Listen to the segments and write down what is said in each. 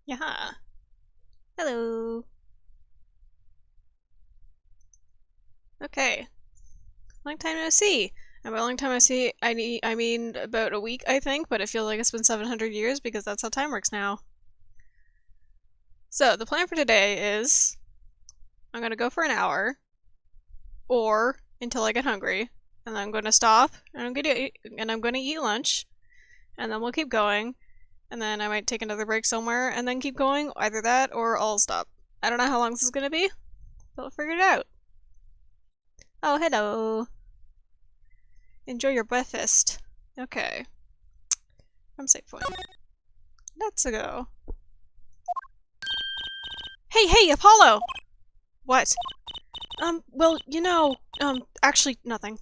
Yeah. Hello. Okay. Long time no see. And by long time no see, I mean about a week, I think, but it feels like it's been 700 years because that's how time works now. So, the plan for today is I'm gonna go for an hour, or until I get hungry, and then I'm gonna stop, and I'm gonna eat lunch, and then we'll keep going, and then I might take another break somewhere, and then keep going, either that, or I'll stop. I don't know how long this is gonna be, but we'll figure it out. Oh, hello. Enjoy your breakfast. Okay. I'm safe point. Let's go. Hey, Apollo! What? Well, you know, actually, nothing.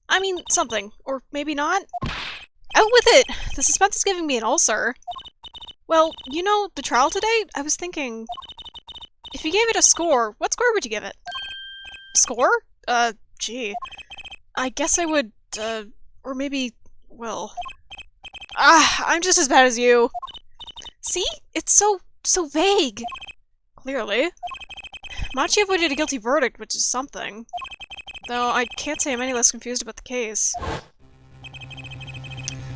I mean, something. Or maybe not? Out with it! The suspense is giving me an ulcer. Well, you know, the trial today? I was thinking... If you gave it a score, what score would you give it? Score? Gee. I guess I would, or maybe... well... I'm just as bad as you. See? It's so vague. Clearly. Machi avoided a guilty verdict, which is something. Though I can't say I'm any less confused about the case.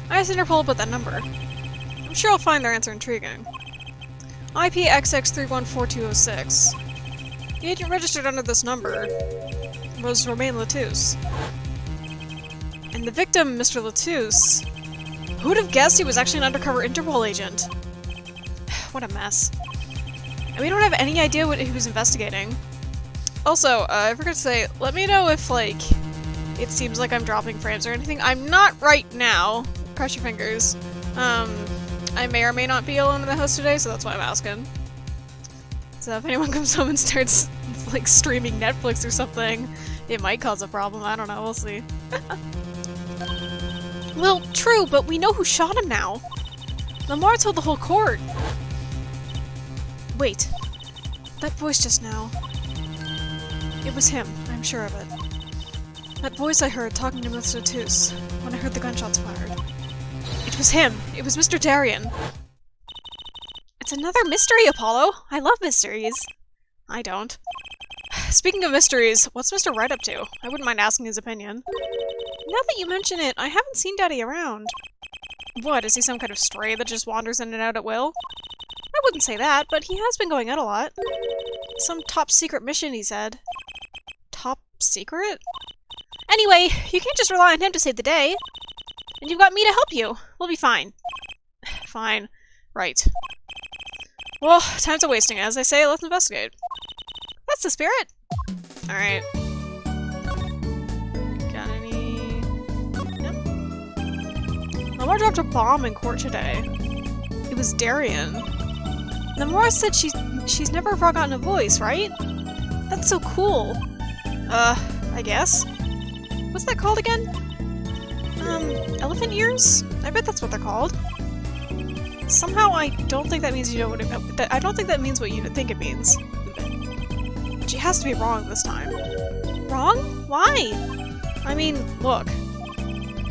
I asked Interpol about that number. I'm sure I'll find their answer intriguing. IP XX314206. The agent registered under this number was Romain Latouche. And the victim, Mr. Latouche, who'd have guessed he was actually an undercover Interpol agent? What a mess. And we don't have any idea what he was investigating. Also, I forgot to say, let me know if, like, it seems like I'm dropping frames or anything. I'm not right now. Cross your fingers. I may or may not be alone in the house today, so that's why I'm asking. So if anyone comes home and starts, like, streaming Netflix or something, it might cause a problem. I don't know. We'll see. Well, true, but we know who shot him now. Lamar told the whole court. Wait. That voice just now. It was him, I'm sure of it. That voice I heard talking to Mr. Latouche when I heard the gunshots fired. It was him! It was Mr. Darien! It's another mystery, Apollo! I love mysteries! I don't. Speaking of mysteries, what's Mr. Wright up to? I wouldn't mind asking his opinion. Now that you mention it, I haven't seen Daddy around. What, is he some kind of stray that just wanders in and out at will? I wouldn't say that, but he has been going out a lot. Some top-secret mission, he said. Top secret? Anyway, you can't just rely on him to save the day. And you've got me to help you. We'll be fine. Fine. Right. Well, time's a-wasting. As I say, let's investigate. That's the spirit! Alright. Got any... Nope. Lamar dropped a bomb in court today. It was Darien. Lamar said she's never forgotten a voice, right? That's so cool. I guess. What's that called again? Elephant ears? I bet that's what they're called. Somehow I don't think that means you know what I don't think that means what you think it means. She has to be wrong this time. Wrong? Why? I mean, look.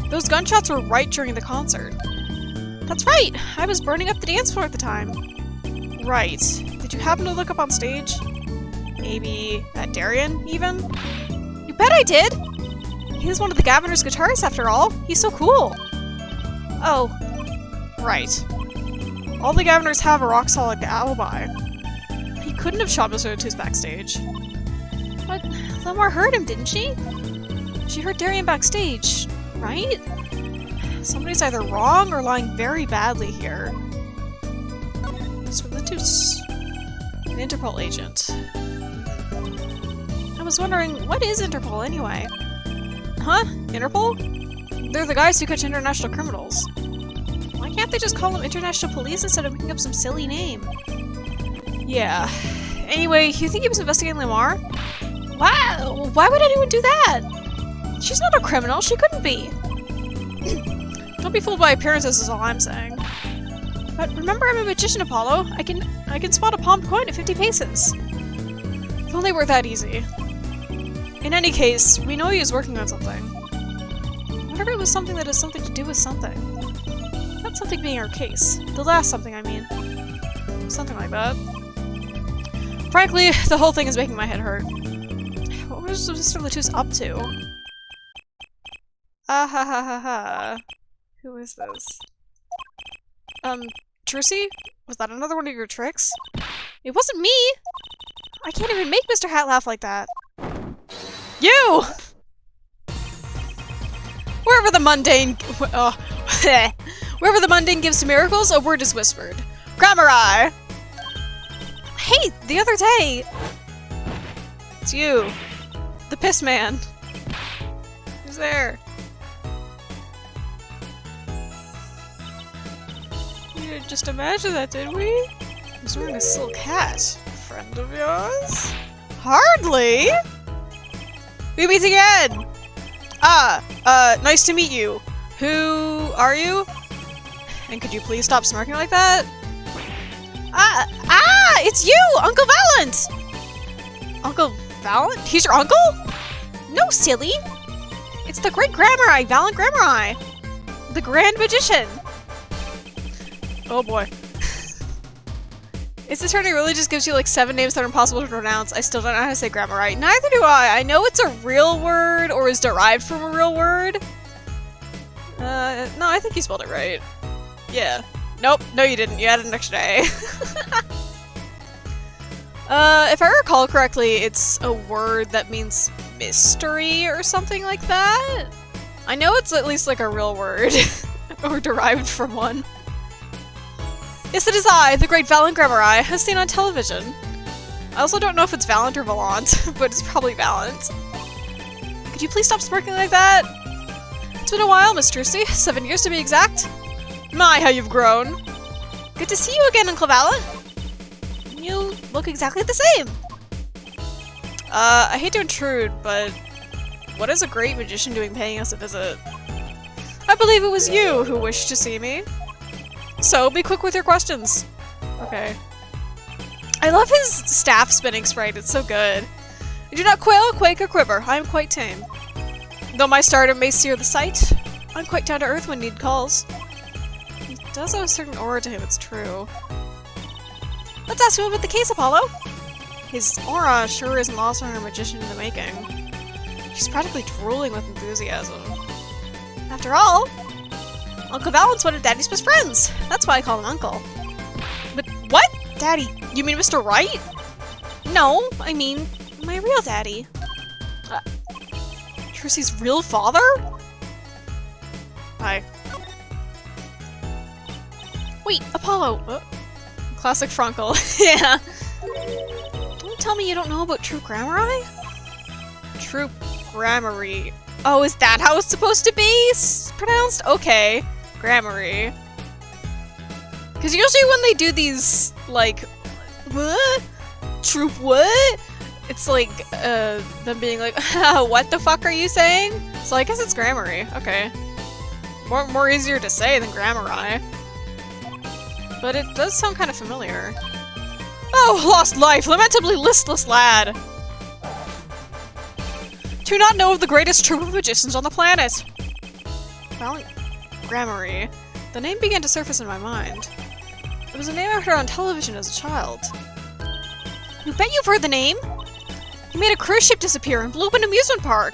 Those gunshots were right during the concert. That's right! I was burning up the dance floor at the time. Right. Did you happen to look up on stage? Maybe at Darien, even? You bet I did! He's one of the governor's guitarists, after all. He's so cool. Oh. Right. All the governors have a rock-solid alibi. He couldn't have shot Mr. Latouche backstage. But Lamar heard him, didn't she? She heard Darien backstage, right? Somebody's either wrong or lying very badly here. Mr. Latouche. An Interpol agent. I was wondering, what is Interpol anyway? Huh? Interpol? They're the guys who catch international criminals. Why can't they just call them international police instead of making up some silly name? Yeah. Anyway, you think he was investigating Lamar? Wow! Why would anyone do that? She's not a criminal, she couldn't be. Don't be fooled by appearances is all I'm saying. But remember, I'm a magician, Apollo. I can spot a palmed coin at 50 paces. If only it were that easy. In any case, we know he is working on something. Whatever it was something that has something to do with something. Not something being our case. The last something, I mean. Something like that. Frankly, the whole thing is making my head hurt. What was Mr. Latus up to? Ah ha ha ha ha. Who is this? Trissy? Was that another one of your tricks? It wasn't me! I can't even make Mr. Hat laugh like that. You! Wherever the mundane... wherever the mundane gives to miracles, a word is whispered. Grammar-eye! Hey, the other day... It's you. The piss man. Who's there? We didn't just imagine that, did we? He was wearing a silk hat. Friend of yours? Hardly! We meet again! Nice to meet you. Who are you? And could you please stop smirking like that? It's you! Uncle Valent! Uncle Valent? He's your uncle? No, silly! It's the great Grammar-eye, Valent Grammar-eye! The Grand Magician! Oh boy. Its attorney really just gives you like 7 names that are impossible to pronounce. I still don't know how to say Grammar-eye. Neither do I! I know it's a real word, or is derived from a real word. No, I think you spelled it right. Yeah. Nope, no you didn't. You added an extra A. If I recall correctly, it's a word that means mystery or something like that? I know it's at least like a real word. Or derived from one. Yes, it is I, the great Valent Grammar-eye, as seen on television. I also don't know if it's Valent or Valant, but it's probably Valent. Could you please stop smirking like that? It's been a while, Miss Trucy. 7 years to be exact. My, how you've grown. Good to see you again, Uncle Valent. You look exactly the same. I hate to intrude, but what is a great magician doing paying us a visit? I believe it was you who wished to see me. So, be quick with your questions. Okay. I love his staff spinning sprite, it's so good. I do not quail, quake, or quiver. I am quite tame. Though my stardom may sear the sight, I'm quite down to earth when need calls. He does have a certain aura to him, it's true. Let's ask him about the case, Apollo. His aura sure isn't lost on her magician in the making. She's practically drooling with enthusiasm. After all, Uncle Valent's one of Daddy's best friends. That's why I call him Uncle. But what? Daddy? You mean Mr. Wright? No, I mean my real daddy. Trissy's real father? Hi. Wait, Apollo! Classic Frunkle. Yeah. Don't tell me you don't know about True Grammar-eye? True Grammar-eye. Oh, is that how it's supposed to be pronounced? Okay. Grammar-eye. Because usually when they do these, like, what? Troop what? It's like, them being like, what the fuck are you saying? So I guess it's Grammar-eye. Okay. More easier to say than Grammar-eye. But it does sound kind of familiar. Oh, lost life! Lamentably listless lad! Do not know of the greatest troupe of magicians on the planet! Valent Grammar-eye. The name began to surface in my mind. It was a name I heard on television as a child. You bet you've heard the name! He made a cruise ship disappear and blew up an amusement park!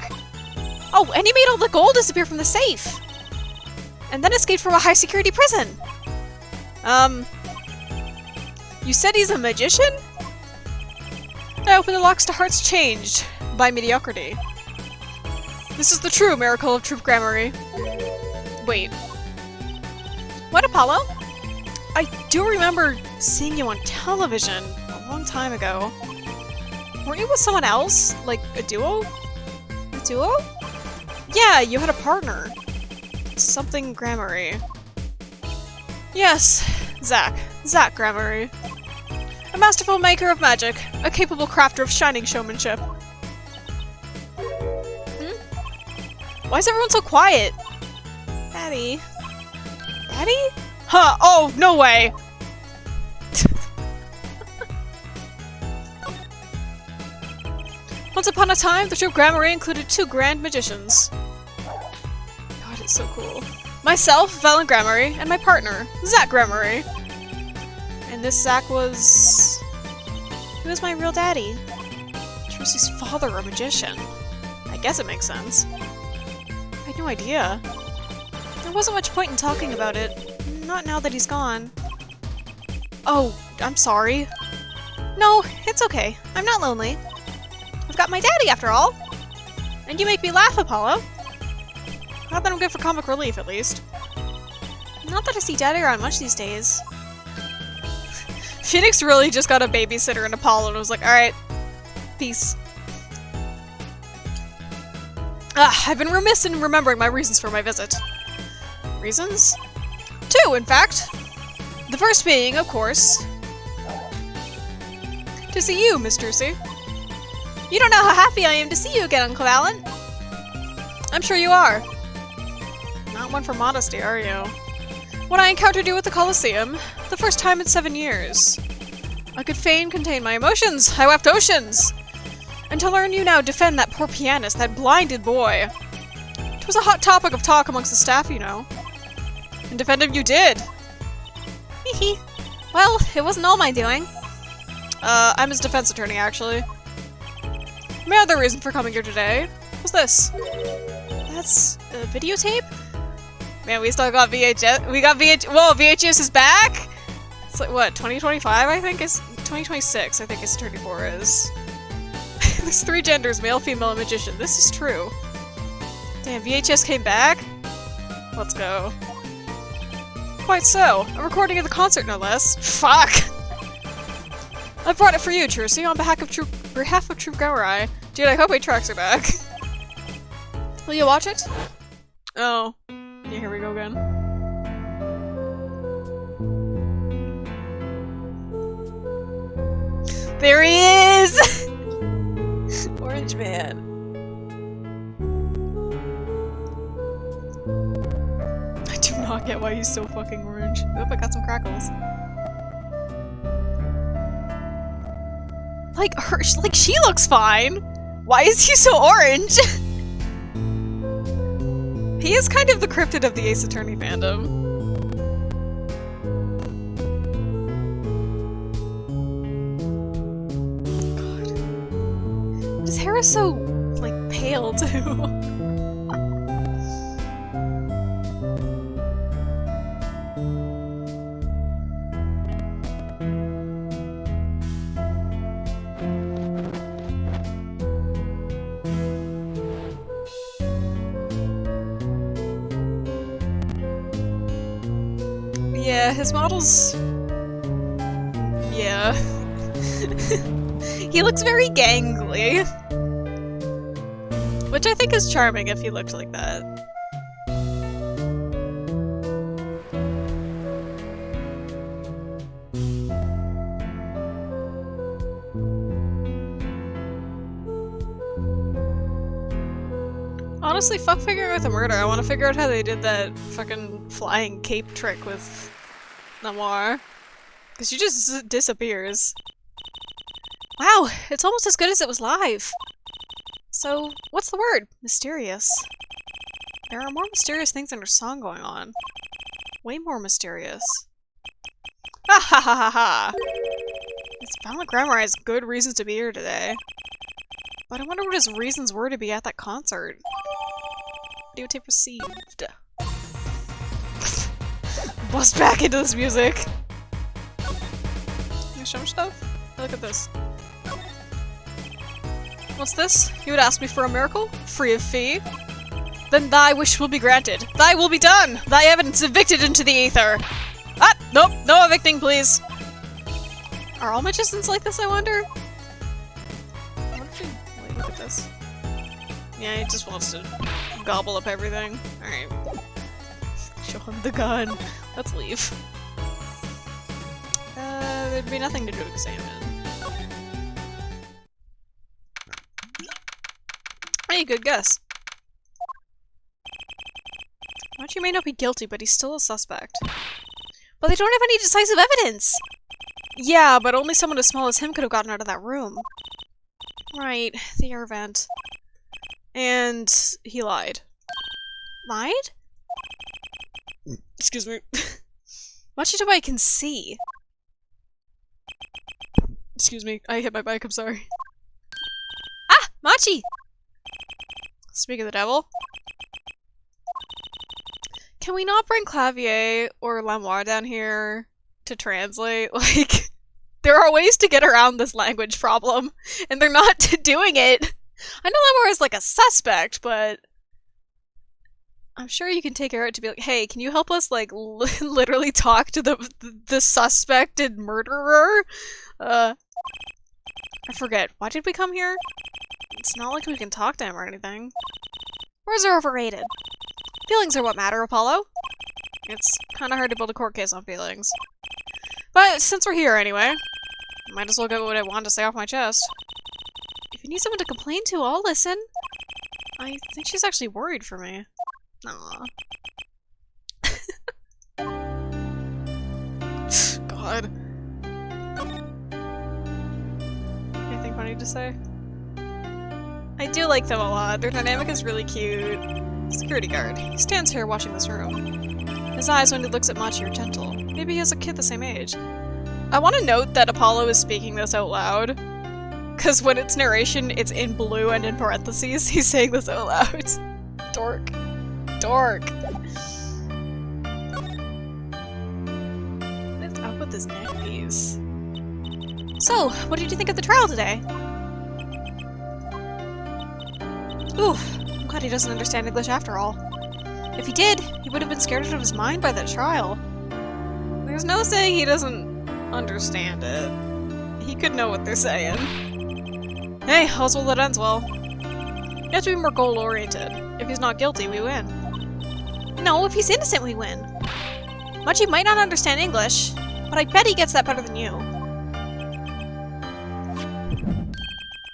Oh, and he made all the gold disappear from the safe! And then escaped from a high-security prison! You said he's a magician? I open the locks to hearts changed by mediocrity. This is the true miracle of Troop Grammar-eye. Wait. What, Apollo? I do remember seeing you on television a long time ago. Weren't you with someone else? Like, a duo? A duo? Yeah, you had a partner. Something Grammar-eye. Yes, Zach. Zach Grammar-eye. A masterful maker of magic. A capable crafter of shining showmanship. Why is everyone so quiet? Daddy? Daddy? Huh, oh, no way! Once upon a time, the troupe Grammar-eye included 2 grand magicians. God, it's so cool. Myself, Valent Grammar-eye, and my partner, Zach Grammar-eye. And this Zack was... He was my real daddy. Tracy's father, a magician. I guess it makes sense. I had no idea. There wasn't much point in talking about it. Not now that he's gone. Oh, I'm sorry. No, it's okay. I'm not lonely. I've got my daddy after all. And you make me laugh, Apollo. Not that I'm good for comic relief, at least. Not that I see Daddy around much these days. Phoenix really just got a babysitter in Apollo and was like, alright, peace. I've been remiss in remembering my reasons for my visit. Reasons? 2, in fact. The first being, of course, to see you, Miss Trucy. You don't know how happy I am to see you again, Uncle Alan. I'm sure you are. Not one for modesty, are you? When I encountered you at the Colosseum, the first time in 7 years, I could fain contain my emotions. I wept oceans. And to learn you now defend that poor pianist, that blinded boy. It was a hot topic of talk amongst the staff, you know. And defend him you did. Hehe. Well, it wasn't all my doing. I'm his defense attorney, actually. My other reason for coming here today was this. That's a videotape? Man, we still got VHS. We got Whoa, VHS is back? It's like, what, 2025, I think? Is 2026, I think it's 34 is. There's 3 genders, male, female, and magician. This is true. Damn, VHS came back? Let's go. Quite so. A recording of the concert, no less. Fuck! I brought it for you, Trucy, on behalf of Troop Gowrai. Dude, I hope my tracks are back. Will you watch it? Oh. Yeah, here we go again. There he is! Orange Man. I do not get why he's so fucking orange. Oh, I got some crackles. Like she looks fine! Why is he so orange? He is kind of the cryptid of the Ace Attorney fandom. God. His hair is so, like, pale, too. Yeah, his model's... Yeah. He looks very gangly. Which I think is charming if he looked like that. Honestly, fuck figuring out the murder. I want to figure out how they did that fucking flying cape trick with Noir. Because she just disappears. Wow, it's almost as good as it was live. So, what's the word? Mysterious. There are more mysterious things in her song going on. Way more mysterious. Ha ha ha ha ha! This Violent Grammar has good reasons to be here today. But I wonder what his reasons were to be at that concert. Videotape received. Bust back into this music! Can you show me stuff? Hey, look at this. What's this? You would ask me for a miracle? Free of fee? Then thy wish will be granted. Thy will be done! Thy evidence evicted into the ether! Ah! Nope! No evicting, please! Are all magicians like this, I wonder? I wonder if he... Wait, look at this. Yeah, he just wants to gobble up everything. Alright. Show him the gun. Let's leave. There'd be nothing to examine. Hey, good guess. Archie may not be guilty, but he's still a suspect. But they don't have any decisive evidence! Yeah, but only someone as small as him could have gotten out of that room. Right, the air vent. And he lied. Lied? Excuse me. Much of I can see. Excuse me, I hit my bike, I'm sorry. Ah! Machi! Speak of the devil. Can we not bring Clavier or Lamoire down here to translate? Like, there are ways to get around this language problem, and they're not doing it. I know Lamoire is like a suspect, but I'm sure you can take care of it to be like, hey, can you help us, like, literally talk to the suspected murderer? I forget. Why did we come here? It's not like we can talk to him or anything. Words are overrated. Feelings are what matter, Apollo. It's kind of hard to build a court case on feelings. But since we're here anyway, might as well get what I want to say off my chest. If you need someone to complain to, I'll listen. I think she's actually worried for me. Aww. God. Anything funny to say? I do like them a lot. Their dynamic is really cute. Security guard. He stands here watching this room. His eyes when he looks at Machi are gentle. Maybe he has a kid the same age. I want to note that Apollo is speaking this out loud. Because when it's narration, it's in blue and in parentheses. He's saying this out loud. Dork. Dork. What is up with his neck piece? So, what did you think of the trial today? Oof, I'm glad he doesn't understand English after all. If he did, he would have been scared out of his mind by that trial. There's no saying he doesn't understand it. He could know what they're saying. Hey, all's well that ends well. You have to be more goal-oriented. If he's not guilty, we win. No, if he's innocent, we win. Machi might not understand English, but I bet he gets that better than you.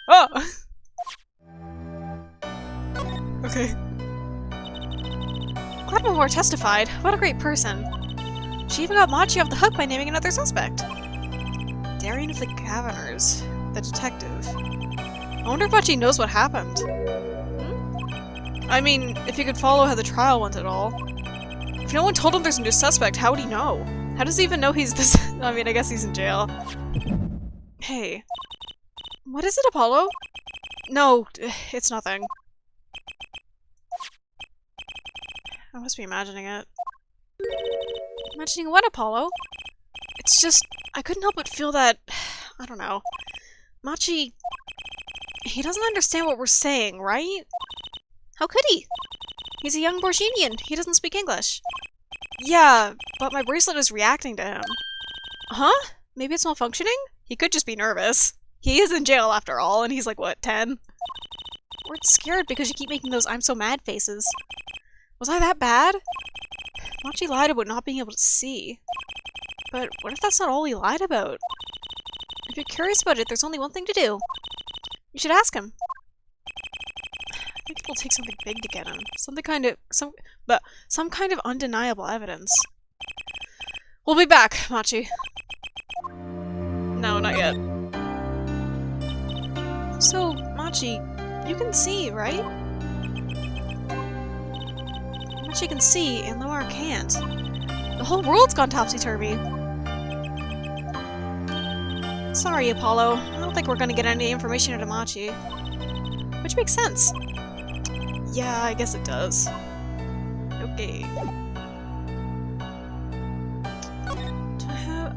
Oh! Okay. Glad Lamoire testified. What a great person. She even got Machi off the hook by naming another suspect. Darian of the Governors. The detective. I wonder if Machi knows what happened. I mean, if he could follow how the trial went at all. If no one told him there's a new suspect, how would he know? How does he even know he's this- I mean, I guess he's in jail. Hey. What is it, Apollo? No, it's nothing. I must be imagining it. Imagining what, Apollo? It's just, I couldn't help but feel that, I don't know. Machi, he doesn't understand what we're saying, right? How could he? He's a young Borginian. He doesn't speak English. Yeah, but my bracelet is reacting to him. Huh? Maybe it's malfunctioning? He could just be nervous. He is in jail after all, and he's like, what, 10? We're scared because you keep making those I'm so mad faces. Was I that bad? Machi lied about not being able to see. But what if that's not all he lied about? If you're curious about it, there's only one thing to do. You should ask him. I think it'll take something big to get him. Some kind of undeniable evidence. We'll be back, Machi. No, not yet. So, Machi, you can see, right? Machi can see, and Lamoire can't. The whole world's gone topsy-turvy. Sorry, Apollo. I don't think we're gonna get any information out of Machi. Which makes sense. Yeah, I guess it does. Okay.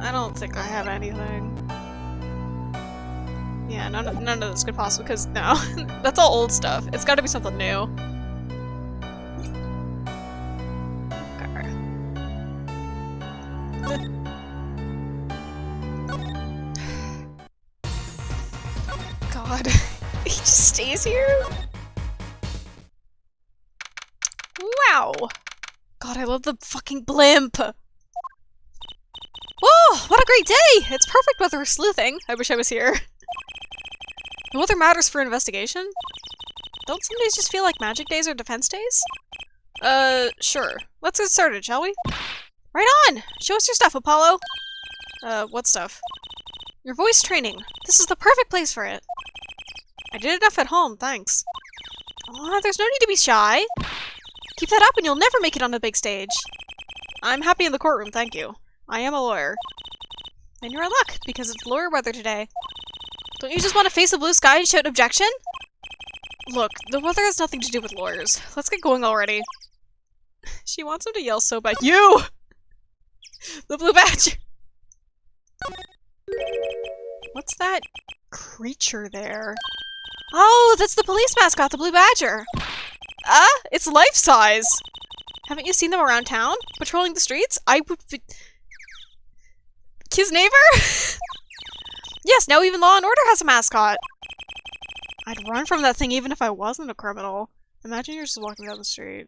I don't think I have anything. Yeah, none of this could possibly, because no. That's all old stuff. It's gotta be something new. God. He just stays here? Wow! God, I love the fucking blimp! Oh, what a great day! It's perfect weather for sleuthing. I wish I was here. The weather matters for investigation? Don't some days just feel like magic days or defense days? Sure. Let's get started, shall we? Right on! Show us your stuff, Apollo! What stuff? Your voice training. This is the perfect place for it. I did enough at home, thanks. Aw, there's no need to be shy. Keep that up and you'll never make it on the big stage. I'm happy in the courtroom, thank you. I am a lawyer. Then you're in luck, because it's lawyer weather today. Don't you just want to face the blue sky and shout objection? Look, the weather has nothing to do with lawyers. Let's get going already. She wants him to yell so bad. You! The blue badger! What's that creature there? Oh, that's the police mascot, the blue badger! It's life-size! Haven't you seen them around town? Patrolling the streets? I would be... His neighbor? Yes, now even Law & Order has a mascot! I'd run from that thing even if I wasn't a criminal. Imagine you're just walking down the street.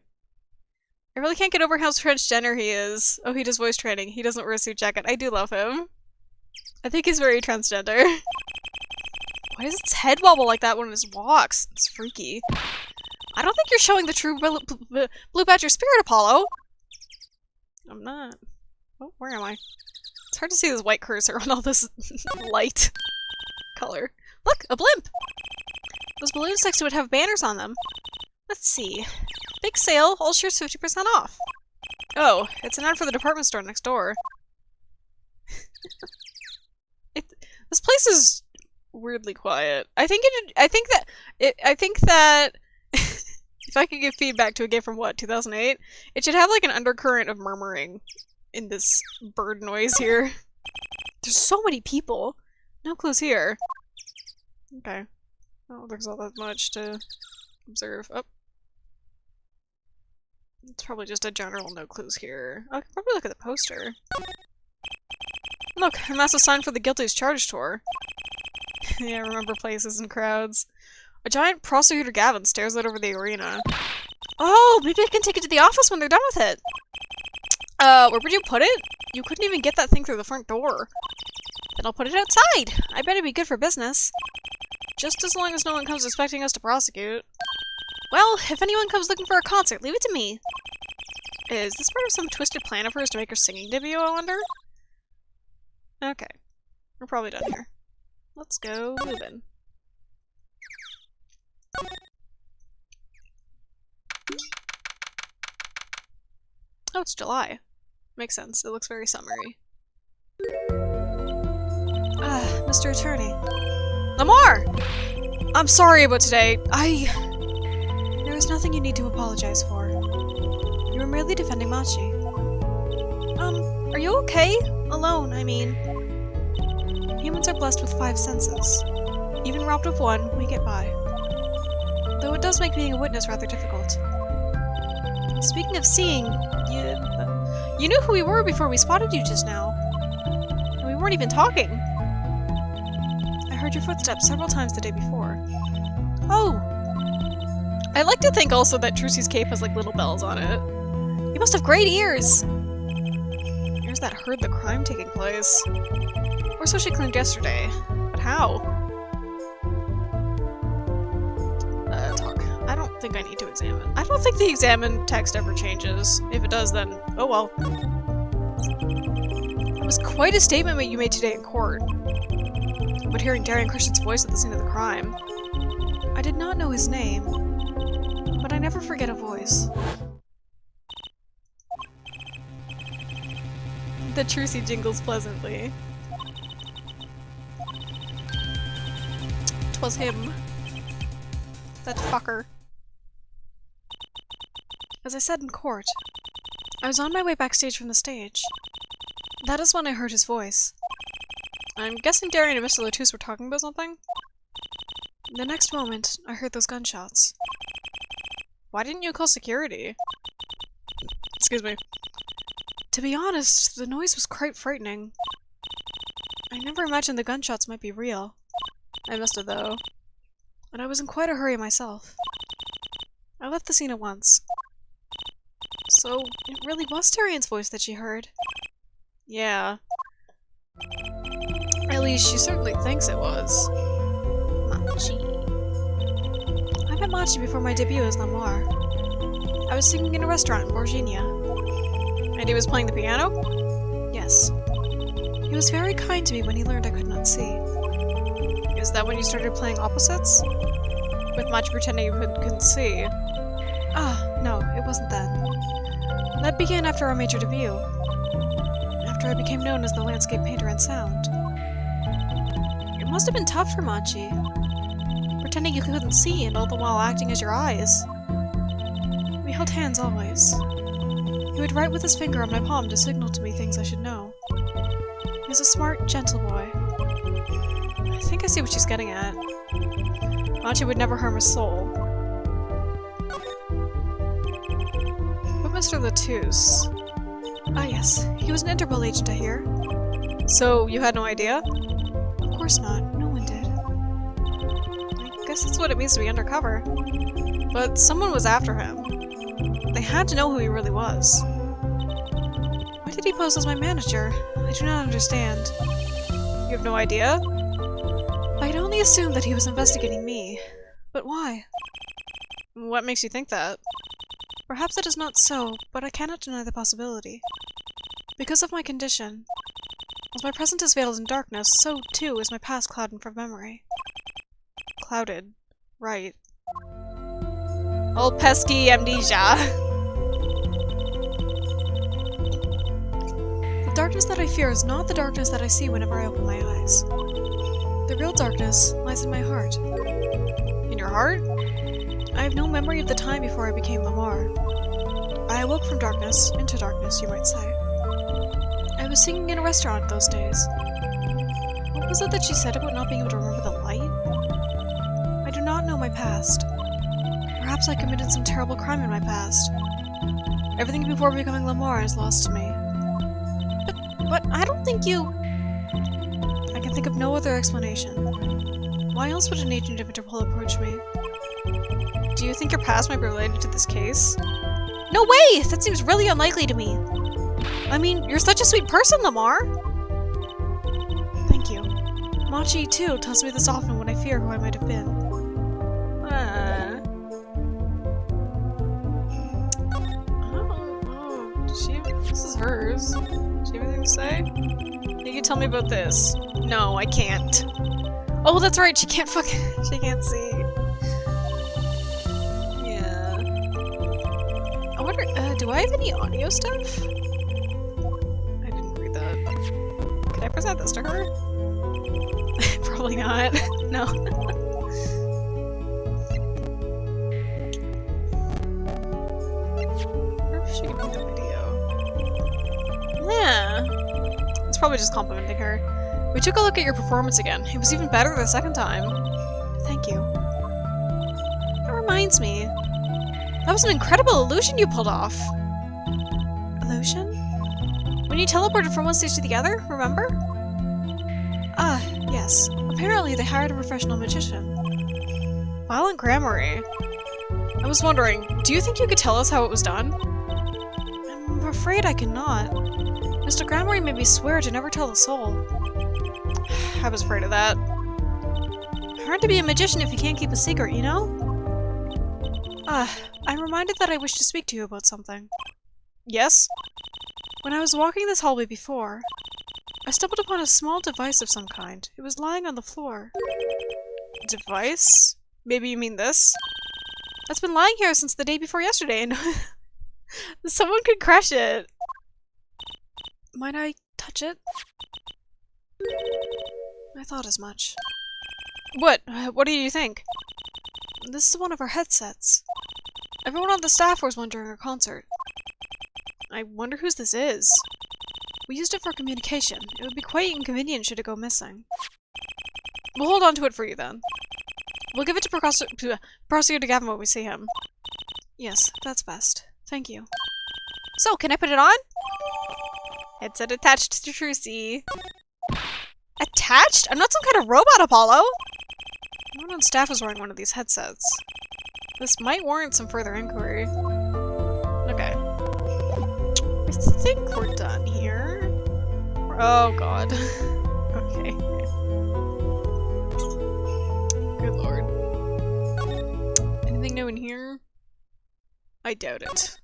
I really can't get over how transgender he is. Oh, he does voice training. He doesn't wear a suit jacket. I do love him. I think he's very transgender. Why does its head wobble like that when it walks? It's freaky. I don't think you're showing the true blue badger spirit, Apollo! I'm not. Oh, where am I? It's hard to see this white cursor on all this light color. Look! A blimp! Those balloons next to it have banners on them. Let's see. Big sale, all shirts 50% off. Oh, it's an ad for the department store next door. This place is weirdly quiet. I think that if I could give feedback to a game from what, 2008, it should have like an undercurrent of murmuring in this bird noise here. There's so many people. No clues here. Okay. Oh, there's not that much to observe. Oh. It's probably just a general no clues here. I can probably look at the poster. Look, a massive sign for the Guilty as Charged tour. Yeah, remember places and crowds. A giant prosecutor Gavin stares out over the arena. Oh, maybe I can take it to the office when they're done with it. Where would you put it? You couldn't even get that thing through the front door. Then I'll put it outside. I bet it'd be good for business. Just as long as no one comes expecting us to prosecute. Well, if anyone comes looking for a concert, leave it to me. Is this part of some twisted plan of hers to make her singing debut, I wonder? Okay. We're probably done here. Let's go moving. Oh, it's July. Makes sense. It looks very summery. Mr. Attorney. Lamar! I'm sorry about today. There is nothing you need to apologize for. You were merely defending Machi. Are you okay? Alone, I mean. Humans are blessed with 5 senses. Even robbed of one, we get by. Though it does make being a witness rather difficult. Speaking of seeing, you knew who we were before we spotted you just now. And we weren't even talking. I heard your footsteps several times the day before. Oh! I like to think also that Trucy's cape has like little bells on it. You must have great ears! Ears that heard the crime taking place. Or so she claimed yesterday. But how? Talk. I don't think I need to examine. I don't think the examine text ever changes. If it does, then oh well. It was quite a statement that you made today in court. But hearing Darian Christian's voice at the scene of the crime. I did not know his name, but I never forget a voice. The Trucy jingles pleasantly. 'Twas him. That fucker. As I said in court, I was on my way backstage from the stage. That is when I heard his voice. I'm guessing Darian and Mr. Lotus were talking about something? The next moment, I heard those gunshots. Why didn't you call security? Excuse me. To be honest, the noise was quite frightening. I never imagined the gunshots might be real. I must have, though. And I was in quite a hurry myself. I left the scene at once. So, it really was Darian's voice that she heard. Yeah. At least she certainly thinks it was. Machi. I met Machi before my debut as Lamar. I was singing in a restaurant in Borginia. And he was playing the piano? Yes. He was very kind to me when he learned I could not see. Is that when you started playing opposites? With Machi pretending you couldn't see? Ah, no, it wasn't then. That began after our major debut. After I became known as the landscape painter in sound. It must have been tough for Machi. Pretending you couldn't see and all the while acting as your eyes. We held hands always. He would write with his finger on my palm to signal to me things I should know. He was a smart, gentle boy. I think I see what she's getting at. Machi would never harm a soul. But Mr. Latouche... Ah yes, he was an Interpol agent, I hear. So, you had no idea? Of course not. No one did. I guess that's what it means to be undercover. But someone was after him. They had to know who he really was. Why did he pose as my manager? I do not understand. You have no idea? I'd only assumed that he was investigating me. But why? What makes you think that? Perhaps it is not so, but I cannot deny the possibility. Because of my condition, as my present is veiled in darkness, so too is my past clouded from memory. Clouded. Right. Old pesky amnesia. The darkness that I fear is not the darkness that I see whenever I open my eyes. The real darkness lies in my heart. In your heart? I have no memory of the time before I became Lamar. I awoke from darkness, into darkness, you might say. I was singing in a restaurant those days. What was it that she said about not being able to remember the light? I do not know my past. Perhaps I committed some terrible crime in my past. Everything before becoming Lamar is lost to me. But I don't think you... I can think of no other explanation. Why else would an agent of Interpol approach me? Do you think your past might be related to this case? No way! That seems really unlikely to me. I mean, you're such a sweet person, Lamar! Thank you. Machi, too, tells me this often when I fear who I might have been. This is hers. Does she have anything to say? You can tell me about this. No, I can't. Oh, that's right, she can't she can't see. Yeah. I wonder, do I have any audio stuff? I didn't read that. Can I present this to her? Probably not. No. Or if she can make a video. Yeah. It's probably just complimenting her. We took a look at your performance again. It was even better the second time. Thank you. That reminds me. That was an incredible illusion you pulled off. Illusion? When you teleported from one stage to the other, remember? Ah, yes. Apparently they hired a professional magician. Violent Grammary. I was wondering, do you think you could tell us how it was done? I'm afraid I cannot. Mr. Grammary made me swear to never tell a soul. I was afraid of that. Hard to be a magician if you can't keep a secret, you know? I'm reminded that I wish to speak to you about something. Yes? When I was walking this hallway before, I stumbled upon a small device of some kind. It was lying on the floor. Device? Maybe you mean this? It's been lying here since the day before yesterday, and someone could crush it. Might I touch it? I thought as much. What? What do you think? This is one of our headsets. Everyone on the staff was one during our concert. I wonder whose this is. We used it for communication. It would be quite inconvenient should it go missing. We'll hold on to it for you then. We'll give it to Prosecutor Gavin when we see him. Yes, that's best. Thank you. So, can I put it on? Headset attached to Trucy. Attached? I'm not some kind of robot, Apollo! No one on staff is wearing one of these headsets. This might warrant some further inquiry. Okay. I think we're done here. Oh god. Okay. Good lord. Anything new in here? I doubt it.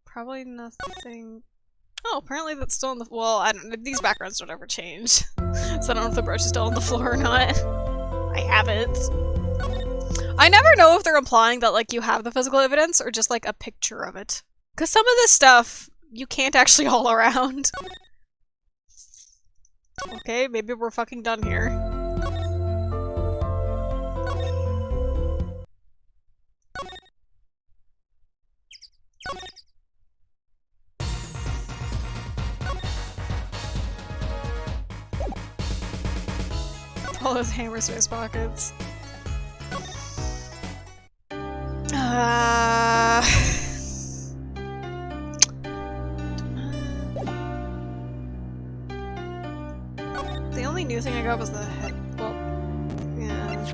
Probably nothing. Oh, apparently that's still on the. Well, I don't. These backgrounds don't ever change, so I don't know if the brush is still on the floor or not. I have it. I never know if they're implying that like you have the physical evidence or just like a picture of it. Because some of this stuff, you can't actually haul around. Okay, maybe we're fucking done here. All those hammers in his pockets. The only new thing I got was the head. Well, yeah.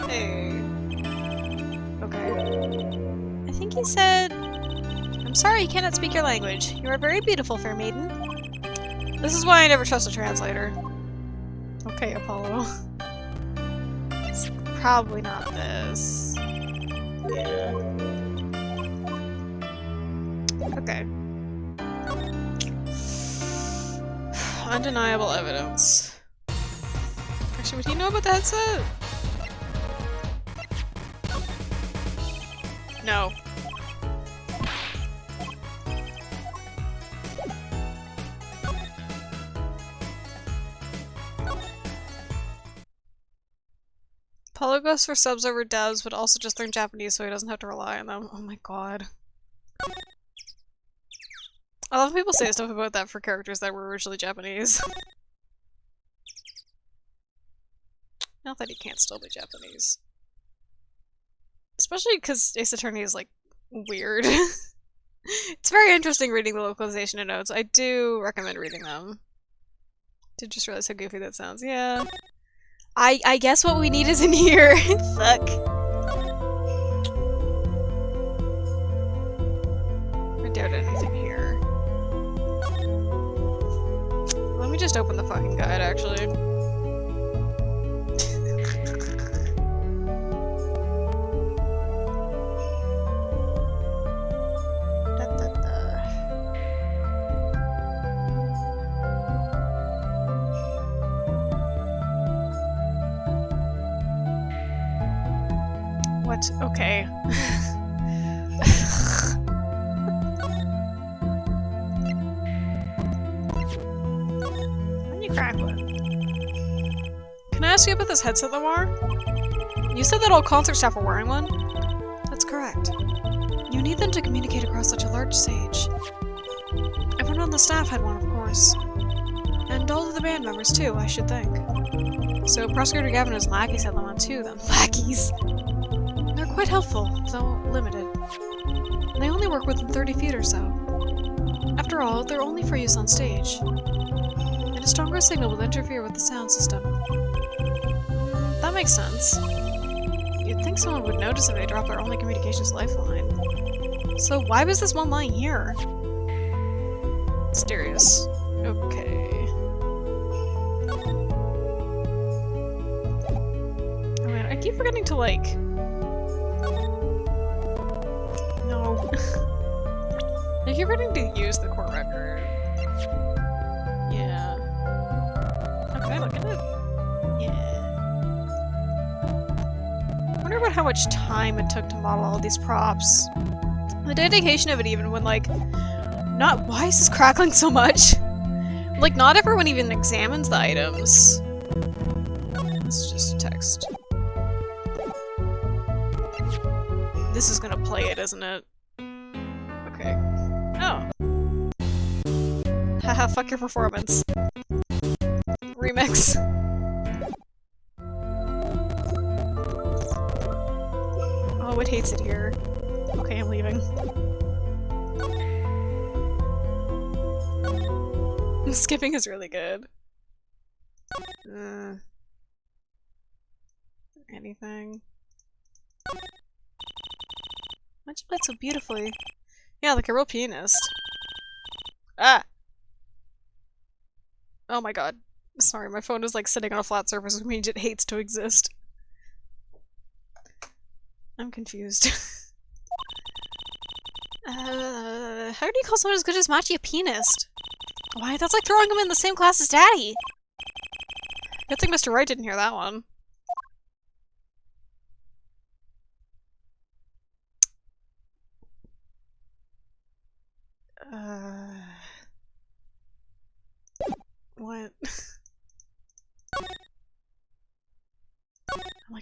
Hey. Okay. I think he said, "I'm sorry you cannot speak your language. You are very beautiful, fair maiden." This is why I never trust a translator. Okay, Apollo. It's probably not this. Yeah. Okay. Undeniable evidence. Actually, would he know about the headset? No. Apollo goes for subs over dubs, but also just learn Japanese so he doesn't have to rely on them. Oh my god. A lot of people say stuff about that for characters that were originally Japanese. Not that he can't still be Japanese. Especially because Ace Attorney is, like, weird. It's very interesting reading the localization and notes. I do recommend reading them. Did just realize how goofy that sounds. Yeah. I guess what we need is in here. Fuck. I doubt anything here. Let me just open the fucking guide, actually. What? Okay. When you crack one. Can I ask you about this headset, Lamar? You said that all concert staff were wearing one? That's correct. You need them to communicate across such a large stage. Everyone on the staff had one, of course. And all of the band members, too, I should think. So Prosecutor Gavin and his lackeys had them on, too, them lackeys. They're quite helpful, though limited. They only work within 30 feet or so. After all, they're only for use on stage. And a stronger signal will interfere with the sound system. That makes sense. You'd think someone would notice if they dropped their only communications lifeline. So why was this one lying here? Mysterious. Okay. Oh man, I keep forgetting to, like... No. I keep forgetting to use the court record. Yeah. Oh, can I look at it? Yeah. I wonder about how much time it took to model all these props. The dedication of it even when, like, not- why is this crackling so much? Like, not everyone even examines the items. This is just text. This is gonna play it, isn't it? Okay. Oh. Haha, fuck your performance. Remix. Oh, it hates it here. Okay, I'm leaving. Skipping is really good. Anything? Why'd you play it so beautifully? Yeah, like a real pianist. Ah! Oh my god. Sorry, my phone is like sitting on a flat surface, which means it hates to exist. I'm confused. How do you call someone as good as Machi a pianist? Why, that's like throwing him in the same class as Daddy! Good thing Mr. Wright didn't hear that one.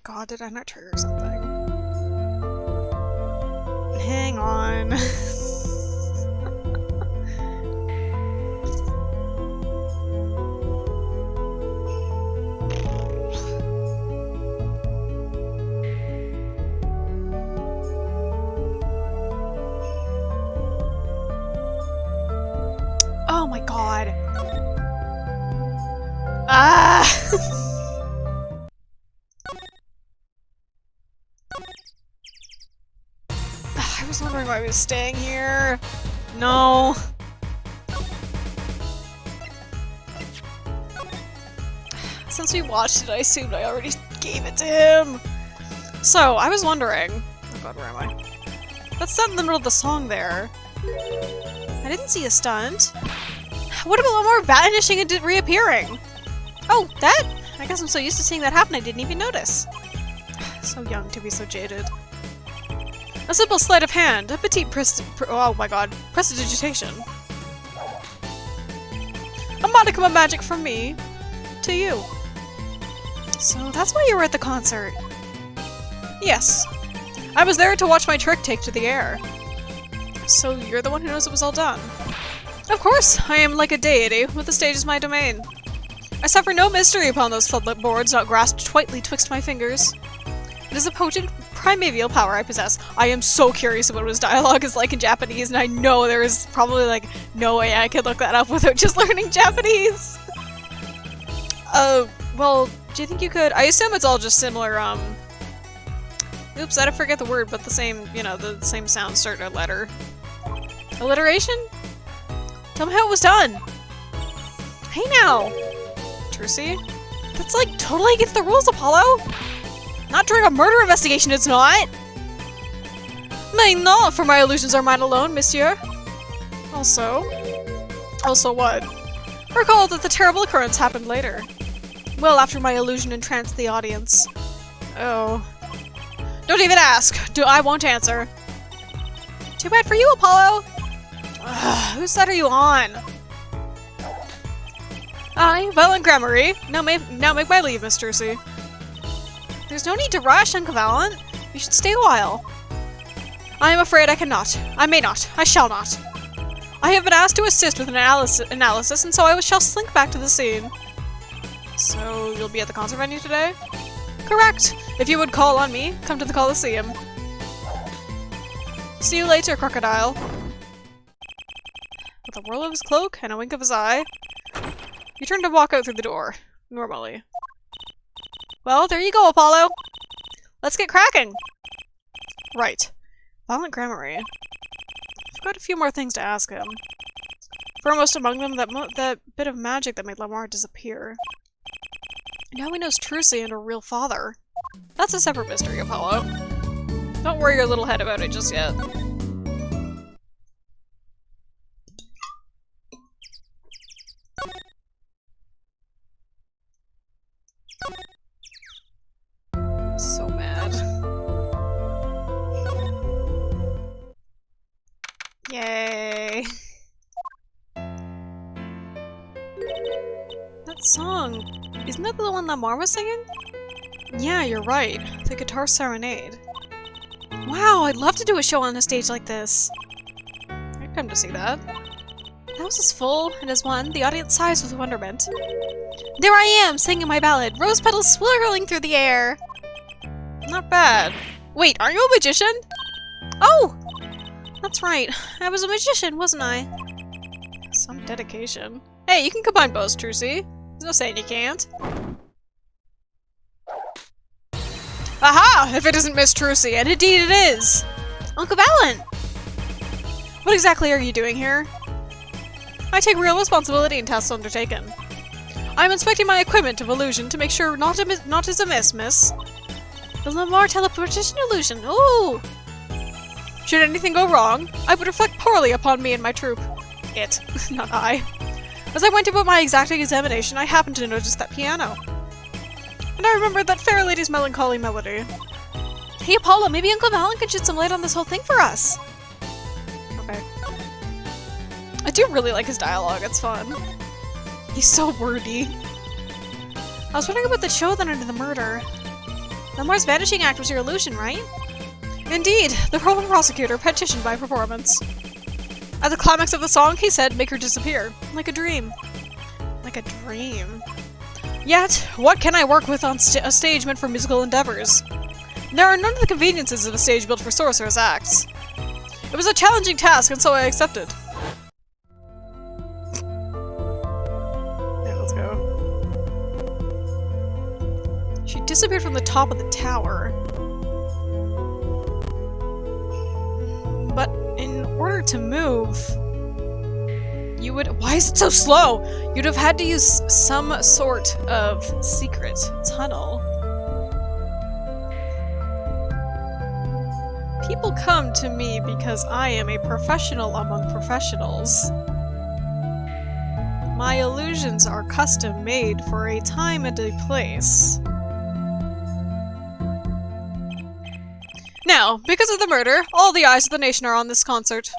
god, did I not trigger something? Hang on. Oh my god. Ah! I was wondering why I was staying here. No. Since we watched it, I assumed I already gave it to him. So, I was wondering... Oh god, where am I? That stunt in the middle of the song there. I didn't see a stunt. What about Lamar vanishing and reappearing? Oh, that? I guess I'm so used to seeing that happen I didn't even notice. So young to be so jaded. A simple sleight of hand, a petite oh my god, prestidigitation. A modicum of magic from me to you. So that's why you were at the concert. Yes. I was there to watch my trick take to the air. So you're the one who knows it was all done. Of course, I am like a deity, with the stage as my domain. I suffer no mystery upon those floodlit boards not grasped tightly twixt my fingers. It is a potent primeval power I possess. I am so curious about what his dialogue is like in Japanese, and I know there is probably like no way I could look that up without just learning Japanese. Well, do you think you could? I assume it's all just similar, oops, I forget the word, but the same, you know, the same sound starting a letter. Alliteration? Tell me how it was done! Hey now! Trucy? That's like totally against the rules, Apollo! Not during a murder investigation, it's not! Mais non, for my illusions are mine alone, monsieur. Also what? Recall that the terrible occurrence happened later. Well after my illusion entranced the audience. Oh. Don't even ask! I won't answer. Too bad for you, Apollo! Ugh, whose side are you on? I, Valen Gramarye. Now make my leave, Miss Trucy. There's no need to rush, Uncle Valen. You should stay a while. I am afraid I cannot. I may not. I shall not. I have been asked to assist with an analysis, and so I shall slink back to the scene. So, you'll be at the concert venue today? Correct! If you would call on me, come to the Coliseum. See you later, Crocodile. With a whirl of his cloak and a wink of his eye, you turn to walk out through the door, normally. Well, there you go, Apollo! Let's get cracking! Right. Valen Gramarye. I've got a few more things to ask him. Foremost among them, that bit of magic that made Lamar disappear. Now he knows Trucy and her real father. That's a separate mystery, Apollo. Don't worry your little head about it just yet. So mad. Yay! That song, isn't that the one Lamar was singing? Yeah, you're right. The Guitar Serenade. Wow, I'd love to do a show on a stage like this. I'd come to see that. The house is full, and as one, the audience sighs with wonderment. There I am, singing my ballad, rose petals swirling through the air! Not bad. Wait, aren't you a magician? Oh! That's right. I was a magician, wasn't I? Some dedication. Hey, you can combine bows, Trucy. There's no saying you can't. Aha! If it isn't Miss Trucy, and indeed it is! Uncle Valen! What exactly are you doing here? I take real responsibility in tasks undertaken. I'm inspecting my equipment of illusion to make sure naught is amiss, miss. The Lamar teleportation illusion, ooh! Should anything go wrong, I would reflect poorly upon me and my troop. It, not I. As I went about my exacting examination, I happened to notice that piano. And I remembered that fair lady's melancholy melody. Hey Apollo, maybe Uncle Valen could shed some light on this whole thing for us. Okay. I do really like his dialogue, it's fun. He's so wordy. I was wondering about the show that ended the murder. Lamar's vanishing act was your illusion, right? Indeed, the Roman prosecutor petitioned my performance. At the climax of the song, he said, make her disappear. Like a dream. Like a dream. Yet, what can I work with on a stage meant for musical endeavors? There are none of the conveniences of a stage built for sorcerer's acts. It was a challenging task, and so I accepted. Yeah, let's go. She disappeared from the top of the tower. But in order to move, you would— why is it so slow? You'd have had to use some sort of secret tunnel. People come to me because I am a professional among professionals. My illusions are custom made for a time and a place. Now, because of the murder, all the eyes of the nation are on this concert.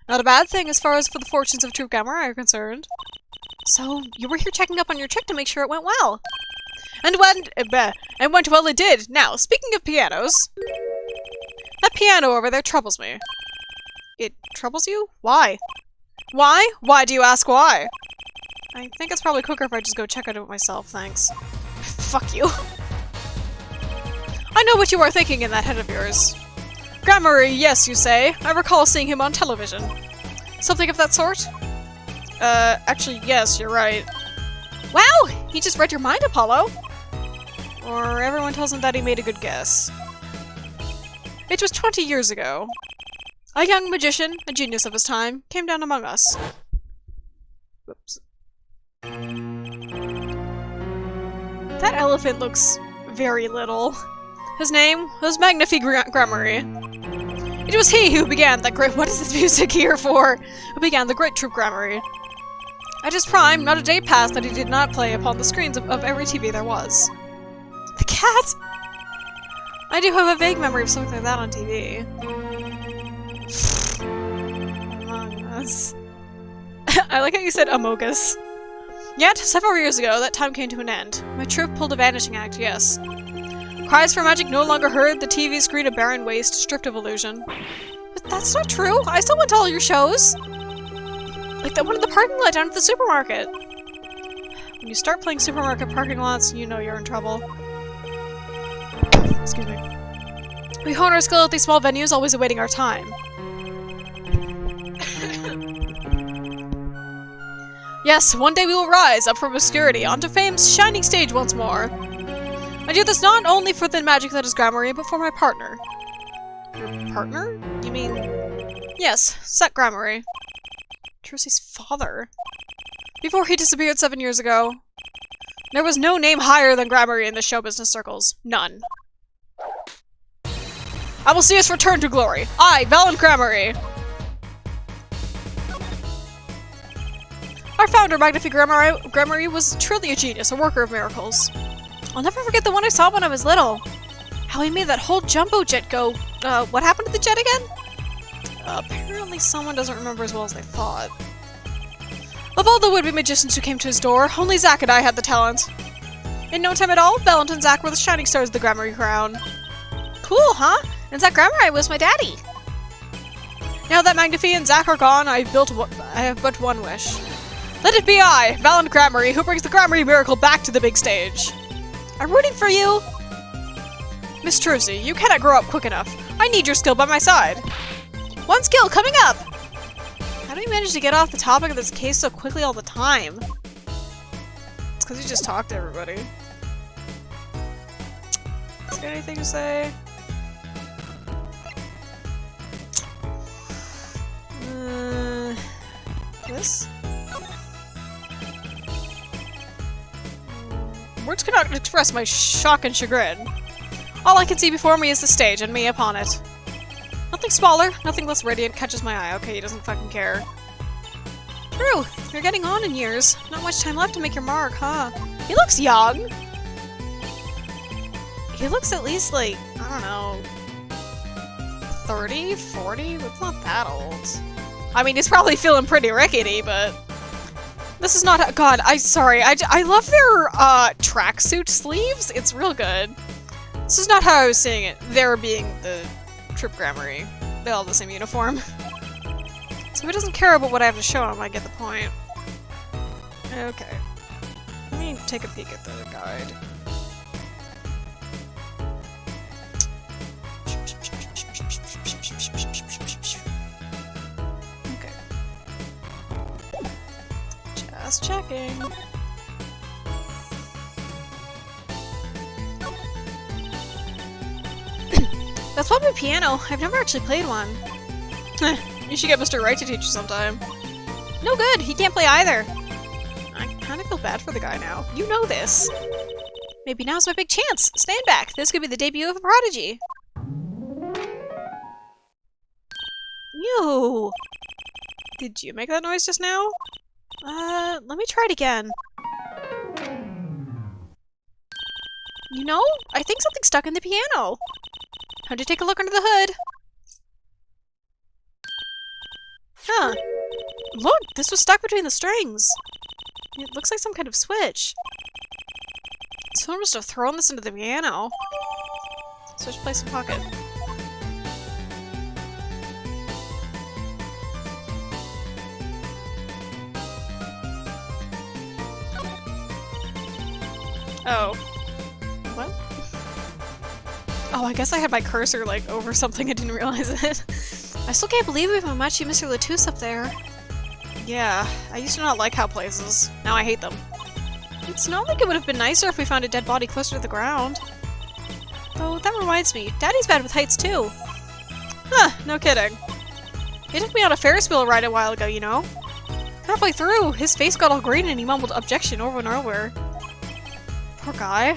Not a bad thing as far as for the fortunes of Troupe Gamma are concerned. So, you were here checking up on your trick to make sure it went well. And went well it did. Now, speaking of pianos, that piano over there troubles me. It troubles you? Why? Why? Why do you ask why? I think it's probably quicker if I just go check on it myself, thanks. Fuck you. I know what you are thinking in that head of yours. Gramarye, yes, you say. I recall seeing him on television. Something of that sort? Actually, yes, you're right. Wow! He just read your mind, Apollo! Or everyone tells him that he made a good guess. It was 20 years ago. A young magician, a genius of his time, came down among us. Whoops. That elephant looks very little. His name was Magnifique Gramarye. It was he who began that great— what is this music here for? Who began the great Troupe Gramarye. At his prime, not a day passed that he did not play upon the screens of every TV there was. The cat? I do have a vague memory of something like that on TV. Among Us. I like how you said Among Us. Yet, several years ago, that time came to an end. My troupe pulled a vanishing act, yes. Cries for magic no longer heard, the TV screen a barren waste, stripped of illusion. But that's not true! I still went to all your shows! Like that one in the parking lot down at the supermarket! When you start playing supermarket parking lots, you know you're in trouble. Excuse me. We hone our skill at these small venues, always awaiting our time. Yes, one day we will rise up from obscurity onto fame's shining stage once more. I do this not only for the magic that is Gramarye, but for my partner. Your partner? You mean— yes, Set Gramarye. Trucy's father. Before he disappeared 7 years ago, there was no name higher than Gramarye in the show business circles. None. I will see us return to glory. I, Valiant Gramarye. Our founder, Magnifique Gramarye, was truly a genius, a worker of miracles. I'll never forget the one I saw when I was little. How he made that whole jumbo jet go— what happened to the jet again? Apparently someone doesn't remember as well as they thought. Of all the would-be magicians who came to his door, only Zack and I had the talent. In no time at all, Valiant and Zack were the shining stars of the Gramarye crown. Cool, huh? And Zack Gramarye was my daddy. Now that Magnifique and Zack are gone, I have but one wish. Let it be I, Valiant Gramarye, who brings the Gramarye miracle back to the big stage. I'm rooting for you! Miss Trucy, you cannot grow up quick enough. I need your skill by my side. One skill coming up! How do you manage to get off the topic of this case so quickly all the time? It's because you just talk to everybody. Is there anything to say? This? Words cannot express my shock and chagrin. All I can see before me is the stage, and me upon it. Nothing smaller, nothing less radiant catches my eye. Okay, he doesn't fucking care. True, you're getting on in years. Not much time left to make your mark, huh? He looks young! He looks at least like, I don't know, 30, 40? It's not that old. I mean, he's probably feeling pretty rickety, but... This is not— God, sorry, I love their, tracksuit sleeves. It's real good. This is not how I was saying it. There being the Trip Grammary. They all have the same uniform. So he doesn't care about what I have to show him, I get the point. Okay. Let me take a peek at the guide. Okay. Just checking. That's probably piano. I've never actually played one. You should get Mr. Wright to teach you sometime. No good! He can't play either! I kinda feel bad for the guy now. You know this! Maybe now's my big chance! Stand back! This could be the debut of a prodigy! Ew! Did you make that noise just now? Let me try it again. You know, I think something's stuck in the piano! Time to take a look under the hood! Huh. Look! This was stuck between the strings! It looks like some kind of switch. Someone must have thrown this into the piano. Switch place in pocket. Oh. What? Oh, I guess I had my cursor, like, over something. I didn't realize it. I still can't believe we have matched Mr. Latouche up there. Yeah, I used to not like how places. Now I hate them. It's not like it would have been nicer if we found a dead body closer to the ground. Oh, that reminds me. Daddy's bad with heights, too. Huh, no kidding. He took me on a Ferris wheel ride a while ago, you know? Halfway through, his face got all green and he mumbled objection over and over. Poor guy.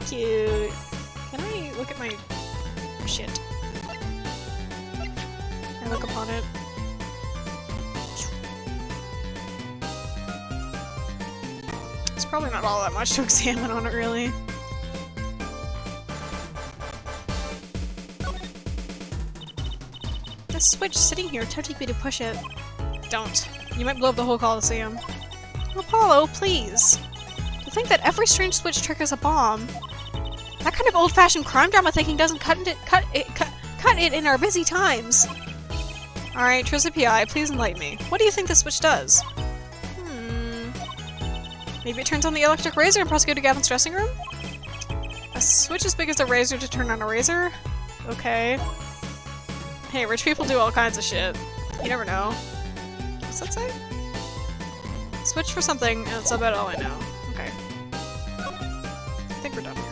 Cute. Can I look at my shit? I look upon it. It's probably not all that much to examine on it, really. This switch sitting here tempting me to push it. Don't. You might blow up the whole Coliseum. Apollo, please. To think that every strange switch triggers a bomb. That kind of old-fashioned crime drama thinking doesn't cut it in our busy times. Alright, Trista PI, please enlighten me. What do you think this switch does? Maybe it turns on the electric razor in Prosecutor Gavin's dressing room? A switch as big as a razor to turn on a razor? Okay. Hey, rich people do all kinds of shit. You never know. What's that say? Switch for something, and that's about all I know. Okay. I think we're done here.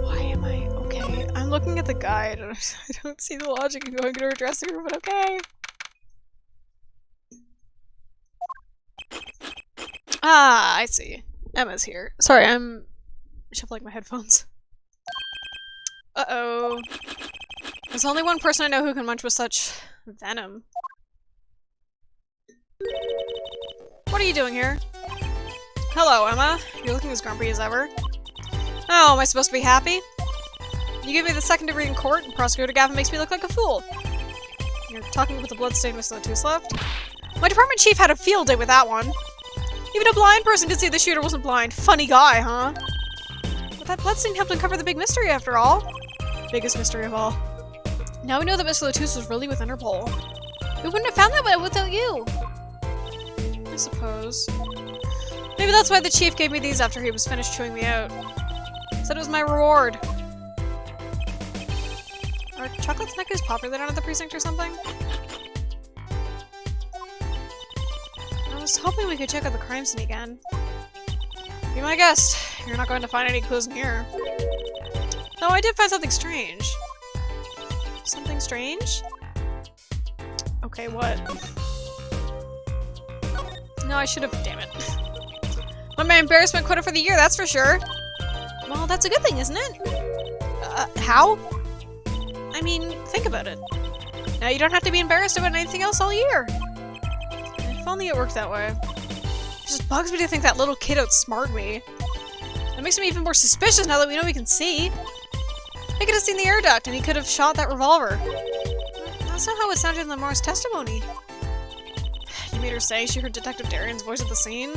Why am I... Okay, I'm looking at the guide, and I don't see the logic in going to her dressing room, but okay. Ah, I see. Emma's here. Sorry, I'm shuffling my headphones. Uh-oh. There's only one person I know who can munch with such venom. What are you doing here? Hello, Emma. You're looking as grumpy as ever. Oh, am I supposed to be happy? You give me the second degree in court, and Prosecutor Gavin makes me look like a fool. You're talking about the bloodstained Mr. Latouche left? My department chief had a field day with that one. Even a blind person could see the shooter wasn't blind. Funny guy, huh? But that bloodstain helped uncover the big mystery after all. Biggest mystery of all. Now we know that Mr. Latouche was really with Interpol. We wouldn't have found that without you! I suppose. Maybe that's why the chief gave me these after he was finished chewing me out. Said it was my reward. Are chocolate Snickers popular down at the precinct or something? I was hoping we could check out the crime scene again. Be my guest. You're not going to find any clues in here. Though I did find something strange. Something strange? Okay, what? No, I should have. Damn it. Won my embarrassment quota for the year, that's for sure. Well, that's a good thing, isn't it? How? I mean, think about it. Now you don't have to be embarrassed about anything else all year. If only it worked that way. It just bugs me to think that little kid outsmarted me. That makes me even more suspicious now that we know we can see. He could have seen the air duct, and he could have shot that revolver. That's not how it sounded in Lamar's testimony. You meter saying she heard Detective Darian's voice at the scene?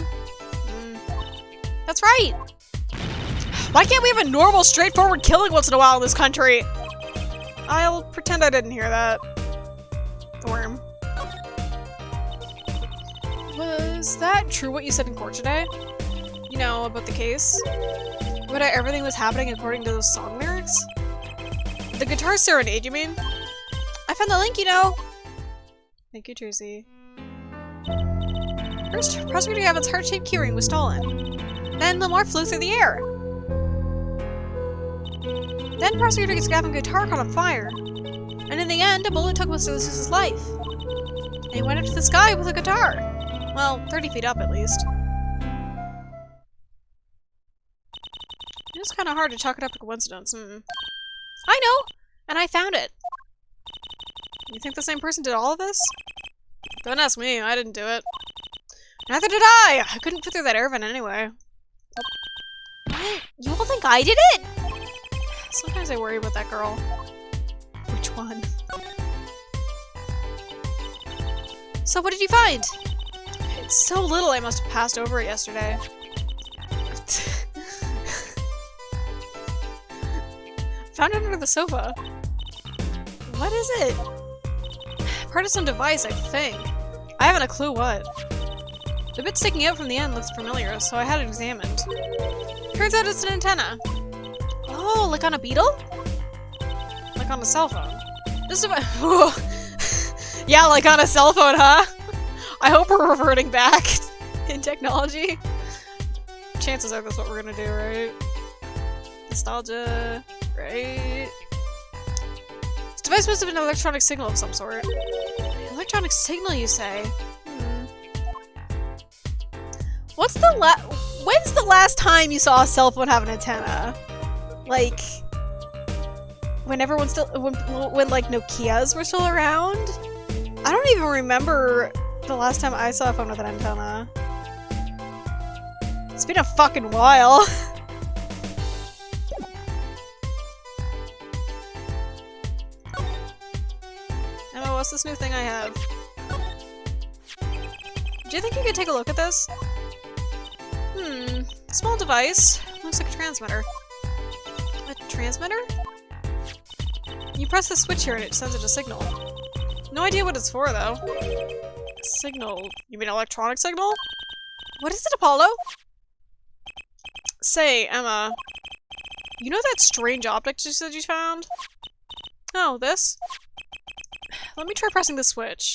That's right! Why can't we have a normal, straightforward killing once in a while in this country? I'll pretend I didn't hear that. The worm. Was that true what you said in court today? You know, about the case? About how everything was happening according to those song lyrics? The guitar serenade, you mean? I found the link, you know! Thank you, Tracy. First, Prosecutor Gavin's heart-shaped keyring was stolen. Then Lamar flew through the air. Then Prosecutor Gavin's guitar caught on fire. And in the end, a bullet took Mr. Lucis's life. And he went up to the sky with a guitar. Well, 30 feet up at least. It's kind of hard to chalk it up to coincidence. I know! And I found it. You think the same person did all of this? Don't ask me, I didn't do it. Neither did I! I couldn't fit through that air vent anyway. What? You all think I did it? Sometimes I worry about that girl. Which one? So what did you find? It's so little I must have passed over it yesterday. Found it under the sofa. What is it? Part of some device, I think. I haven't a clue what. The bit sticking out from the end looks familiar, so I had it examined. Turns out it's an antenna. Oh, like on a beetle? Like on a cell phone. This device. Yeah, like on a cell phone, huh? I hope we're reverting back in technology. Chances are that's what we're gonna do, right? Nostalgia, right? This device must have been an electronic signal of some sort. Electronic signal, you say? When's the last time you saw a cell phone have an antenna? Like, when everyone's still, when like Nokias were still around? I don't even remember the last time I saw a phone with an antenna. It's been a fucking while. Oh, what's this new thing I have? Do you think you could take a look at this? Small device. Looks like a transmitter. A transmitter? You press the switch here and it sends it a signal. No idea what it's for, though. Signal? You mean electronic signal? What is it, Apollo? Say, Emma. You know that strange object you said you found? Oh, this? Let me try pressing the switch.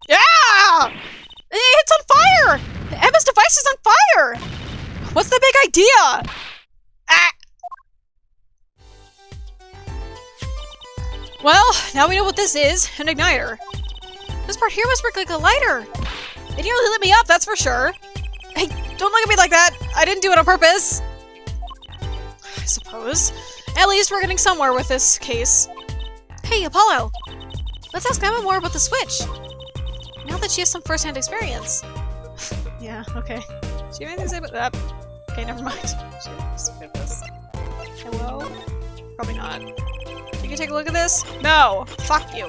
Yeah! It's on fire! Emma's device is on fire! What's the big idea? Ah! Well, now we know what this is. An igniter. This part here must work like a lighter. It nearly lit me up, that's for sure. Hey, don't look at me like that. I didn't do it on purpose. I suppose. At least we're getting somewhere with this case. Hey, Apollo. Let's ask Emma more about the switch. Now that she has some first-hand experience. Yeah, okay. She made anything to say about that. Okay, never mind. Hello? Probably not. You can take a look at this? No! Fuck you.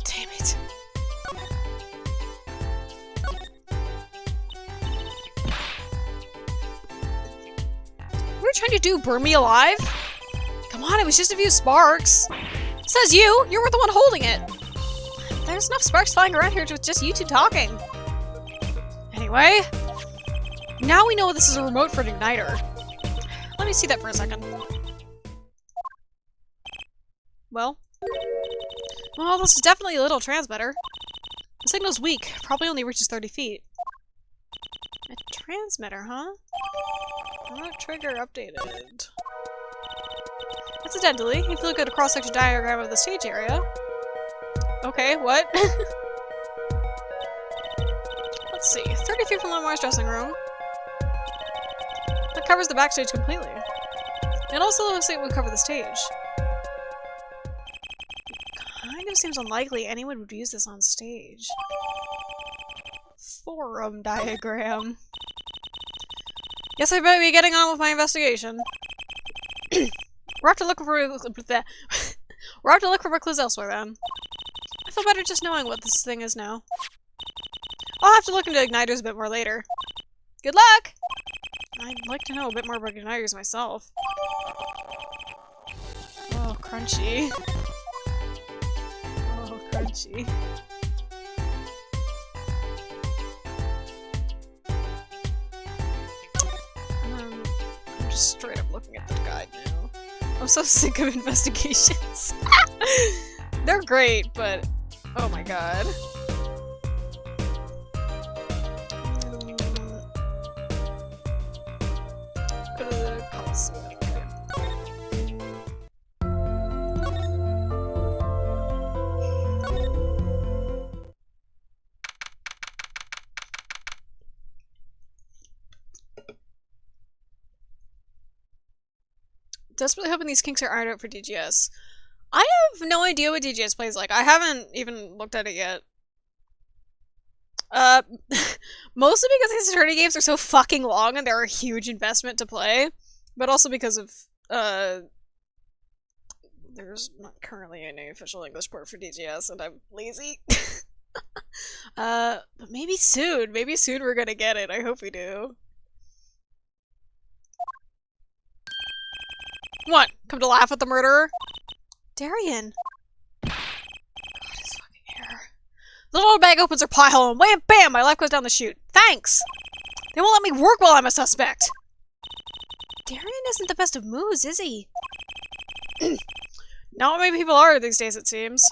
Damn it. What are you trying to do? Burn me alive? Come on, it was just a few sparks. Says you! You were the one holding it! There's enough sparks flying around here with just you two talking. Anyway, now we know this is a remote for an igniter. Let me see that for a second. Well, this is definitely a little transmitter. The signal's weak, probably only reaches 30 feet. A transmitter, huh? Remote trigger updated. Incidentally, if you look at a cross-section diagram of the stage area... Okay, what? Let's see, 30 feet from Lamar's dressing room. That covers the backstage completely. It also looks like it would cover the stage. Kind of seems unlikely anyone would use this on stage. Forum diagram. Guess I better be getting on with my investigation. We're off to look for we're off to look for more clues elsewhere then. I feel better just knowing what this thing is now. I'll have to look into igniters a bit more later. Good luck! I'd like to know a bit more about igniters myself. Oh, crunchy. Oh, crunchy. I'm just straight up looking at the guide now. I'm so sick of investigations. They're great, but oh my god. Go to the Coliseum. Desperately hoping these kinks are ironed out for DGS. I have no idea what DGS plays like. I haven't even looked at it yet. Mostly because these attorney games are so fucking long and they're a huge investment to play. But also because of, there's not currently any official English port for DGS and I'm lazy. But maybe soon. Maybe soon we're gonna get it. I hope we do. What? Come to laugh at the murderer? Darian. God, his fucking hair. The little bag opens her pie hole and wham bam, my life goes down the chute. Thanks! They won't let me work while I'm a suspect! Darian isn't the best of moods, is he? Not many people are these days, it seems.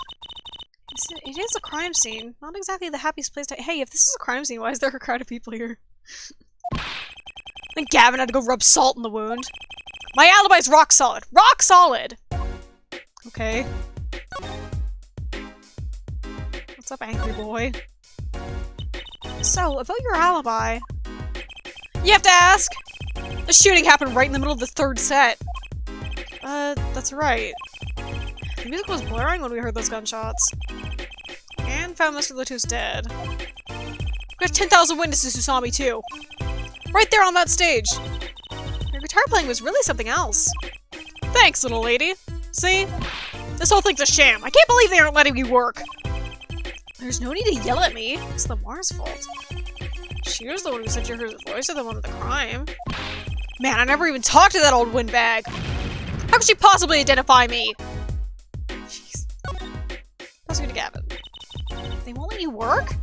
It is a crime scene. Not exactly the happiest place to— Hey, if this is a crime scene, why is there a crowd of people here? Then Gavin had to go rub salt in the wound. My alibi's rock solid. Rock solid! Okay. What's up, angry boy? So, about your alibi... You have to ask! The shooting happened right in the middle of the third set. That's right. The music was blaring when we heard those gunshots. And found Mr. Latouche dead. We have 10,000 witnesses who saw me too. Right there on that stage. Your guitar playing was really something else. Thanks, little lady. See? This whole thing's a sham. I can't believe they aren't letting me work. There's no need to yell at me. It's Lamar's fault. She was the one who said you heard the voice of the one with the crime. Man, I never even talked to that old windbag. How could she possibly identify me? Jeez. Prosecutor Gavin. They won't let you work?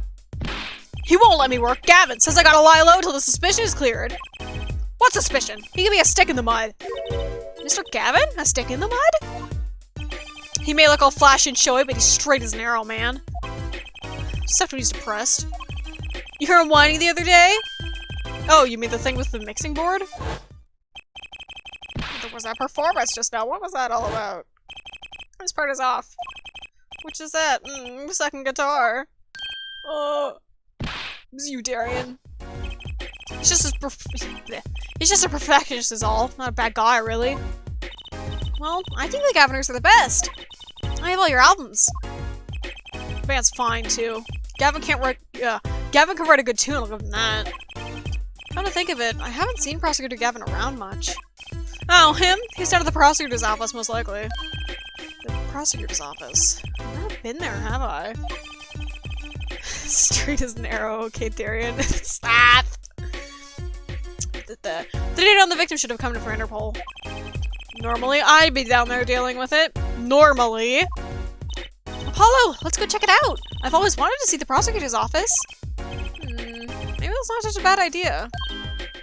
He won't let me work. Gavin says I gotta lie low till the suspicion is cleared. What suspicion? He gave me a stick in the mud. Mr. Gavin? A stick in the mud? He may look all flashy and showy, but he's straight as an arrow, man. Except when he's depressed. You heard him whining the other day? Oh, you mean the thing with the mixing board? There was that performance just now. What was that all about? This part is off. Which is that? Second guitar. Oh. It's you, Darian. He's just a perfectionist is all. Not a bad guy, really. Well, I think the Gaviners are the best. I have all your albums. The band's fine, too. Gavin can write a good tune, I'll give him that. Come to think of it, I haven't seen Prosecutor Gavin around much. Oh, him? He's down at the prosecutor's office, most likely. The prosecutor's office? I've never been there, have I? Straight as an arrow, okay, Darian. Stop! The data on the victim should have come to for Interpol. Normally, I'd be down there dealing with it. Normally. Apollo, let's go check it out! I've always wanted to see the prosecutor's office. Maybe that's not such a bad idea.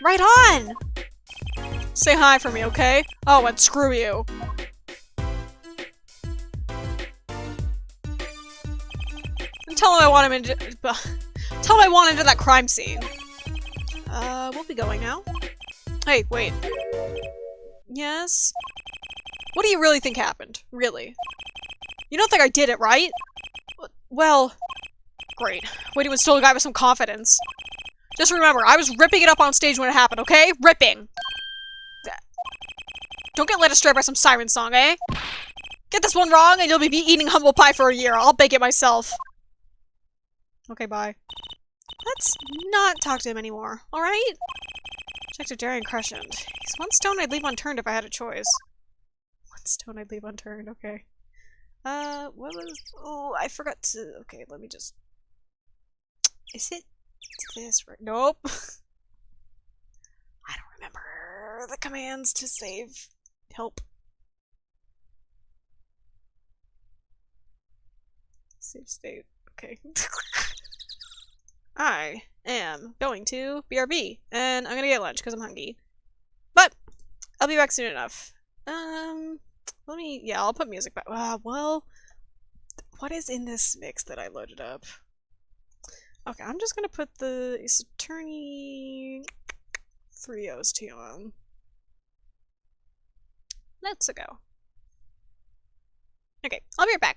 Right on! Say hi for me, okay? Oh, and screw you. And tell him I want him into— tell him I want into that crime scene. We'll be going now. Hey, wait. Yes? What do you really think happened? Really? You don't think I did it, right? Well, great. Waiting would still a guy with some confidence. Just remember, I was ripping it up on stage when it happened, okay? Ripping! Don't get led astray by some siren song, eh? Get this one wrong and you'll be eating humble pie for a year. I'll bake it myself. Okay, bye. Let's not talk to him anymore, alright? Nectar Darian Crescent. He's one stone I'd leave unturned if I had a choice. One stone I'd leave unturned, okay. What was... Oh, I forgot to... Okay, let me just... Is it this right? Nope. I don't remember the commands to save. Help. Save state. Okay. I am going to BRB, and I'm gonna get lunch because I'm hungry. But I'll be back soon enough. Let me... Yeah, I'll put music back. Well, what is in this mix that I loaded up? Okay, I'm just gonna put the Attorney 3 OST on. Let's go. Okay, I'll be right back.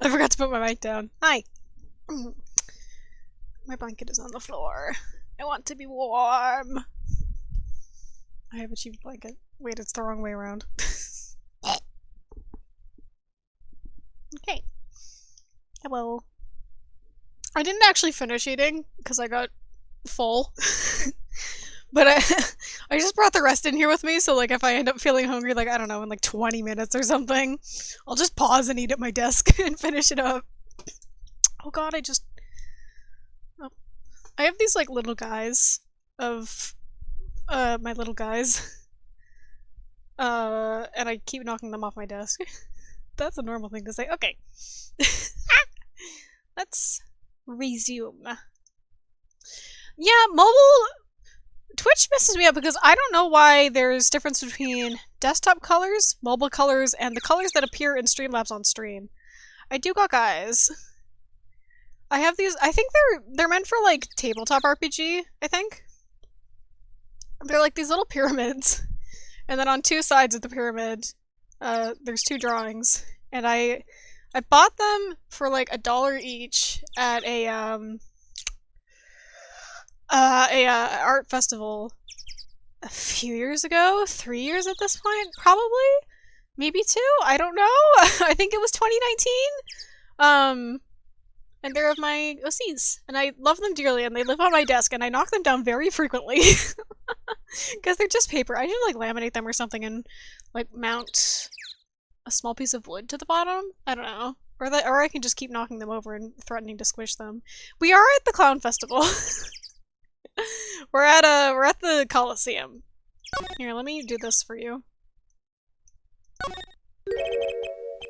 I forgot to put my mic down. Hi. My blanket is on the floor. I want to be warm. I have a cheap blanket. Wait, it's the wrong way around. Okay. Hello. I didn't actually finish eating because I got full. But I just brought the rest in here with me, so like if I end up feeling hungry, like I don't know, in like 20 minutes or something, I'll just pause and eat at my desk and finish it up. Oh god, oh. I have these like little guys of my little guys. And I keep knocking them off my desk. That's a normal thing to say. Okay. Let's resume. Yeah, Twitch messes me up because I don't know why there's difference between desktop colors, mobile colors, and the colors that appear in Streamlabs on stream. I do got guys. I have these, I think they're meant for like tabletop RPG, I think. They're like these little pyramids. And then on two sides of the pyramid, there's two drawings. And I bought them for like $1 each at a art festival a few years ago, 3 years at this point, probably, maybe 2, I don't know. I think it was 2019. And they're of my OCs, and I love them dearly, and they live on my desk, and I knock them down very frequently because they're just paper. I should like laminate them or something and like mount a small piece of wood to the bottom. I don't know, or I can just keep knocking them over and threatening to squish them. We are at the clown festival. We're at the Coliseum. Here, let me do this for you.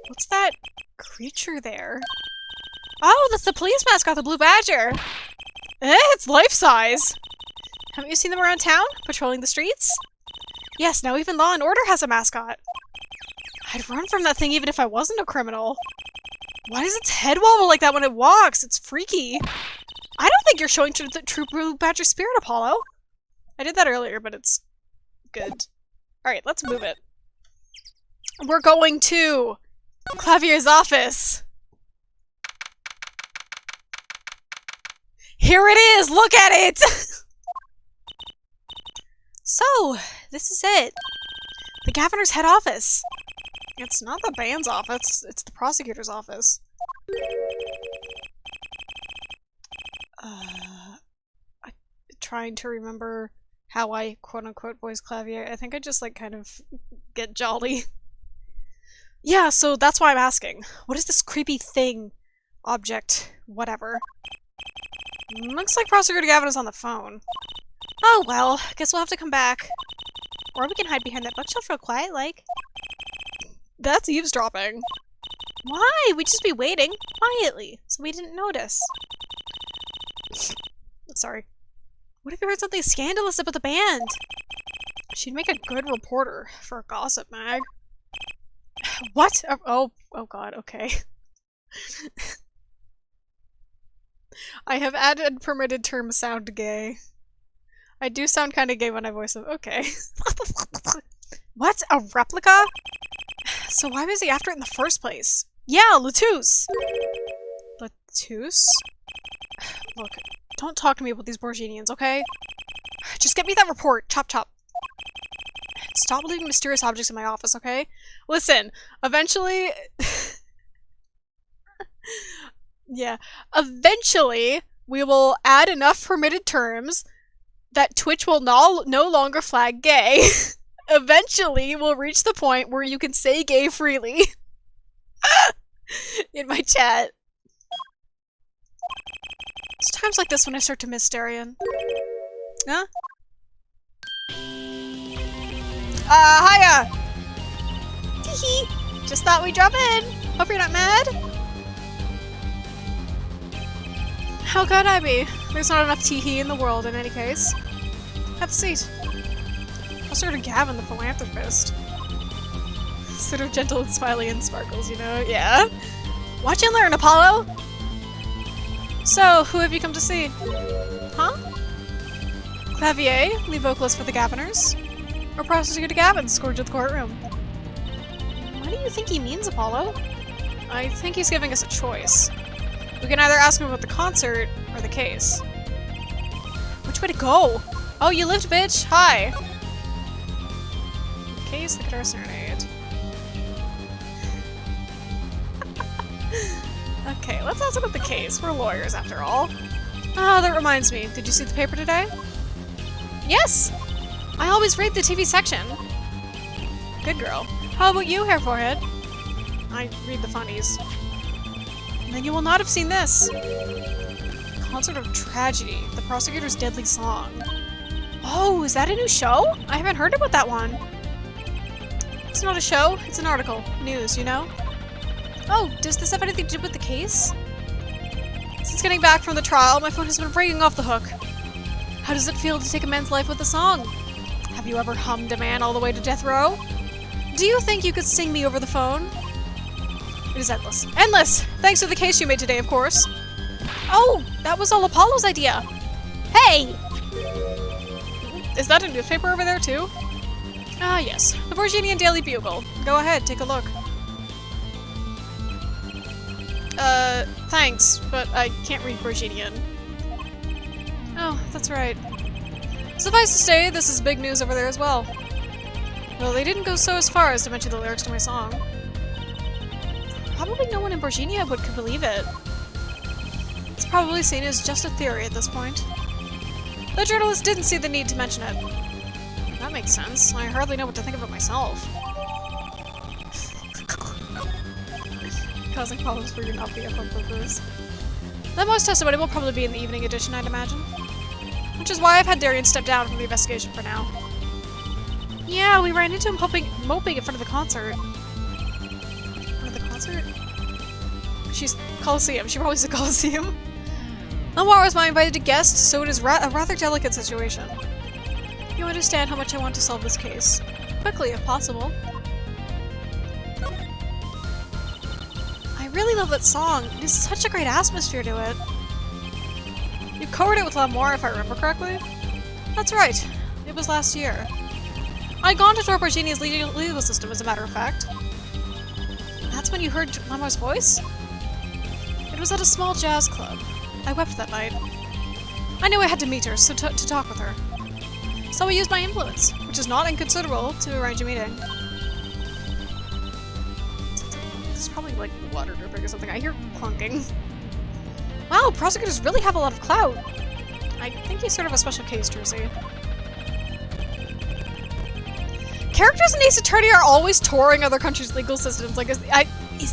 What's that creature there? Oh, that's the police mascot, the blue badger! It's life-size! Haven't you seen them around town, patrolling the streets? Yes, now even Law and Order has a mascot. I'd run from that thing even if I wasn't a criminal. Why does its head wobble like that when it walks? It's freaky. I don't think you're showing the true blue badger spirit, Apollo. I did that earlier, but it's good. Alright, let's move it. We're going to Clavier's office. Here it is! Look at it! So, this is it. The governor's head office. It's not the band's office, it's the prosecutor's office. I'm trying to remember how I quote-unquote voice Clavier. I think I just like kind of get jolly. Yeah, so that's why I'm asking. What is this creepy thing? Object. Whatever. Looks like Prosecutor Gavin is on the phone. Oh well, guess we'll have to come back. Or we can hide behind that bookshelf real quiet, like. That's eavesdropping. Why? We'd just be waiting, quietly, so we didn't notice. Sorry. What if you heard something scandalous about the band? She'd make a good reporter for a gossip mag. What? Oh god, okay. I have added permitted term sound gay. I do sound kind of gay when I voice them. Okay. What? A replica? So why was he after it in the first place? Yeah, Latouche! Latouche? Look, don't talk to me about these Borginians, okay? Just get me that report. Chop chop. Stop leaving mysterious objects in my office, okay? Listen, eventually... Yeah. Eventually, we will add enough permitted terms that Twitch will no longer flag gay. Eventually, we'll reach the point where you can say gay freely. In my chat. It's times like this when I start to miss Darian. Huh? Hiya! Teehee! Just thought we'd drop in. Hope you're not mad. How could I be? There's not enough teehee in the world in any case. Have a seat. Prosecutor Gavin, the philanthropist. Sort of gentle and smiley and sparkles, you know? Yeah. Watch and learn, Apollo! So, who have you come to see? Huh? Clavier, lead vocalist for the Governors? Or Prosecutor Gavin, scourge of the courtroom? What do you think he means, Apollo? I think he's giving us a choice. We can either ask him about the concert or the case. Which way to go? Oh, you lived, bitch! Hi! The case, the guitar serenade. Okay, let's ask about the case. We're lawyers, after all. Ah, that reminds me. Did you see the paper today? Yes! I always read the TV section. Good girl. How about you, Hair Forehead? I read the funnies. And then you will not have seen this. Concert of Tragedy, the prosecutor's deadly song. Oh, is that a new show? I haven't heard about that one. It's not a show, it's an article. News, you know? Oh, does this have anything to do with the case? Since getting back from the trial, my phone has been ringing off the hook. How does it feel to take a man's life with a song? Have you ever hummed a man all the way to death row? Do you think you could sing me over the phone? It is endless. Endless! Thanks to the case you made today, of course. Oh, that was all Apollo's idea. Hey! Is that a newspaper over there, too? Ah, yes. The Virginian Daily Bugle. Go ahead, take a look. Thanks, but I can't read Virginian. Oh, that's right. Suffice to say, this is big news over there as well. Well, they didn't go so as far as to mention the lyrics to my song. Probably no one in Virginia could believe it. It's probably seen as just a theory at this point. The journalist didn't see the need to mention it. That makes sense. I hardly know what to think of it myself. Causing problems for your not BFF purpose. The most testimony will probably be in the evening edition, I'd imagine. Which is why I've had Darian step down from the investigation for now. Yeah, we ran into him moping in front of the concert. She's Coliseum. She probably said Coliseum. Lamar was my invited guest, so it is a rather delicate situation. You understand how much I want to solve this case. Quickly, if possible. I really love that song. It has such a great atmosphere to it. You covered it with Lamar, if I remember correctly? That's right. It was last year. I'd gone to Virginia's legal system, as a matter of fact. That's when you heard Lamar's voice? It was at a small jazz club. I wept that night. I knew I had to meet her, so to talk with her. So I used my influence, which is not inconsiderable, to arrange a meeting. There's probably like water dripping or something. I hear clunking. Wow, prosecutors really have a lot of clout. I think he's sort of a special case, Jersey. Characters in Ace Attorney are always touring other countries' legal systems. Like, is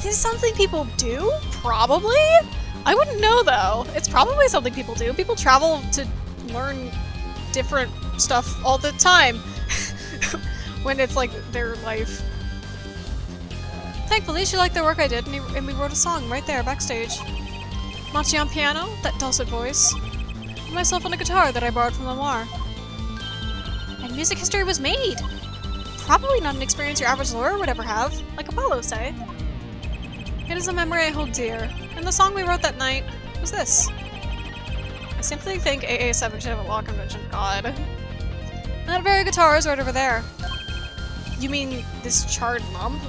this something people do? Probably? I wouldn't know, though. It's probably something people do. People travel to learn different stuff all the time. When it's, like, their life. Thankfully, she liked the work I did, and we wrote a song right there, backstage. Machi on piano, that dulcet voice. And myself on a guitar that I borrowed from Lamar. And music history was made! Probably not an experience your average lawyer would ever have, like Apollo, say. It is a memory I hold dear, and the song we wrote that night was this. I simply think AA7 should have a law convention. God. And that very guitar is right over there. You mean this charred lump?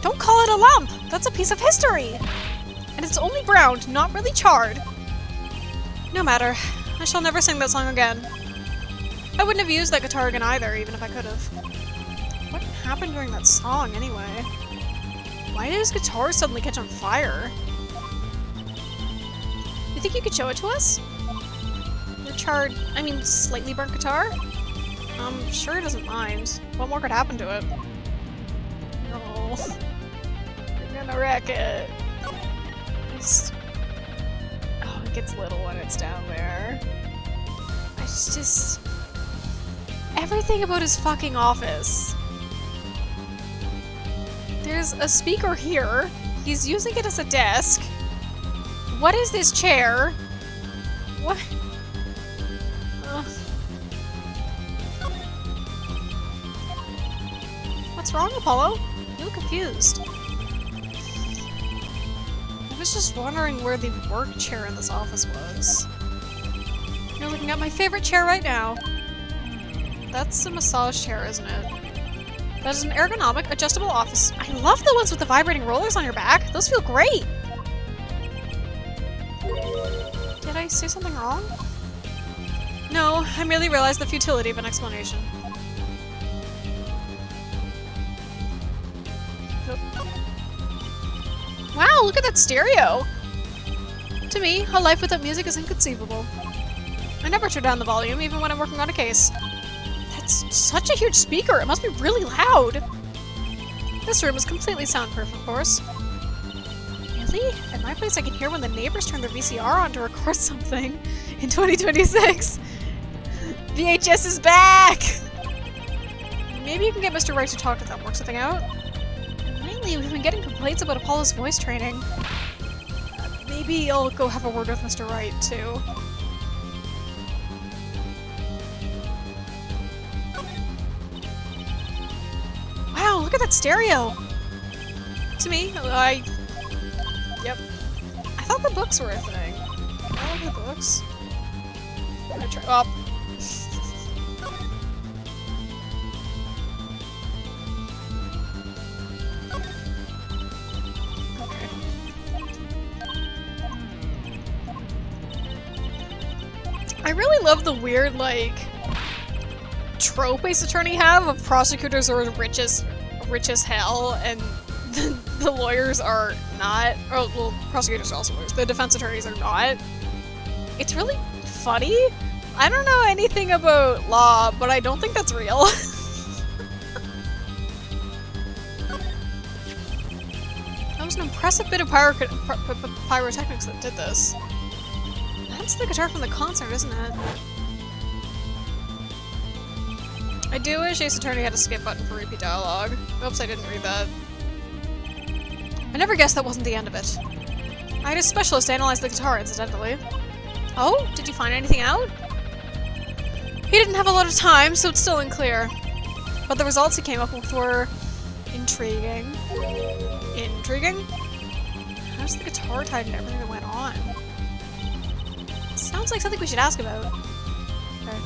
Don't call it a lump! That's a piece of history! And it's only browned, not really charred. No matter. I shall never sing that song again. I wouldn't have used that guitar again either, even if I could have. What happened during that song, anyway? Why did his guitar suddenly catch on fire? You think you could show it to us? Your charred, slightly burnt guitar? I'm sure he doesn't mind. What more could happen to it? No. You're gonna wreck it. Oh, it gets little when it's down there. It's just... everything about his fucking office. There's a speaker here. He's using it as a desk. What is this chair? What? What's wrong, Apollo? You look confused. I was just wondering where the work chair in this office was. You're looking at my favorite chair right now. That's a massage chair, isn't it? That is an ergonomic, adjustable office. I love the ones with the vibrating rollers on your back. Those feel great. Did I say something wrong? No, I merely realized the futility of an explanation. Wow, look at that stereo! To me, a life without music is inconceivable. I never turn down the volume, even when I'm working on a case. That's such a huge speaker, it must be really loud! This room is completely soundproof, of course. Really? At my place I can hear when the neighbors turn their VCR on to record something in 2026. VHS is back! Maybe you can get Mr. Wright to talk to them, work something out? Lately, we've been getting complaints about Apollo's voice training. Maybe I'll go have a word with Mr. Wright, too. Wow, look at that stereo! To me, Yep. I thought the books were a thing. I love the books. I'm gonna try- oh. I really love the weird, like, trope Ace Attorney have of prosecutors are rich as hell, and the lawyers are not. Oh, well, prosecutors are also lawyers. The defense attorneys are not. It's really funny. I don't know anything about law, but I don't think that's real. That was an impressive bit of pyrotechnics that did this. That's the guitar from the concert, isn't it? I do wish Ace Attorney had a skip button for repeat dialogue. Oops, I didn't read that. I never guessed that wasn't the end of it. I had a specialist analyze the guitar, incidentally. Oh? Did you find anything out? He didn't have a lot of time, so it's still unclear. But the results he came up with were intriguing. Intriguing? How's the guitar tied into everything that went on? Sounds like something we should ask about. Okay.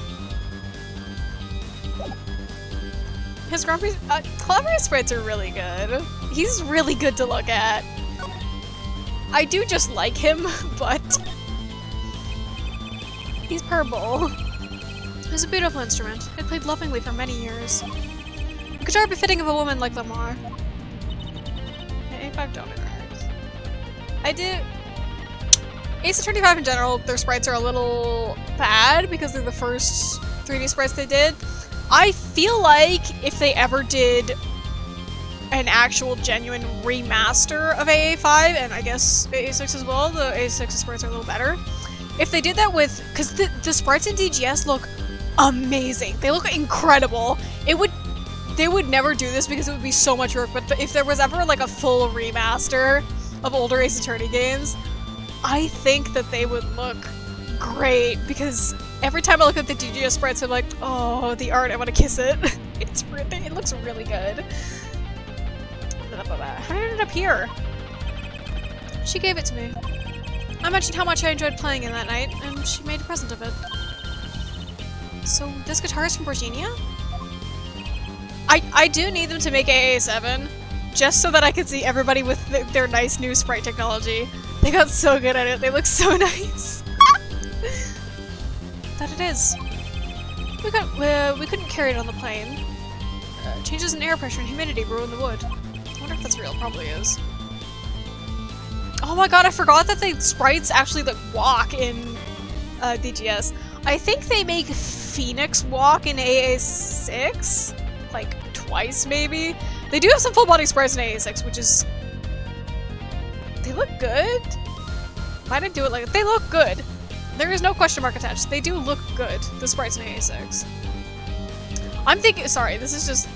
His grumpy, Clever sprites are really good. He's really good to look at. I do just like him, but he's purple. It's a beautiful instrument. It played lovingly for many years. A guitar befitting of a woman like Lamar. A5 don't interact. I do. Ace Attorney 5 in general, their sprites are a little bad because they're the first 3D sprites they did. I feel like if they ever did an actual genuine remaster of AA5, and I guess AA6 as well, the AA6 sprites are a little better. If they did that with, because the sprites in DGS look amazing. They look incredible. They would never do this because it would be so much work, but if there was ever like a full remaster of older Ace Attorney games, I think that they would look great, because every time I look at the DGS sprites, I'm like, oh, the art, I want to kiss it. It looks really good. How did it end up here? She gave it to me. I mentioned how much I enjoyed playing it that night, and she made a present of it. So, this guitar is from Virginia? I do need them to make AA7, just so that I can see everybody with their nice new sprite technology. They got so good at it, they look so nice. That it is. We couldn't carry it on the plane. Changes in air pressure and humidity ruin the wood. I wonder if that's real, probably is. Oh my god, I forgot that the sprites actually like walk in DGS. I think they make Phoenix walk in AA6? Like, twice maybe? They do have some full body sprites in AA6, which is... They look good? Why did I do it like that? They look good. There is no question mark attached. They do look good, the sprites in AA6. I'm thinking, sorry, this is just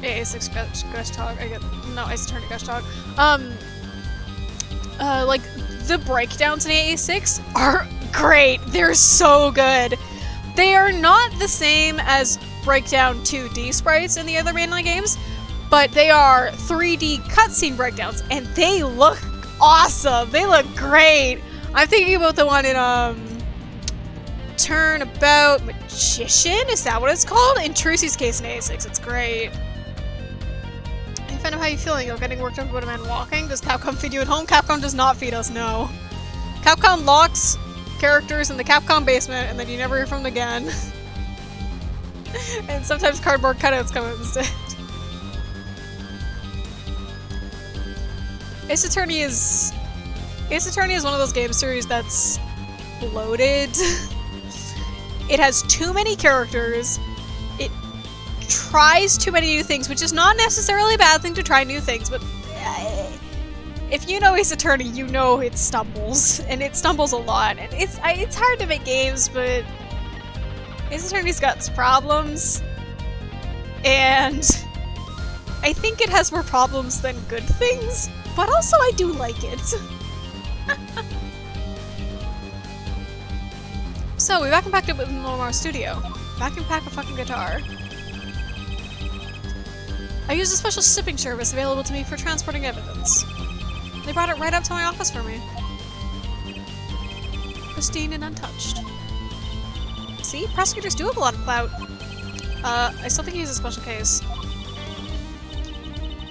AA6 Gush Talk. No, Ace Attorney Gush Talk. Like, the breakdowns in AA6 are great. They're so good. They are not the same as breakdown 2D sprites in the other mainline games, but they are 3D cutscene breakdowns, and they look awesome. They look great. I'm thinking about the one in, Turnabout Magician? Is that what it's called? In Trucy's case in AA6, it's great. Fandom, how are you feeling? You're getting worked up about a man walking? Does Capcom feed you at home? Capcom does not feed us, no. Capcom locks characters in the Capcom basement and then you never hear from them again. And sometimes cardboard cutouts come out instead. Ace Attorney is one of those game series that's bloated. It has too many characters. It tries too many new things, which is not necessarily a bad thing to try new things, but if you know Ace Attorney, you know it stumbles, and it stumbles a lot. And it's hard to make games, but Ace Attorney's got its problems, and I think it has more problems than good things, but also I do like it. So, we vacuum packed it with Lomar's studio. Vacuum pack a fucking guitar. I used a special shipping service available to me for transporting evidence. They brought it right up to my office for me. Pristine and untouched. See? Prosecutors do have a lot of clout. I still think he's a special case.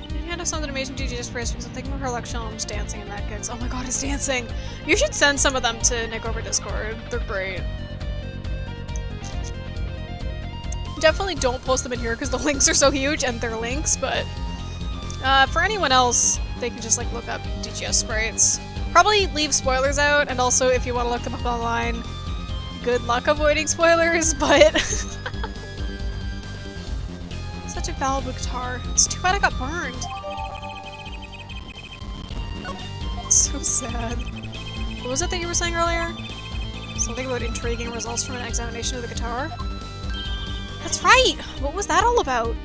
You hand us something amazing to just praise because I'm thinking of her Lection's dancing in that gigs. Oh my god, it's dancing! You should send some of them to Nick over Discord. They're great. Definitely don't post them in here because the links are so huge and they're links, but for anyone else, they can just like look up DGS sprites. Probably leave spoilers out, and also if you want to look them up online, good luck avoiding spoilers, but such a valuable guitar. It's too bad it got burned. So sad. What was it that you were saying earlier? Something about intriguing results from an examination of the guitar? That's right! What was that all about?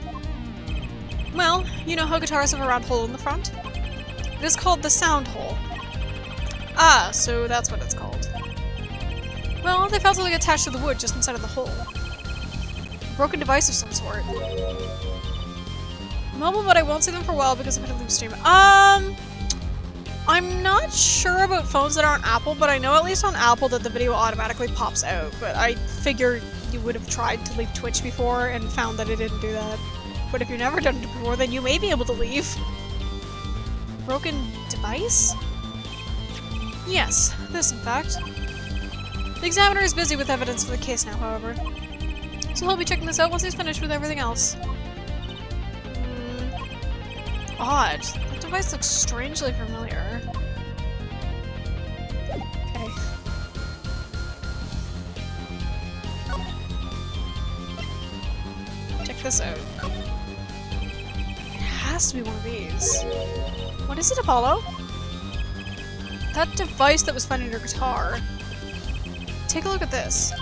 Well, you know how guitars have a round hole in the front? It is called the sound hole. Ah, so that's what it's called. Well, they found something attached to the wood just inside of the hole. A broken device of some sort. Mobile, but I won't see them for a while because I'm gonna lose stream. I'm not sure about phones that aren't Apple, but I know at least on Apple that the video automatically pops out, but I figured you would have tried to leave Twitch before and found that it didn't do that. But if you've never done it before, then you may be able to leave. Broken device? Yes, this in fact. The examiner is busy with evidence for the case now, however. So he'll be checking this out once he's finished with everything else. Odd. That device looks strangely familiar. Okay. Check this out. It has to be one of these. What is it, Apollo? That device that was found in your guitar. Take a look at this.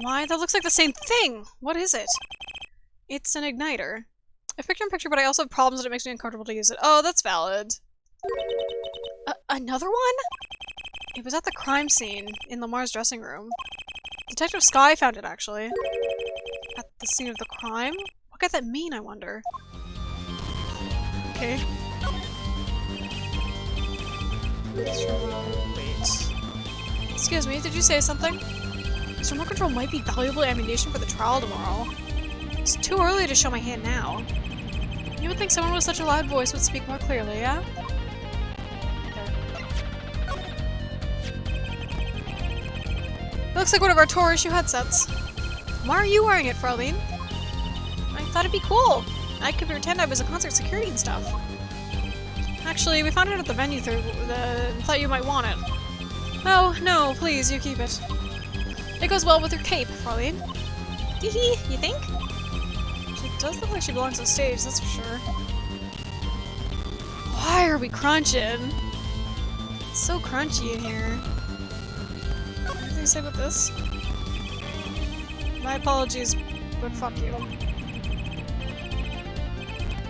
Why? That looks like the same thing! What is it? It's an igniter. I picked in picture, but I also have problems that it makes me uncomfortable to use it. Oh, that's valid. Another one? It was at the crime scene in Lamar's dressing room. Detective Sky found it, actually. At the scene of the crime? What could that mean, I wonder? Okay. Wait. Excuse me, did you say something? This remote control might be valuable ammunition for the trial tomorrow. It's too early to show my hand now. You would think someone with such a loud voice would speak more clearly, yeah? It looks like one of our tour issue headsets. Why are you wearing it, Fraulein? I thought it'd be cool. I could pretend I was a concert security and stuff. Actually, we found it at the venue and thought you might want it. Oh, no, please, you keep it. It goes well with your cape, Fraulein. Hee, you think? She does look like she belongs on stage, that's for sure. Why are we crunching? It's so crunchy in here. Anything to say about this? My apologies, but fuck you.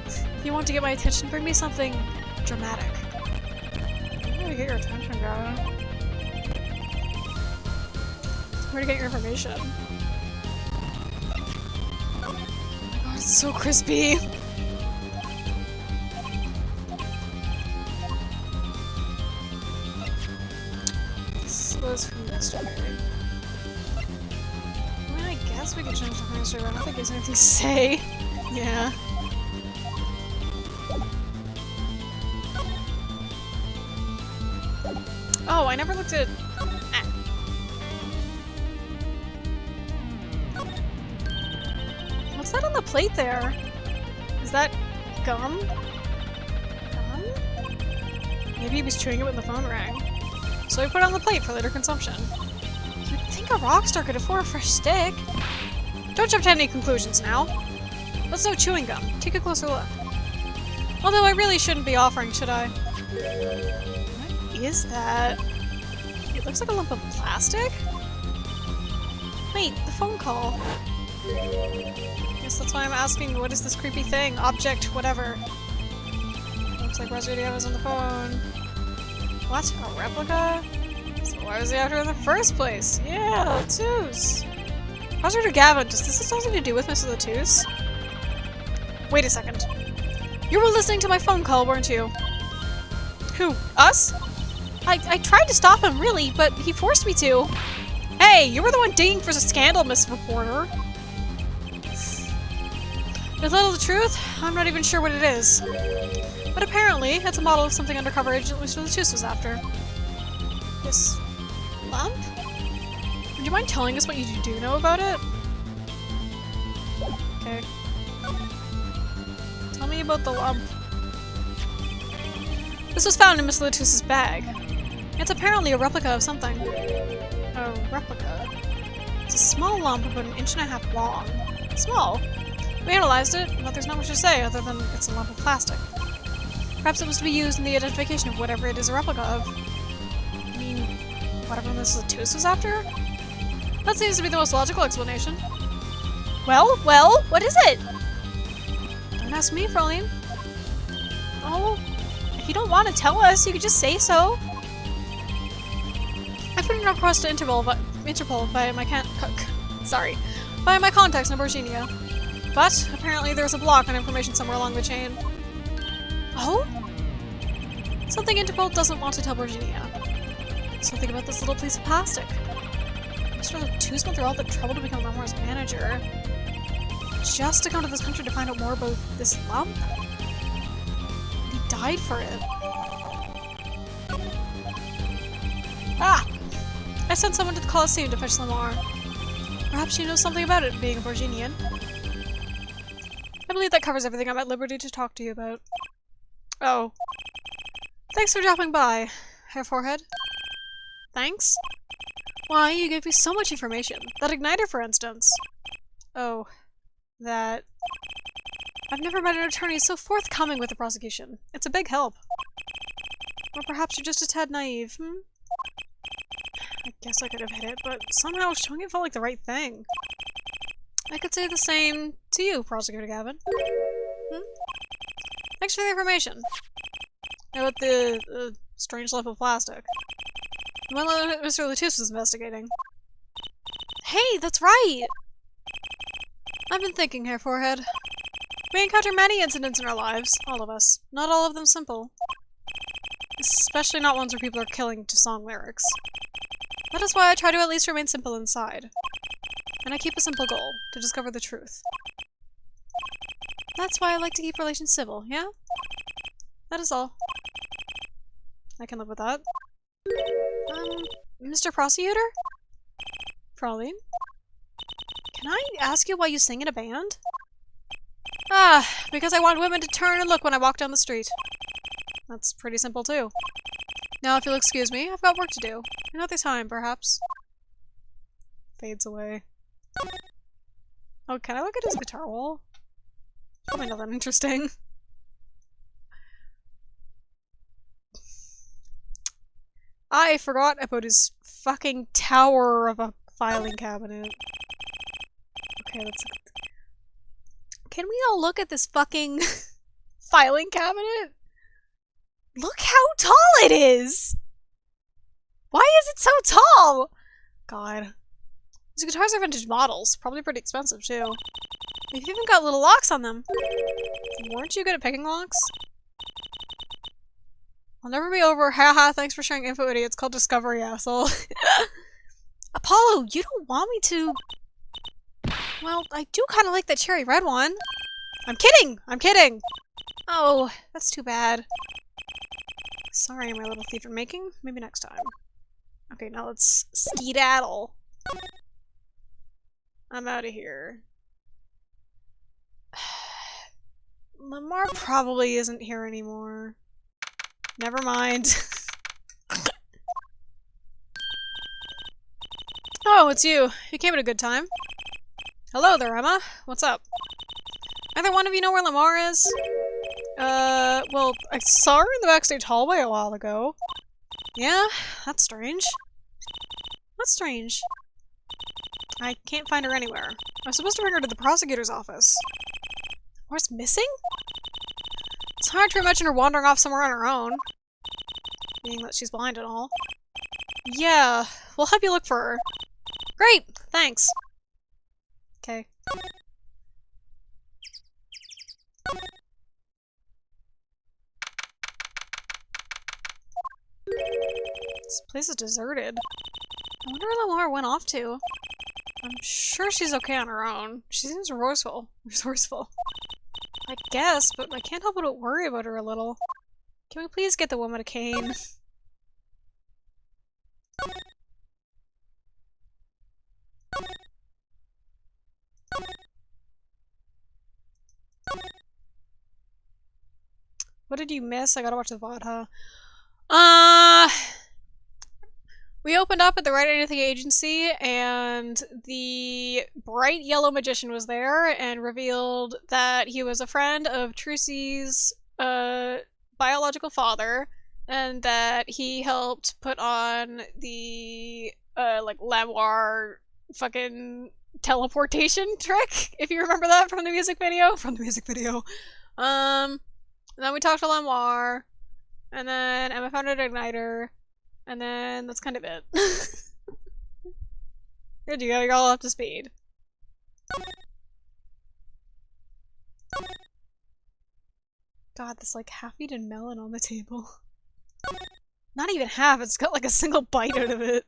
If you want to get my attention, bring me something dramatic. I'm gonna get your attention, guy. Where to get your information? Oh my god, it's so crispy! This was from yesterday. I mean, I guess we could change the from yesterday, but I don't think there's anything to say. Yeah. Oh, I never looked at... Ah. What's that on the plate there? Is that gum? Gum? Maybe he was chewing it when the phone rang. So he put it on the plate for later consumption. You'd think a rockstar could afford a fresh stick. Don't jump to any conclusions now. That's no chewing gum. Take a closer look. Although I really shouldn't be offering, should I? What is that? It looks like a lump of plastic? Wait, the phone call. Yes, that's why I'm asking, what is this creepy thing? Object, whatever. Looks like Aditya was on the phone. What? A replica? So why was he after in the first place? Yeah, Toos! Positor Gavin, does this have something to do with Mr. Latus? Wait a second. You were listening to my phone call, weren't you? Who? Us? I tried to stop him, really, but he forced me to. Hey, you were the one digging for the scandal, Miss Reporter. To tell the truth, I'm not even sure what it is. But apparently, it's a model of something undercover agent Mr. Latus was after. This lump? Would you mind telling us what you do know about it? Okay. Tell me about the lump. This was found in Miss Latus's bag. It's apparently a replica of something. A replica? It's a small lump about 1.5 inches long. Small. We analyzed it, but there's not much to say other than it's a lump of plastic. Perhaps it was to be used in the identification of whatever it is a replica of. I mean, whatever Miss Latus was after? That seems to be the most logical explanation. Well, what is it? Don't ask me, Fraulein. Oh, if you don't want to tell us, you could just say so. I put it across to Interpol via my via my contacts in Borginia. But apparently there's a block on information somewhere along the chain. Oh? Something Interpol doesn't want to tell Borginia. Something about this little piece of plastic. Mr. Latus went through all the trouble to become Memoir's manager. Just to come to this country to find out more about this lump? He died for it. Ah! I sent someone to the Colosseum to fetch Lamar. Perhaps she knows something about it, being a Borginian. I believe that covers everything I'm at liberty to talk to you about. Oh. Thanks for dropping by, Herr Forehead. Thanks? Why, you gave me so much information. That igniter, for instance. Oh. That... I've never met an attorney so forthcoming with the prosecution. It's a big help. Or perhaps you're just a tad naive, hmm? I guess I could have hit it, but somehow showing it felt like the right thing. I could say the same to you, Prosecutor Gavin. Hmm? Thanks for the information. About the strange lump of plastic. The one that Mr. Latus was investigating. Hey, that's right! I've been thinking, Herr Forehead. We encounter many incidents in our lives, all of us. Not all of them simple. Especially not ones where people are killing to song lyrics. That is why I try to at least remain simple inside. And I keep a simple goal, to discover the truth. That's why I like to keep relations civil, yeah? That is all. I can live with that. Mr. Prosecutor? Fraulein? Can I ask you why you sing in a band? Ah, because I want women to turn and look when I walk down the street. That's pretty simple, too. Now, if you'll excuse me, I've got work to do. Another time, perhaps. Fades away. Oh, can I look at his guitar wall? Probably not that interesting. I forgot about his fucking tower of a filing cabinet. Okay, let's... Can we all look at this fucking filing cabinet? Look how tall it is! Why is it so tall? God. These guitars are vintage models. Probably pretty expensive, too. They've even got little locks on them. Weren't you good at picking locks? I'll never be over. Haha, thanks for sharing info, idiot. It's called Discovery, asshole. Apollo, you don't want me to... Well, I do kind of like that cherry red one. I'm kidding! I'm kidding! Oh, that's too bad. Sorry, my little thief in making. Maybe next time. Okay, now let's skedaddle. I'm out of here. Lamar probably isn't here anymore. Never mind. Oh, it's you. You came at a good time. Hello there, Emma. What's up? Either one of you know where Lamar is? Well, I saw her in the backstage hallway a while ago. Yeah? That's strange. That's strange. I can't find her anywhere. I was supposed to bring her to the prosecutor's office. Lamar's missing? It's hard to imagine her wandering off somewhere on her own. Being that she's blind and all. Yeah, we'll help you look for her. Great! Thanks. Okay. This place is deserted. I wonder where Lamar went off to. I'm sure she's okay on her own. She seems resourceful. I guess, but I can't help but worry about her a little. Can we please get the woman a cane? What did you miss? I gotta watch the VOD, huh? We opened up at the Right Anything Agency, and the bright yellow magician was there and revealed that he was a friend of Trucy's biological father, and that he helped put on the like Lamoir fucking teleportation trick, if you remember that from the music video. And then we talked to Lamoir, and then Emma found an igniter. And then that's kind of it. Here you go, you're all up to speed. God, this like half-eaten melon on the table. Not even half, it's got like a single bite out of it.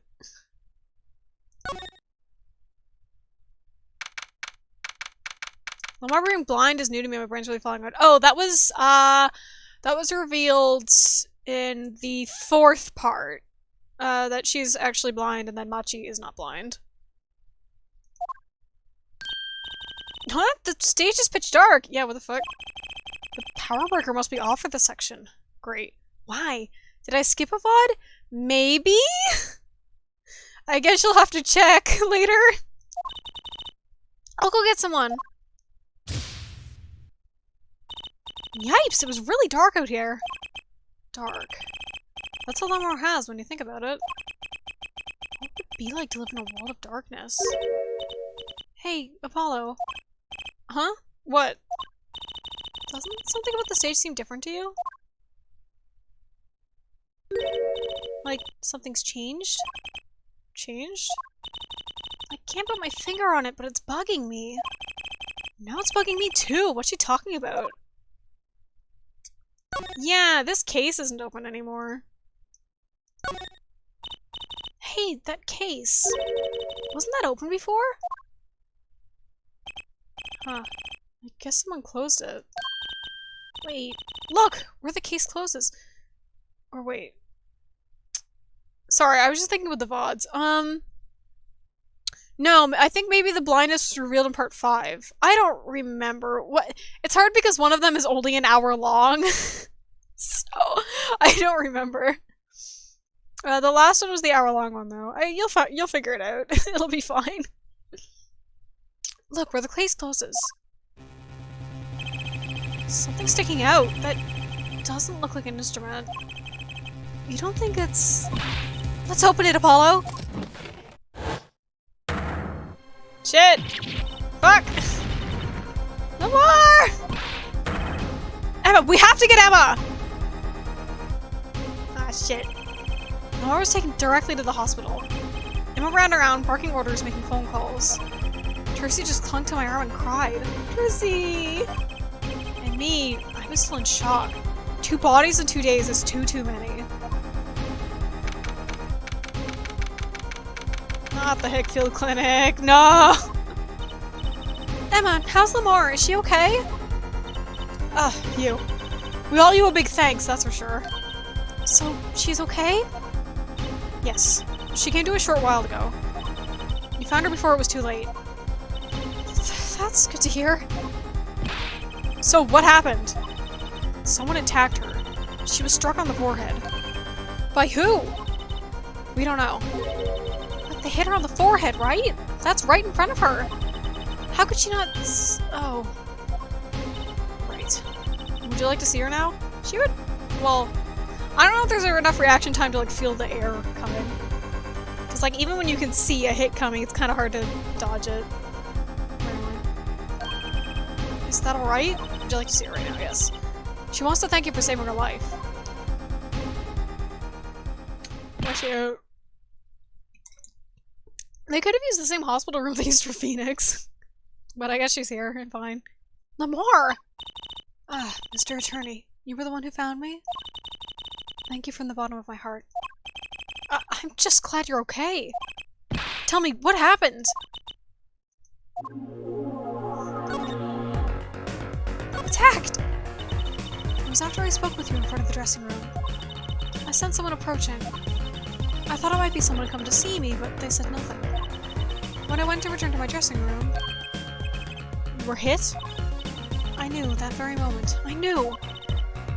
Lamar being blind is new to me, my brain's really falling out. Oh, that was revealed in the 4th part. That she's actually blind and then Machi is not blind. What? The stage is pitch dark! Yeah, what the fuck? The power breaker must be off for this section. Great. Why? Did I skip a VOD? Maybe? I guess you'll have to check later. I'll go get someone. Yipes, it was really dark out here. Dark. That's all Lamar has when you think about it. What would it be like to live in a world of darkness? Hey, Apollo. Huh? What? Doesn't something about the stage seem different to you? Like, something's changed? Changed? I can't put my finger on it, but it's bugging me. Now it's bugging me too. What's she talking about? Yeah, this case isn't open anymore. Hey, that case. Wasn't that open before? Huh. I guess someone closed it. Wait. Look! Where the case closes. Or wait. Sorry, I was just thinking with the VODs. No, I think maybe the blindness was revealed in part 5. I don't remember. What? It's hard because one of them is only an hour long. So, I don't remember. The last one was the hour-long one, though. You'll figure it out. It'll be fine. Look, where the case closes. Something's sticking out. That doesn't look like an instrument. You don't think it's... Let's open it, Apollo! Shit! Fuck! No more! Emma, we have to get Emma! Ah, shit. Laura was taken directly to the hospital. Emma ran around, barking orders, making phone calls. Trucy just clung to my arm and cried. Trucy! And me, I was still in shock. 2 bodies in 2 days is too many. Not the Hickfield Clinic, no! Emma, how's Lamar? Is she okay? Ugh, you. We all owe you a big thanks, that's for sure. So, she's okay? Yes. She came to a short while ago. You found her before it was too late. That's good to hear. So, what happened? Someone attacked her. She was struck on the forehead. By who? We don't know. But they hit her on the forehead, right? That's right in front of her. How could she not oh. Right. Would you like to see her now? She would... Well, I don't know if there's enough reaction time to, like, feel the air coming. Because, like, even when you can see a hit coming, it's kind of hard to dodge it. Is that alright? Would you like to see her right now? Yes. She wants to thank you for saving her life. Actually, they could have used the same hospital room they used for Phoenix. But I guess she's here and fine. Lamar! Ah, Mr. Attorney, you were the one who found me? Thank you from the bottom of my heart. I'm just glad you're okay. Tell me, what happened? Attacked! It was after I spoke with you in front of the dressing room. I sensed someone approaching. I thought it might be someone come to see me, but they said nothing. When I went to return to my dressing room... You were hit? I knew, that very moment. I knew!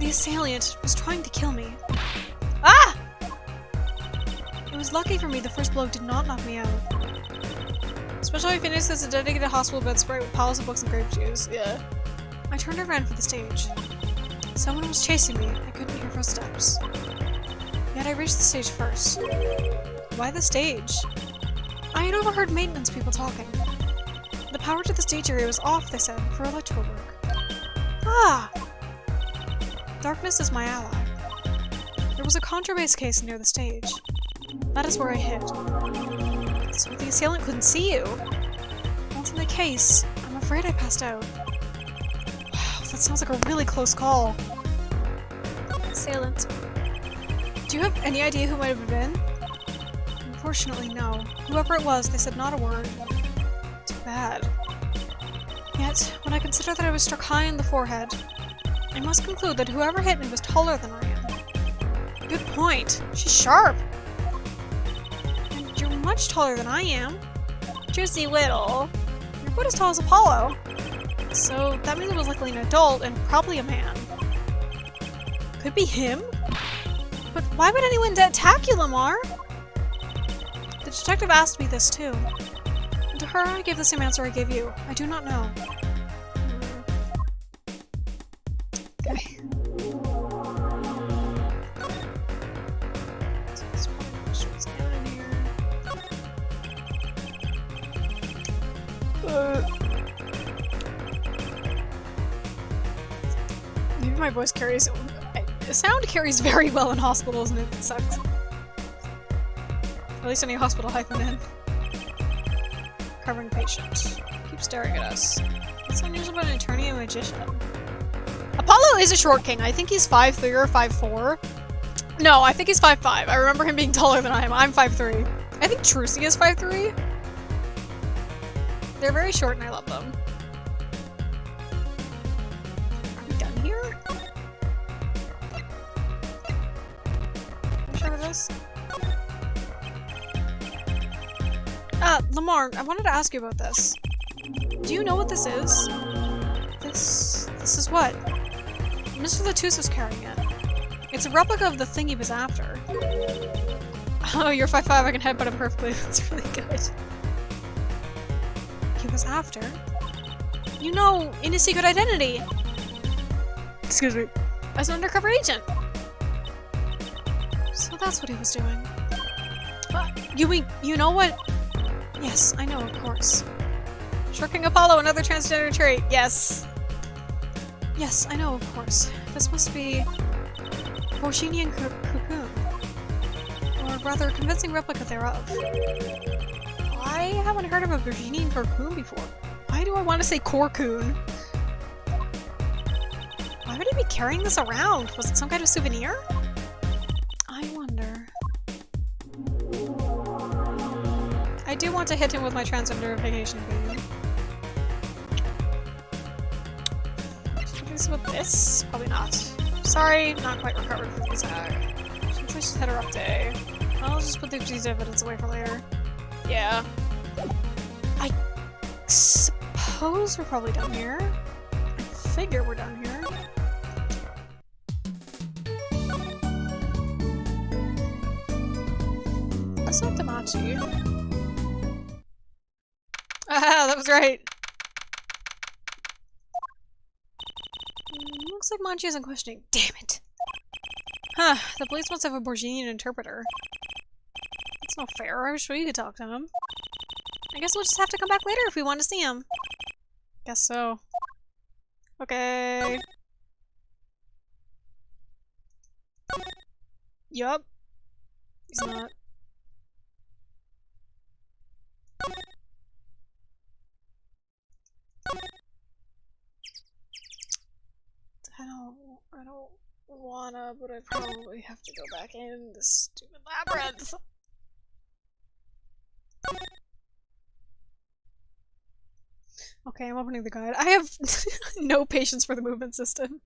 The assailant was trying to kill me. Ah! It was lucky for me the first blow did not knock me out. Especially if it is a dedicated hospital bed spray with piles of books and grape juice. Yeah. I turned and ran for the stage. Someone was chasing me. I couldn't hear footsteps. Yet I reached the stage first. Why the stage? I had overheard maintenance people talking. The power to the stage area was off, they said, for electrical work. Ah! Darkness is my ally. There was a contrabass case near the stage. That is where I hid. So the assailant couldn't see you. Once in the case, I'm afraid I passed out. Wow, that sounds like a really close call. Assailant. Do you have any idea who might have been? Unfortunately, no. Whoever it was, they said not a word. Too bad. Yet, when I consider that I was struck high in the forehead, I must conclude that whoever hit me was taller than I am. Good point. She's sharp. And you're much taller than I am. Juicy Whittle. You're about as tall as Apollo. So that means it was likely an adult and probably a man. Could be him? But why would anyone attack you, Lamar? The detective asked me this too. And to her, I gave the same answer I gave you. I do not know. Okay. So this probably goes straight down in here. Maybe my voice carries... The sound carries very well in hospitals and it sucks. At least any hospital I've been in. Covering patient. Keep staring at us. What's unusual about an attorney and magician? Apollo is a short king. I think he's 5'3" or 5'4". No, I think he's 5'5". I remember him being taller than I am. I'm 5'3". I think Trucy is 5'3". They're very short and I love them. Are we done here? This? Lamar, I wanted to ask you about this. Do you know what this is? This is what? Mr. Latus was carrying it. It's a replica of the thing he was after. Oh, you're 5'5", I can headbutt him perfectly. That's really good. He was after? You know, in his secret identity! Excuse me. As an undercover agent! So that's what he was doing. You know what? Yes, I know, of course. Shirking Apollo, another transgender trait. Yes. Yes, I know, of course. This must be Bohemian cocoon. Or rather, a convincing replica thereof. I haven't heard of a Bohemian cocoon before. Why do I want to say corcoon? Why would he be carrying this around? Was it some kind of souvenir? I wonder. I do want to hit him with my transgender vacation video. Should I do this with this? Probably not. Sorry, not quite recovered from this attack. Let's just head her up day. I'll just put these evidence away for later. Yeah. I suppose we're probably down here. I figure we're down here. That's not Damachi. Ah, that was right. Looks like Manchi isn't questioning. Damn it. Huh, the police must have a Borginian interpreter. That's not fair. I was sure you could talk to him. I guess we'll just have to come back later if we want to see him. Guess so. Okay. Yup. He's not. I don't wanna, but I probably have to go back in this stupid labyrinth. Okay, I'm opening the guide. I have no patience for the movement system.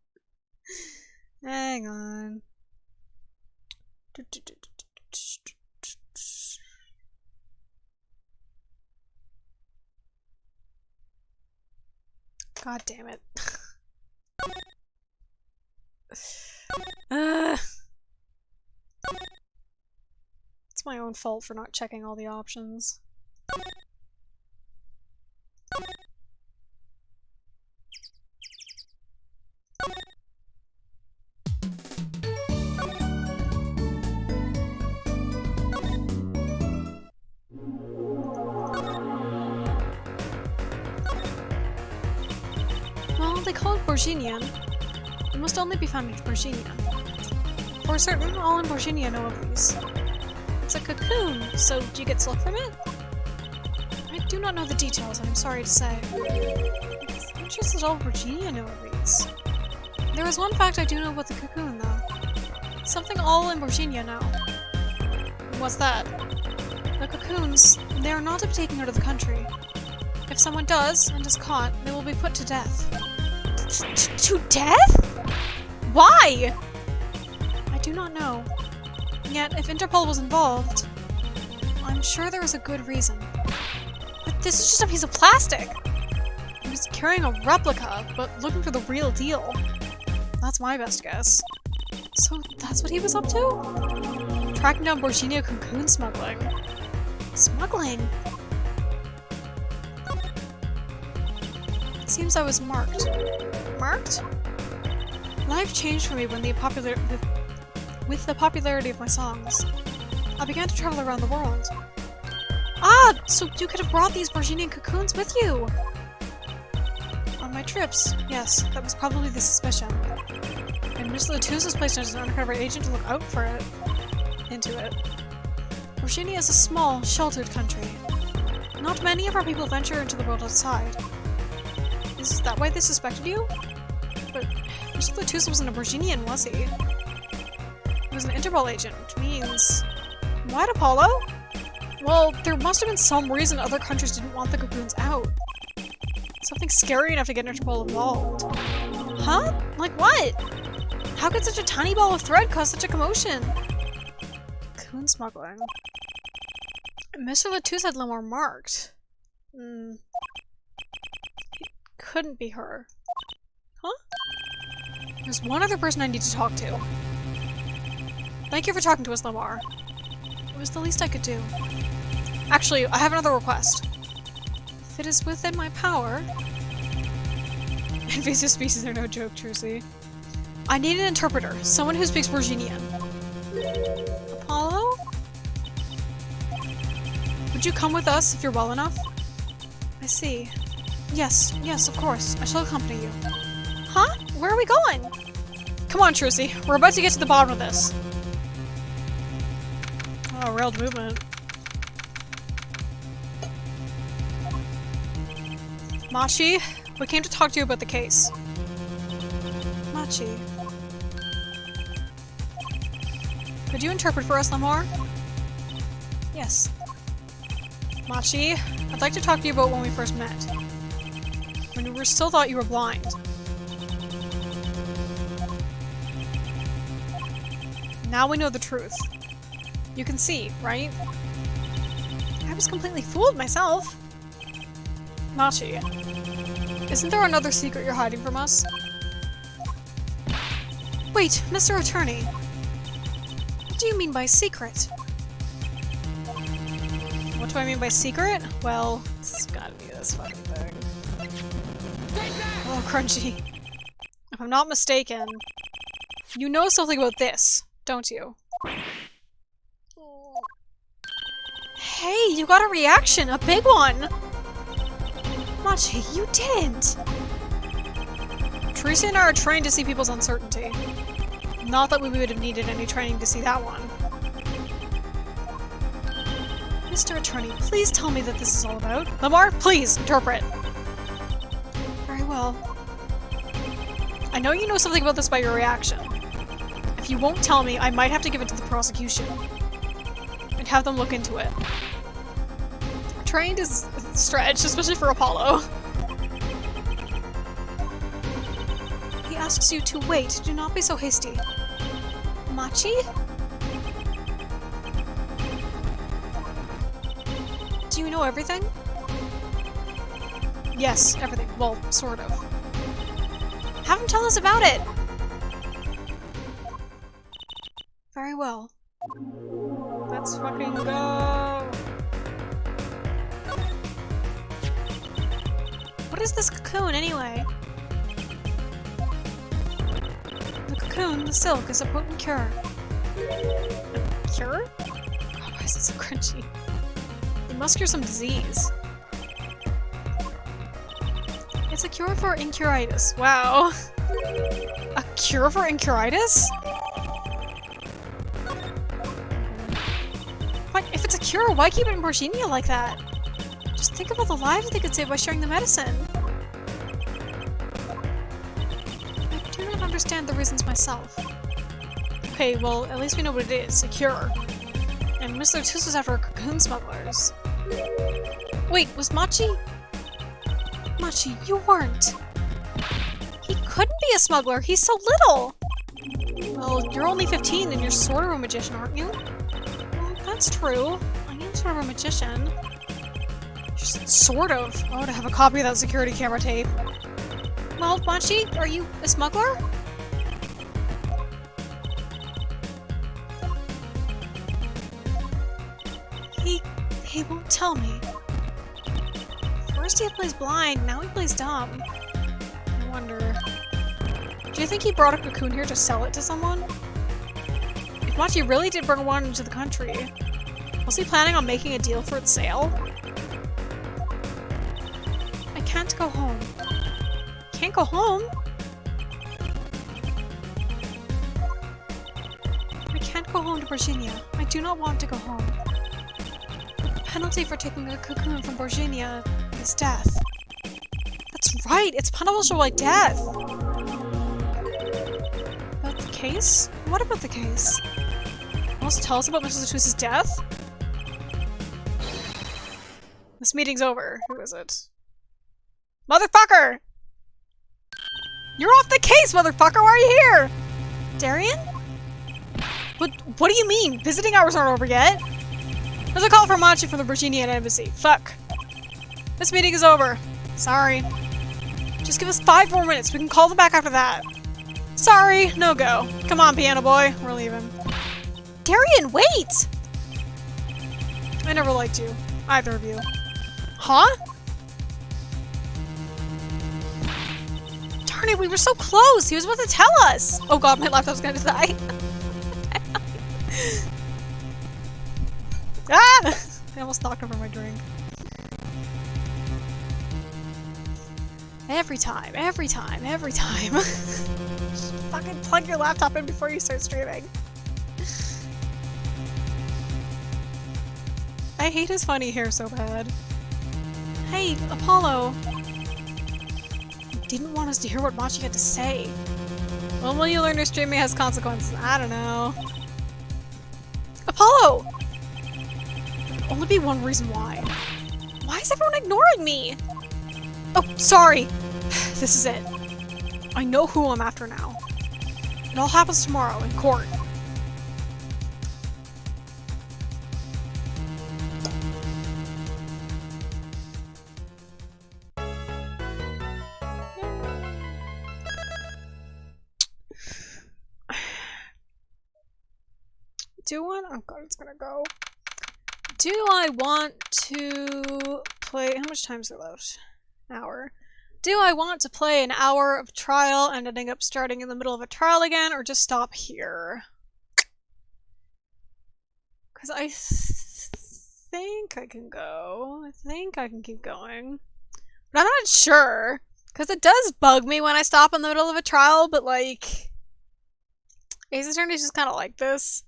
Hang on. God damn it. It's my own fault for not checking all the options. Well, they call it Borginian. It must only be found in Borginia. For certain, all in Borginia know of these. It's a cocoon, so do you get silk from it? I do not know the details, and I'm sorry to say. It's interesting that all Borginia know of these. There is one fact I do know about the cocoon, though. Something all in Borginia know. What's that? The cocoons, they are not to be taken out of the country. If someone does, and is caught, they will be put to death. To death? Why? I do not know. Yet, if Interpol was involved, I'm sure there is a good reason. But this is just a piece of plastic! He was carrying a replica, but looking for the real deal. That's my best guess. So that's what he was up to? Tracking down Borginia cocoon smuggling. Smuggling? It seems I was marked. Marked? Life changed for me when with the popularity of my songs. I began to travel around the world. Ah! So you could have brought these Borginian cocoons with you! On my trips, yes, that was probably the suspicion. And Miss Latus was placed as an undercover agent to look out for it. Into it. Borginia is a small, sheltered country. Not many of our people venture into the world outside. Is that why they suspected you? But Mr. Latus wasn't a Borginian, was he? He was an Interpol agent, which means... What, Apollo? Well, there must have been some reason other countries didn't want the cocoons out. Something scary enough to get Interpol involved. Huh? Like what? How could such a tiny ball of thread cause such a commotion? Cocoon smuggling. Mr. Latus had Lemore marked. It couldn't be her. Huh? There's one other person I need to talk to. Thank you for talking to us, Lemore. It was the least I could do. Actually, I have another request. If it is within my power... Invasive species are no joke, Trucy. I need an interpreter. Someone who speaks Borginian. Apollo? Would you come with us if you're well enough? I see. Yes, of course. I shall accompany you. Huh? Where are we going? Come on, Trucy. We're about to get to the bottom of this. Oh, railed movement. Machi, we came to talk to you about the case. Machi. Could you interpret for us, Lemore? Yes. Machi, I'd like to talk to you about when we first met. When we still thought you were blind. Now we know the truth. You can see, right? I was completely fooled myself. Machi, isn't there another secret you're hiding from us? Wait, Mr. Attorney. What do you mean by secret? What do I mean by secret? Well, it's gotta be this fucking thing. Oh, crunchy. If I'm not mistaken, you know something about this, don't you? Hey, you got a reaction! A big one! Machi, you didn't! Teresa and I are trained to see people's uncertainty. Not that we would have needed any training to see that one. Mr. Attorney, please tell me that this is all about. Lamar, please, interpret. Very well. I know you know something about this by your reaction. If you won't tell me, I might have to give it to the prosecution. And have them look into it. Trained is a stretch, especially for Apollo. He asks you to wait. Do not be so hasty. Machi? Do you know everything? Yes, everything. Well, sort of. Have him tell us about it! Very well. Let's fucking go! What is this cocoon, anyway? The cocoon, the silk, is a potent cure. A cure? God, why is it so crunchy? It must cure some disease. It's a cure for incuritis. Wow. A cure for incuritis? But if it's a cure, why keep it in Borginia like that? Just think about the lives they could save by sharing the medicine. I do not understand the reasons myself. Okay, well, at least we know what it is. A cure. And Mr. Tus was after cocoon smugglers. Wait, was Machi? Machi, you weren't. He couldn't be a smuggler. He's so little. Well, you're only 15 and you're sort of a magician, aren't you? Well, that's true. I am sort of a magician. Just sort of. Oh, to have a copy of that security camera tape. Well, Machi, are you a smuggler? He won't tell me. First he plays blind, now he plays dumb. I wonder... Do you think he brought a cocoon here to sell it to someone? If Machi really did bring one into the country, was he planning on making a deal for its sale? I can't go home. Can't go home? I can't go home to Virginia. I do not want to go home. The penalty for taking a cocoon from Virginia is death. That's right, it's punishable by death! About the case? What about the case? Want to tell us about Mrs. Latus's death? This meeting's over. Who is it? Motherfucker! You're off the case, motherfucker! Why are you here? Darian? What do you mean? Visiting hours aren't over yet? There's a call for Machi from the Virginian embassy. Fuck. This meeting is over. Sorry. Just give us 5 more minutes. We can call them back after that. Sorry, no go. Come on, piano boy. We're leaving. Darian, wait! I never liked you. Either of you. Huh? Darn it, we were so close! He was about to tell us! Oh god, my laptop's gonna die. Ah! I almost knocked over my drink. Every time. Fucking plug your laptop in before you start streaming. I hate his funny hair so bad. Hey, Apollo. You didn't want us to hear what Machi had to say. When will you learn your streaming has consequences? I don't know. Apollo! There'd only be one reason why. Why is everyone ignoring me? Oh, sorry. This is it. I know who I'm after now. It all happens tomorrow in court. do want... Oh god, it's gonna go. Do I want to play... How much time's there left? An hour. Do I want to play an hour of trial and ending up starting in the middle of a trial again, or just stop here? Because I think I can go. I think I can keep going. But I'm not sure. Because it does bug me when I stop in the middle of a trial, but like... Ace Attorney's just kind of like this.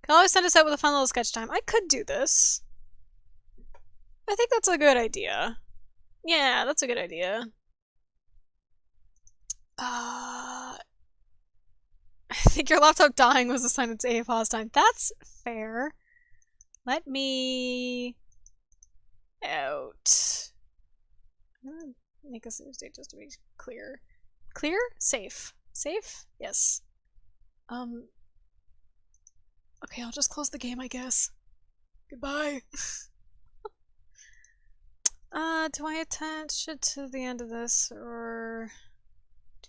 Can always send us out with a fun little sketch time. I could do this. I think that's a good idea. Yeah, that's a good idea. I think your laptop dying was a sign it's a pause time. That's fair. Let me... out. I'm gonna make a save state just to be clear. Clear? Safe. Safe? Yes. Okay, I'll just close the game, I guess. Goodbye. Do I attach it to the end of this, or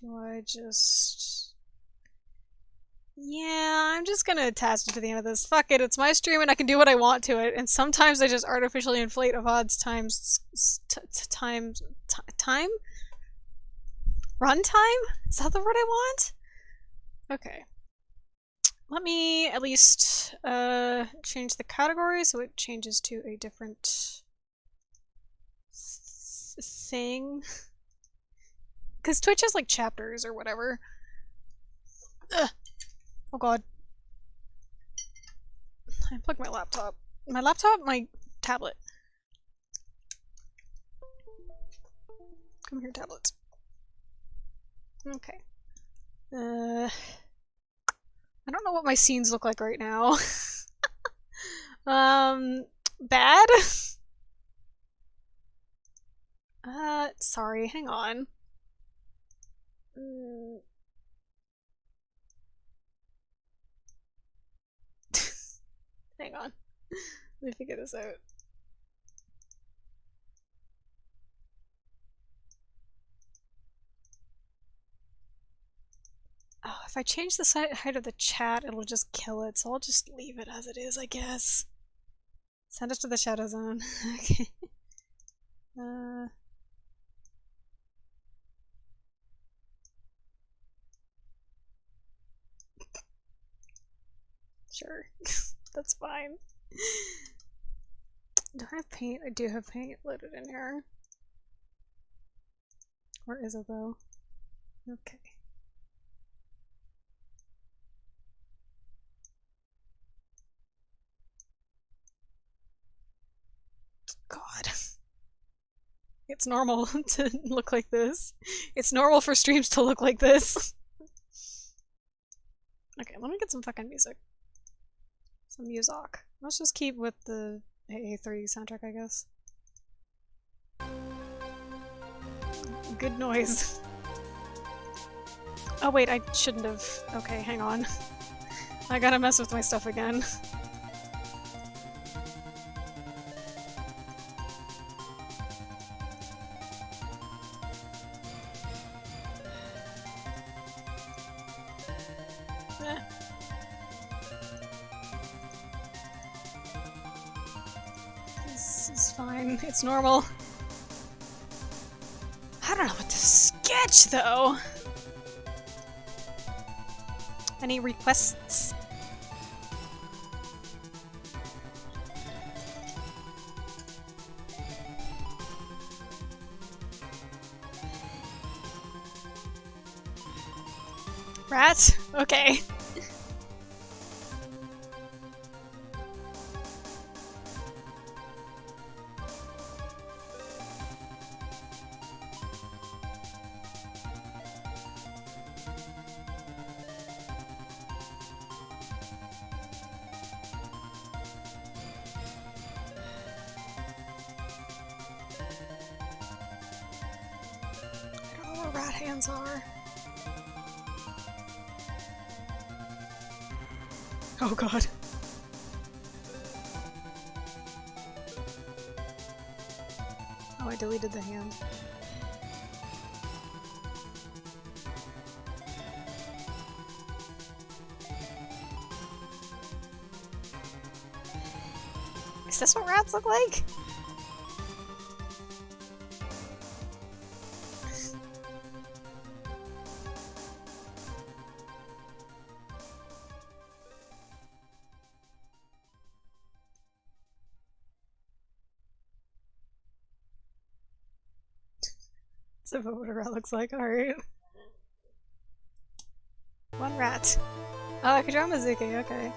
do I just... Yeah, I'm just gonna attach it to the end of this. Fuck it, it's my stream and I can do what I want to it, and sometimes I just artificially inflate a VOD's time? Runtime? Is that the word I want? Okay. Let me at least change the category so it changes to a different thing. Because Twitch has like chapters or whatever. Ugh. Oh god. I unplugged my laptop. My tablet. Come here, tablet. Okay. I don't know what my scenes look like right now. Bad? Sorry, hang on. Hang on. Let me figure this out. Oh, if I change the height of the chat, it'll just kill it, so I'll just leave it as it is, I guess. Send us to the shadow zone. Okay. Sure. That's fine. Do I have paint? I do have paint loaded in here. Where is it, though? Okay. God. It's normal to look like this. It's normal for streams to look like this. Okay, let me get some fucking music. Some music. Let's just keep with the AA3 soundtrack, I guess. Good noise. Oh wait, I shouldn't have. Okay, hang on. I gotta mess with my stuff again. It's normal. I don't know what to sketch, though. Any requests? Rat? Okay. Oh god. Oh, I deleted the hand. this what rats look like? That's what a rat looks like, alright. One rat. Oh, I could draw Mizuki, okay.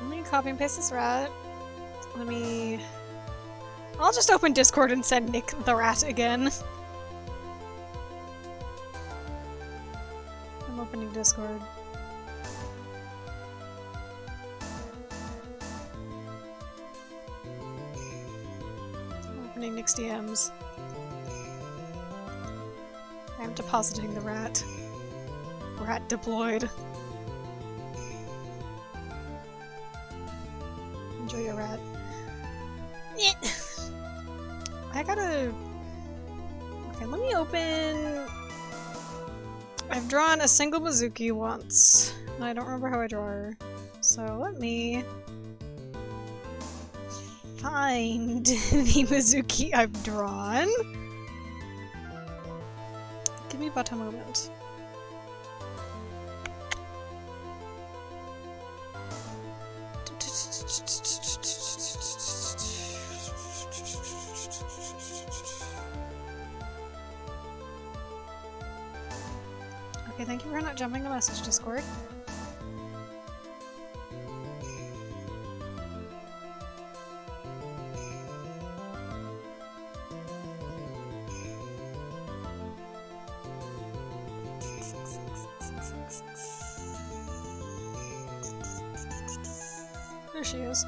Let me copy and paste this rat. Let me... I'll just open Discord and send Nick the rat again. I'm opening Discord. I'm opening Nick's DMs. I'm depositing the rat. Rat deployed. Enjoy your rat. I gotta... Okay, let me open... I've drawn a single Mizuki once, and I don't remember how I draw her. So let me... find the Mizuki I've drawn. Give me but a moment. Okay, thank you for not jumping the message, Discord. There she is.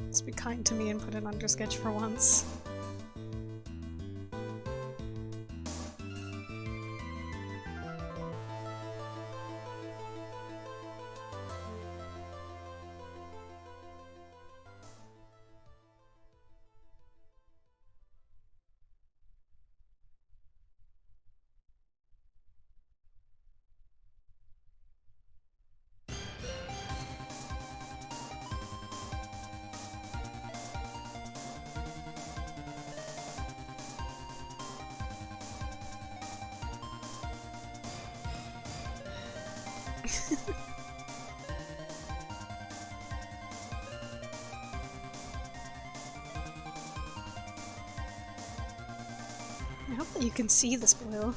Let's be kind to me and put an undersketch for once. I hope that you can see this blue.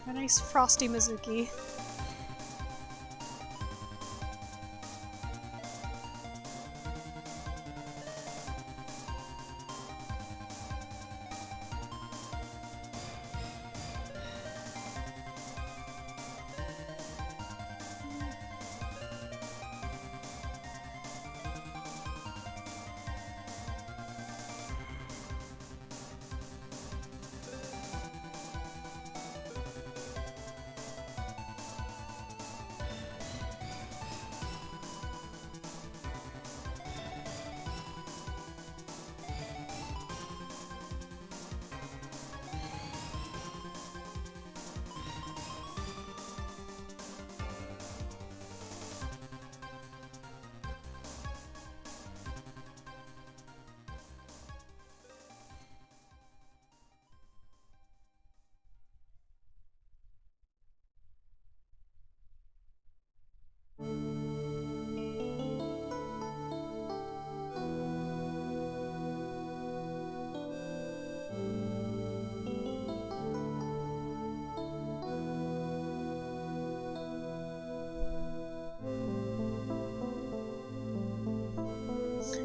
A nice frosty Mizuki.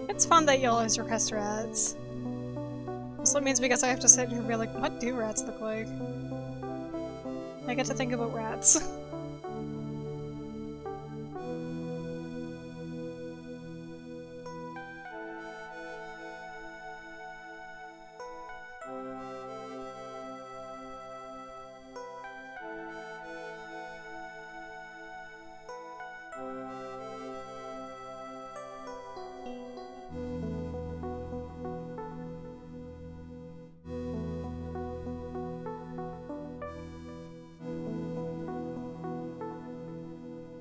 It's fun that you always request rats. Also it means because I have to sit here and be like, what do rats look like? I get to think about rats.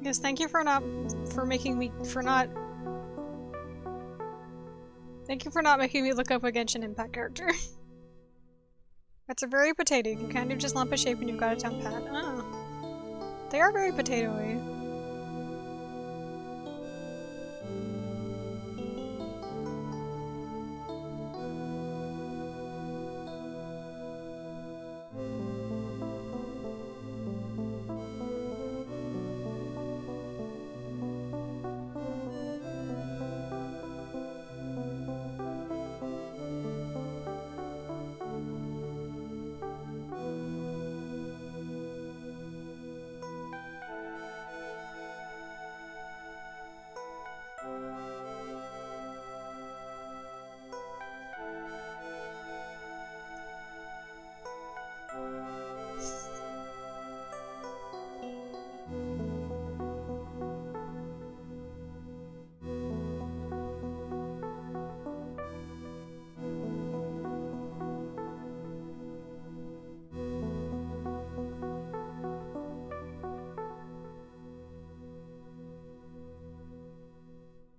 Yes, thank you for not making me look up a Genshin Impact character. That's a very potato. You kind of just lump a shape and you've got a temp pad. Oh. They are very potato-y.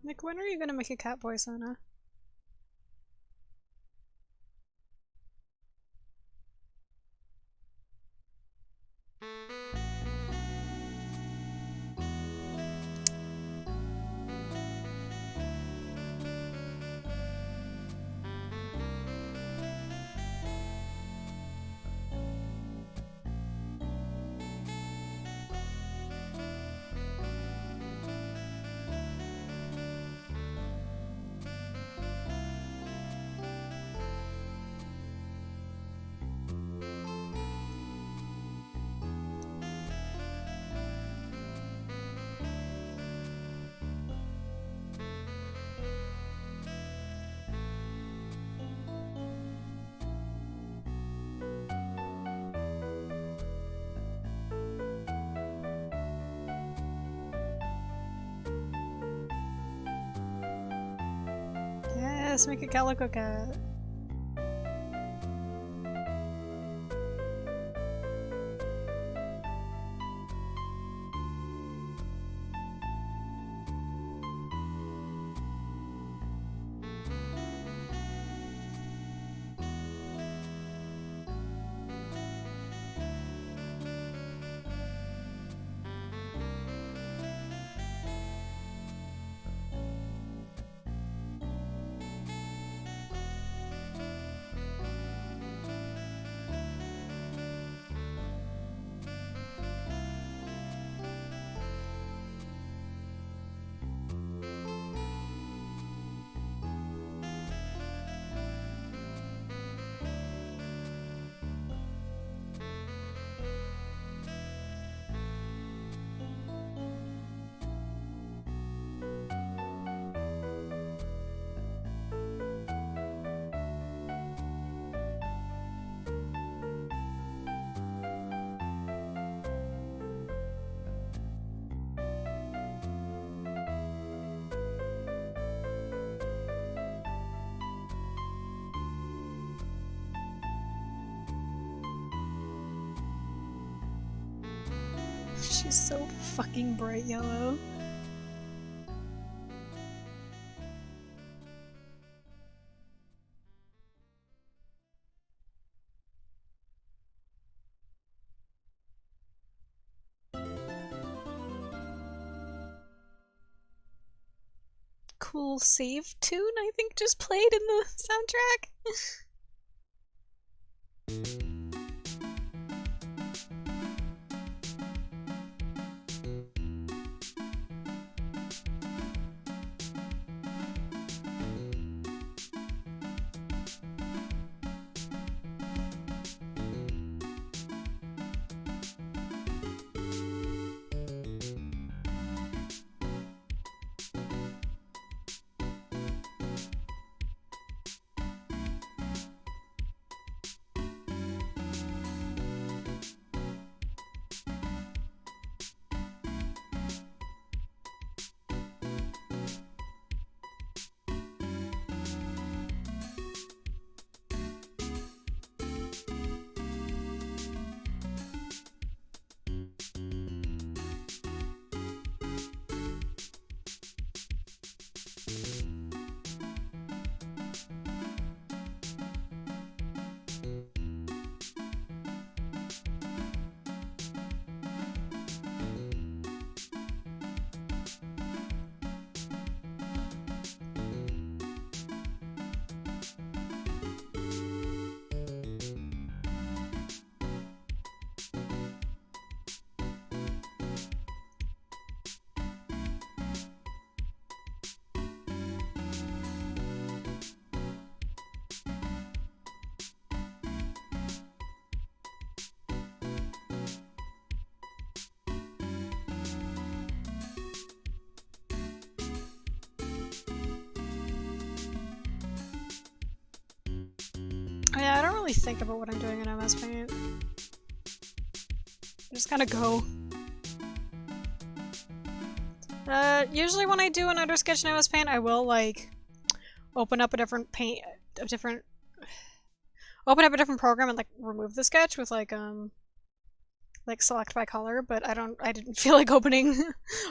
Nick, when are you gonna make a cat voice, Anna? Yes, make a calico cat. She's so fucking bright yellow. Cool save tune, I think, just played in the soundtrack. Yeah, I don't really think about what I'm doing in MSpaint. I just kind of go. Usually when I do an undersketch in MSpaint, I will like open up a different program and like remove the sketch with like select by color, but I didn't feel like opening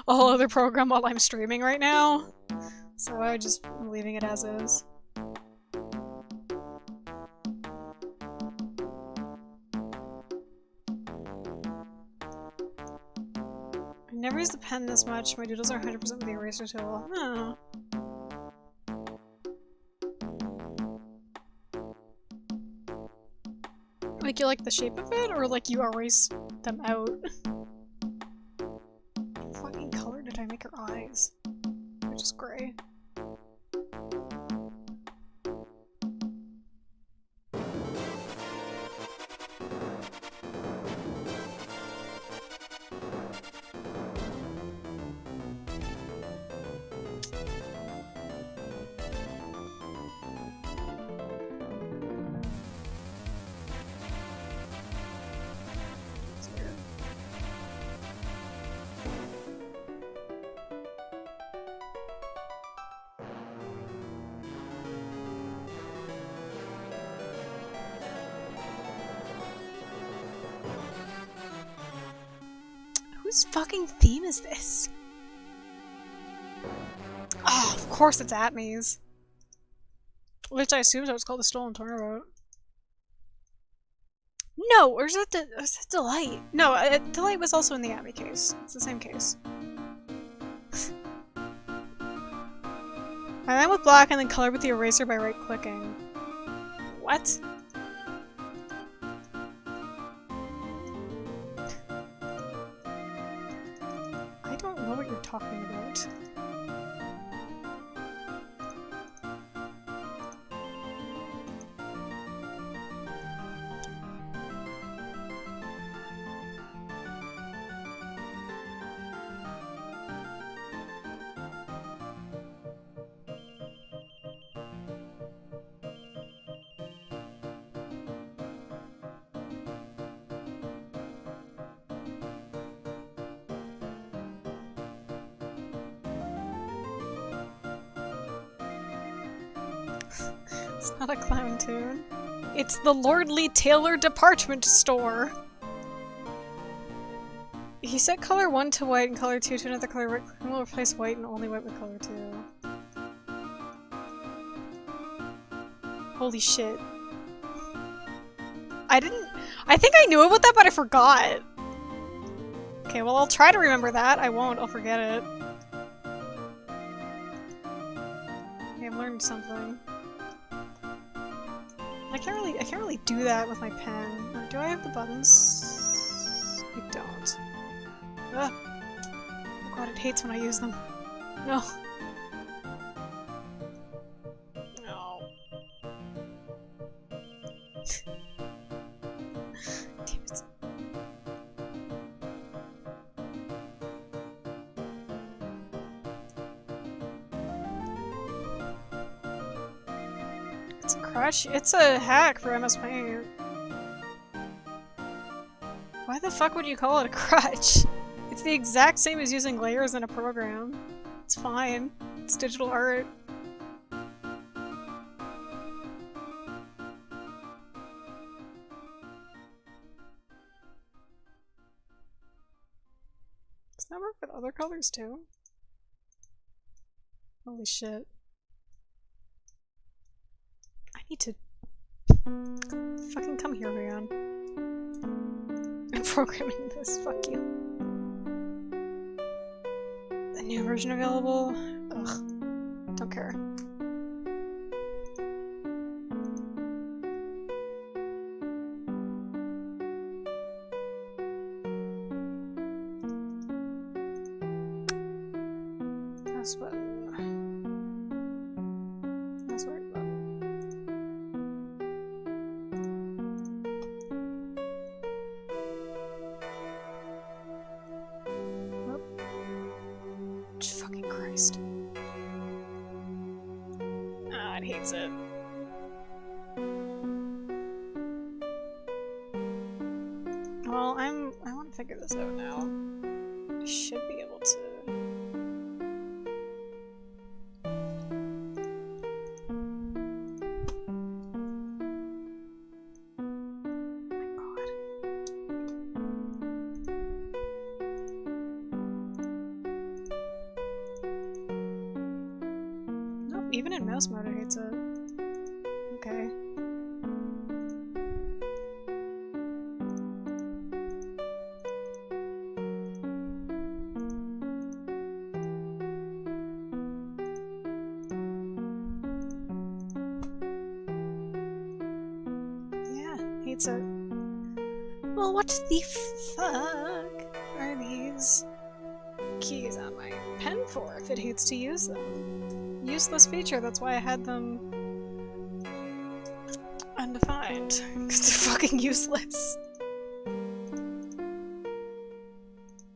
a whole other program while I'm streaming right now. So I'm just leaving it as is. I never use the pen this much. My doodles are 100% with the eraser tool. Oh. Like you like the shape of it, or like you erase them out? What fucking color did I make her eyes? They're just gray. Whose fucking theme is this? Oh, of course it's Atme's. Which I assumed it was called the Stolen Turnabout. No, or is that Delight? No, Delight was also in the Atme case. It's the same case. I ran with black and then color with the eraser by right-clicking. What? I don't know what you're talking about. It's not a clown tune. It's the Lordly Taylor Department Store! He set color 1 to white and color 2 to another color. Right click will replace white and only white with color 2. Holy shit. I think I knew about that, but I forgot! Okay, well I'll try to remember that. I won't, I'll forget it. Okay, I've learned something. I can't really do that with my pen. Or do I have the buttons? I don't. Ugh. Oh god, it hates when I use them. No. No. Damn it. It's a crush. It's a hack for MSpaint. Why the fuck would you call it a crutch? It's the exact same as using layers in a program. It's fine. It's digital art. Does that work with other colors too? Holy shit. I need to fucking come here, man. I'm programming this, fuck you. The new version available? Ugh. Don't care. Mouse button. That's right button. Fucking Christ. Ah, it hates it. Well, I want to figure this out now. I should be able to. Even in mouse mode, it hates it. Okay. Yeah, hates it. Well, what the fuck are these keys on my pen for if it hates to use them? Useless feature, that's why I had them undefined. Because they're fucking useless.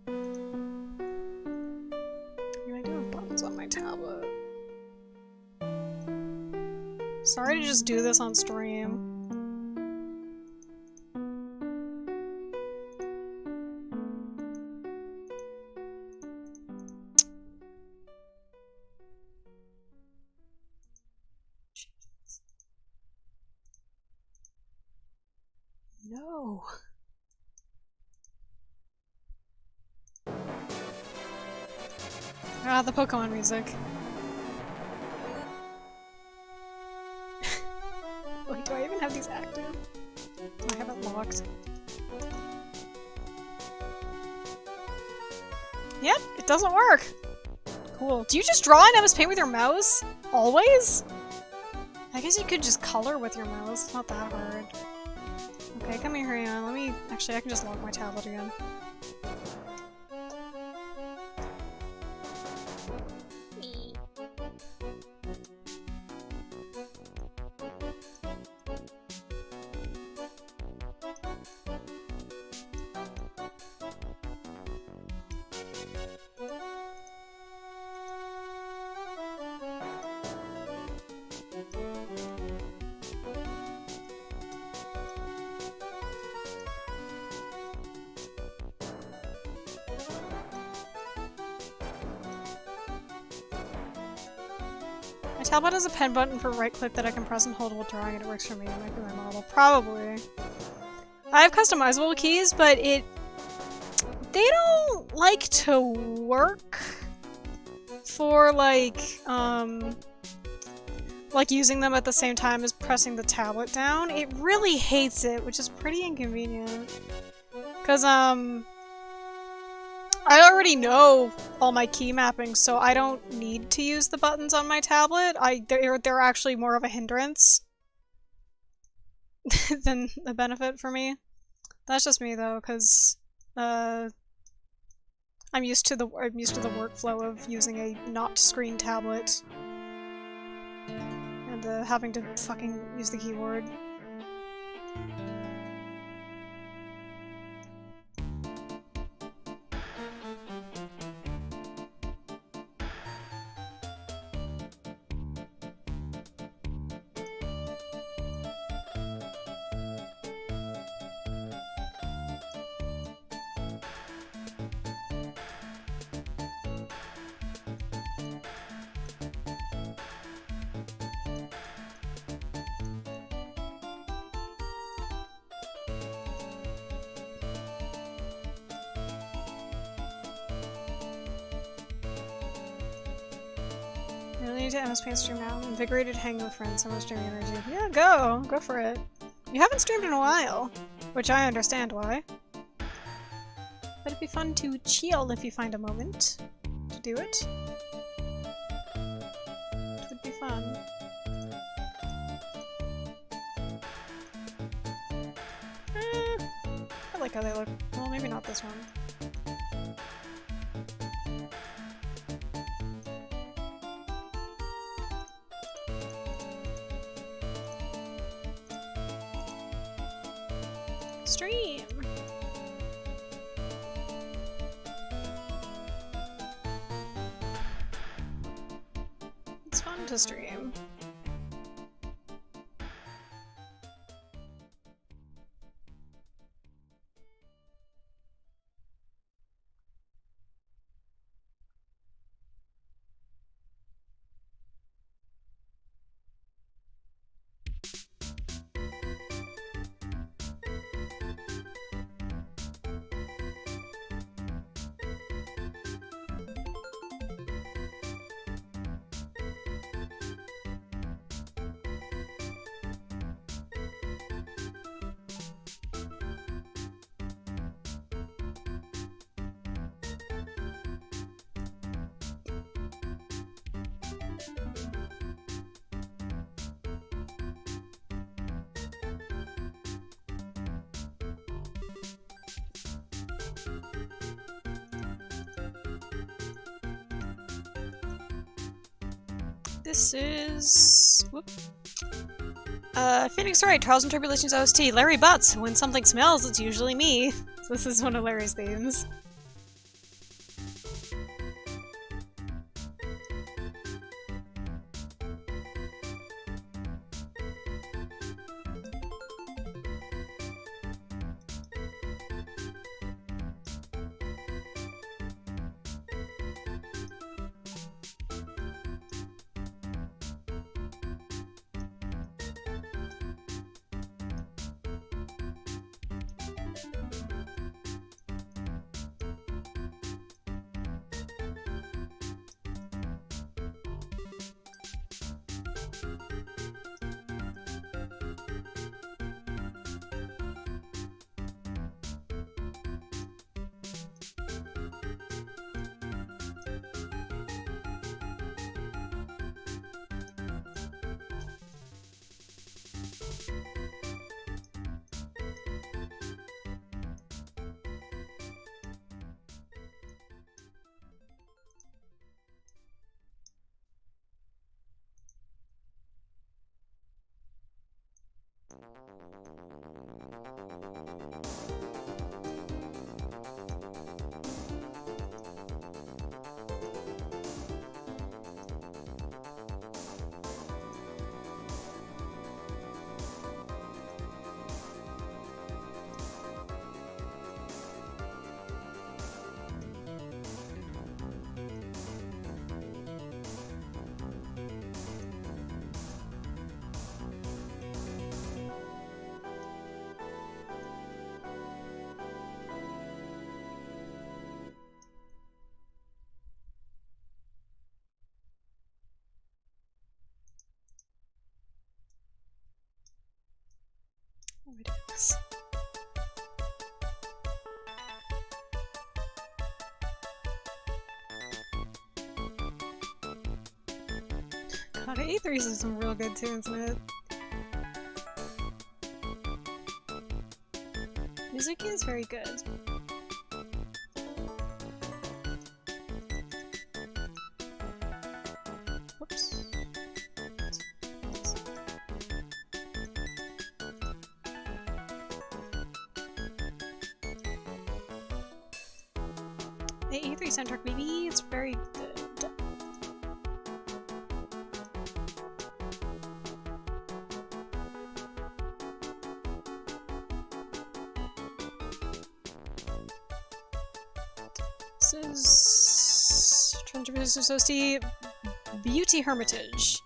What do I do with buttons on my tablet? Sorry to just do this on stream. No. Ah, the Pokemon music. Wait, do I even have these active? I have it locked. Yep, it doesn't work! Cool. Do you just draw in MSpaint with your mouse? Always? I guess you could just color with your mouse. It's not that hard. Okay, come here, hurry on. Let me... Actually, I can just lock my tablet again. My tablet has a pen button for right click that I can press and hold while drawing, and it works for me. It might be my model. Probably. I have customizable keys, but they don't like to work for like using them at the same time as pressing the tablet down. It really hates it, which is pretty inconvenient. Cause I already know all my key mappings, so I don't need to use the buttons on my tablet. They're actually more of a hindrance than a benefit for me. That's just me though, because I'm used to the workflow of using a not screen tablet and having to fucking use the keyboard. need to MSpaint stream now. Invigorated, hanging with friends, so much streaming energy. Yeah, go! Go for it. You haven't streamed in a while, which I understand why. But it'd be fun to chill if you find a moment to do it. It would be fun. I like how they look. Well, maybe not this one. Stream! It's fun to stream. This is... whoop. Phoenix right, Trials and Tribulations OST, Larry Butts. When something smells, it's usually me. So this is one of Larry's themes. Ridiculous. God, A3 is some real good tunes in it. Music is very good. Whoops. The E3 soundtrack, maybe it's very good. This is Tribulations OST Beauty Hermitage.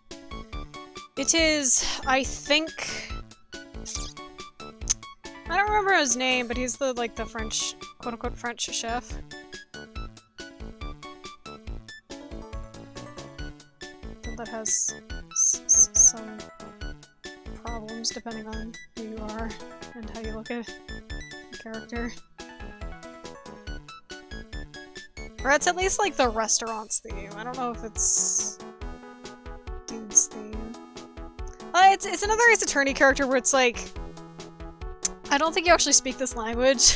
It is, I think, I don't remember his name, but he's the the French, quote-unquote French chef. Don't let that has some problems depending on who you are and how you look at the character. Or it's at least like the restaurant's theme. I don't know if it's dude's theme. It's another Ace Attorney character where it's like, I don't think you actually speak this language.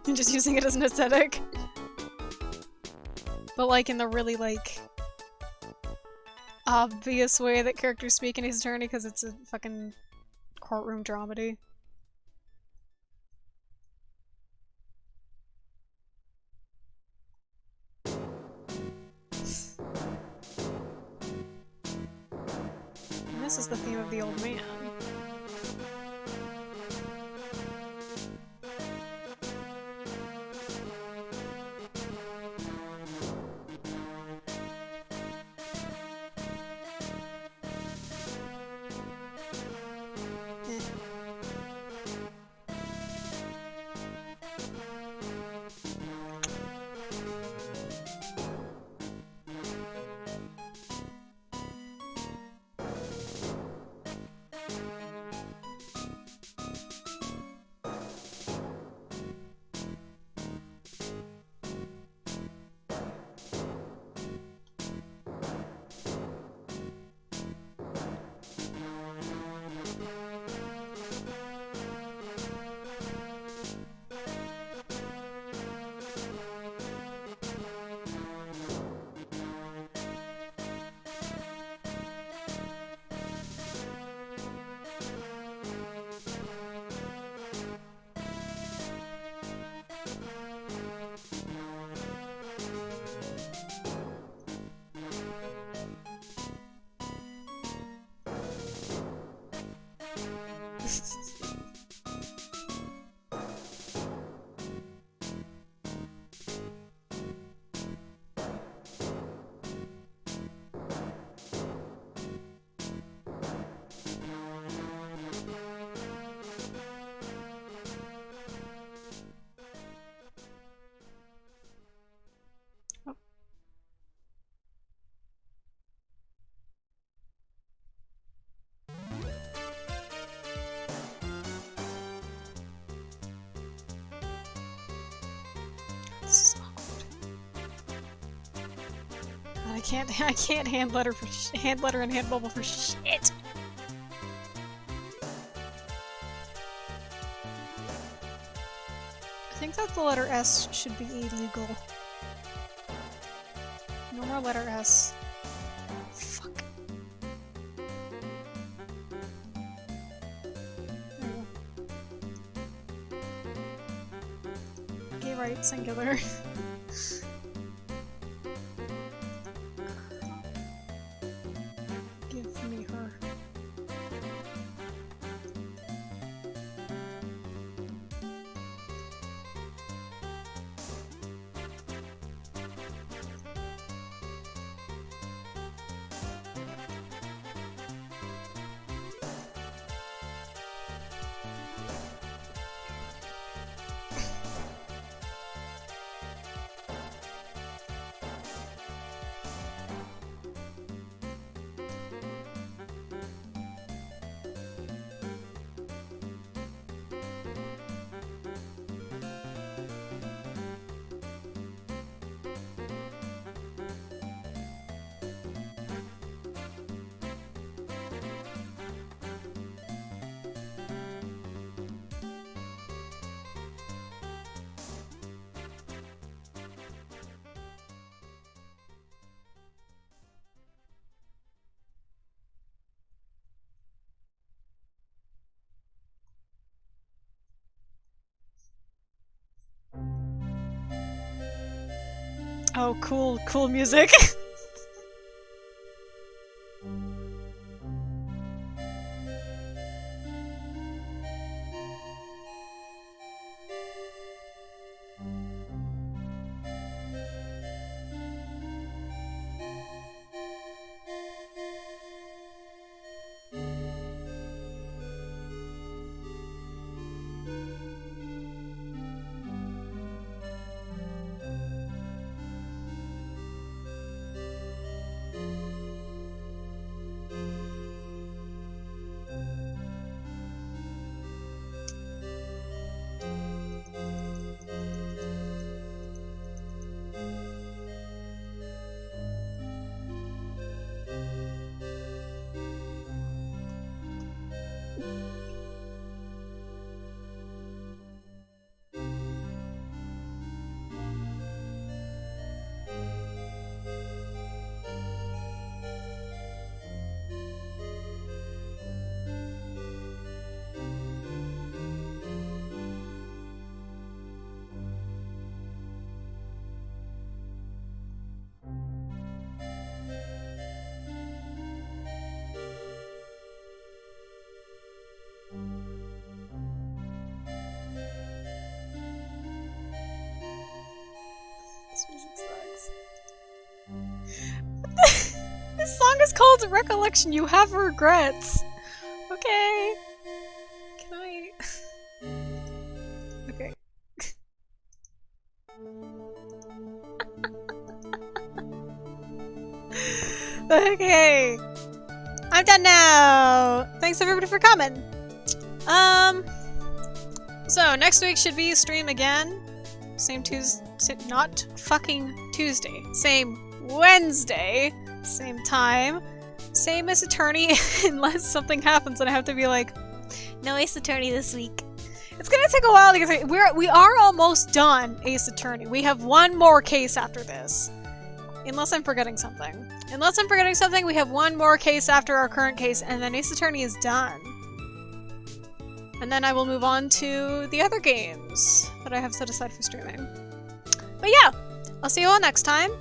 You're just using it as an aesthetic. But like in the really like obvious way that characters speak in Ace Attorney because it's a fucking courtroom dramedy. And this is the theme of the old man. This is awkward. God, I can't hand letter and hand bubble for shit. I think that the letter S should be illegal. No more letter S. Fuck. There you go. Gay right, singular. Give me her. Oh, cool music. song is called Recollection. You have regrets. Okay. Can I... Okay. Okay. I'm done now. Thanks everybody for coming. So next week should be stream again. Same Tuesday, not fucking Tuesday. Same Wednesday, same time, same Ace Attorney, unless something happens and I have to be like, no Ace Attorney this week. It's gonna take a while because we are almost done Ace Attorney. We have one more case after this. Unless I'm forgetting something. Unless I'm forgetting something, we have one more case after our current case, and then Ace Attorney is done. And then I will move on to the other games that I have set aside for streaming. But yeah, I'll see you all next time.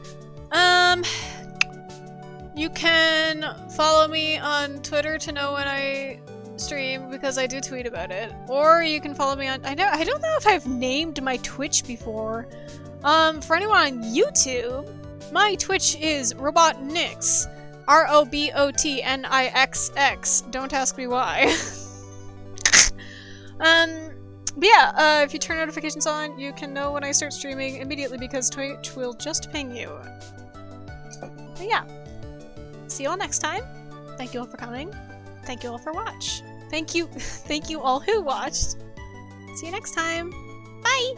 You can follow me on Twitter to know when I stream, because I do tweet about it. Or you can follow me on... I don't know if I've named my Twitch before. For anyone on YouTube, my Twitch is Robotnix. ROBOTNIXX. Don't ask me why. But yeah, if you turn notifications on, you can know when I start streaming immediately because Twitch will just ping you. But yeah, see you all next time. Thank you all for coming. Thank you all for watch. Thank you all who watched. See you next time. Bye!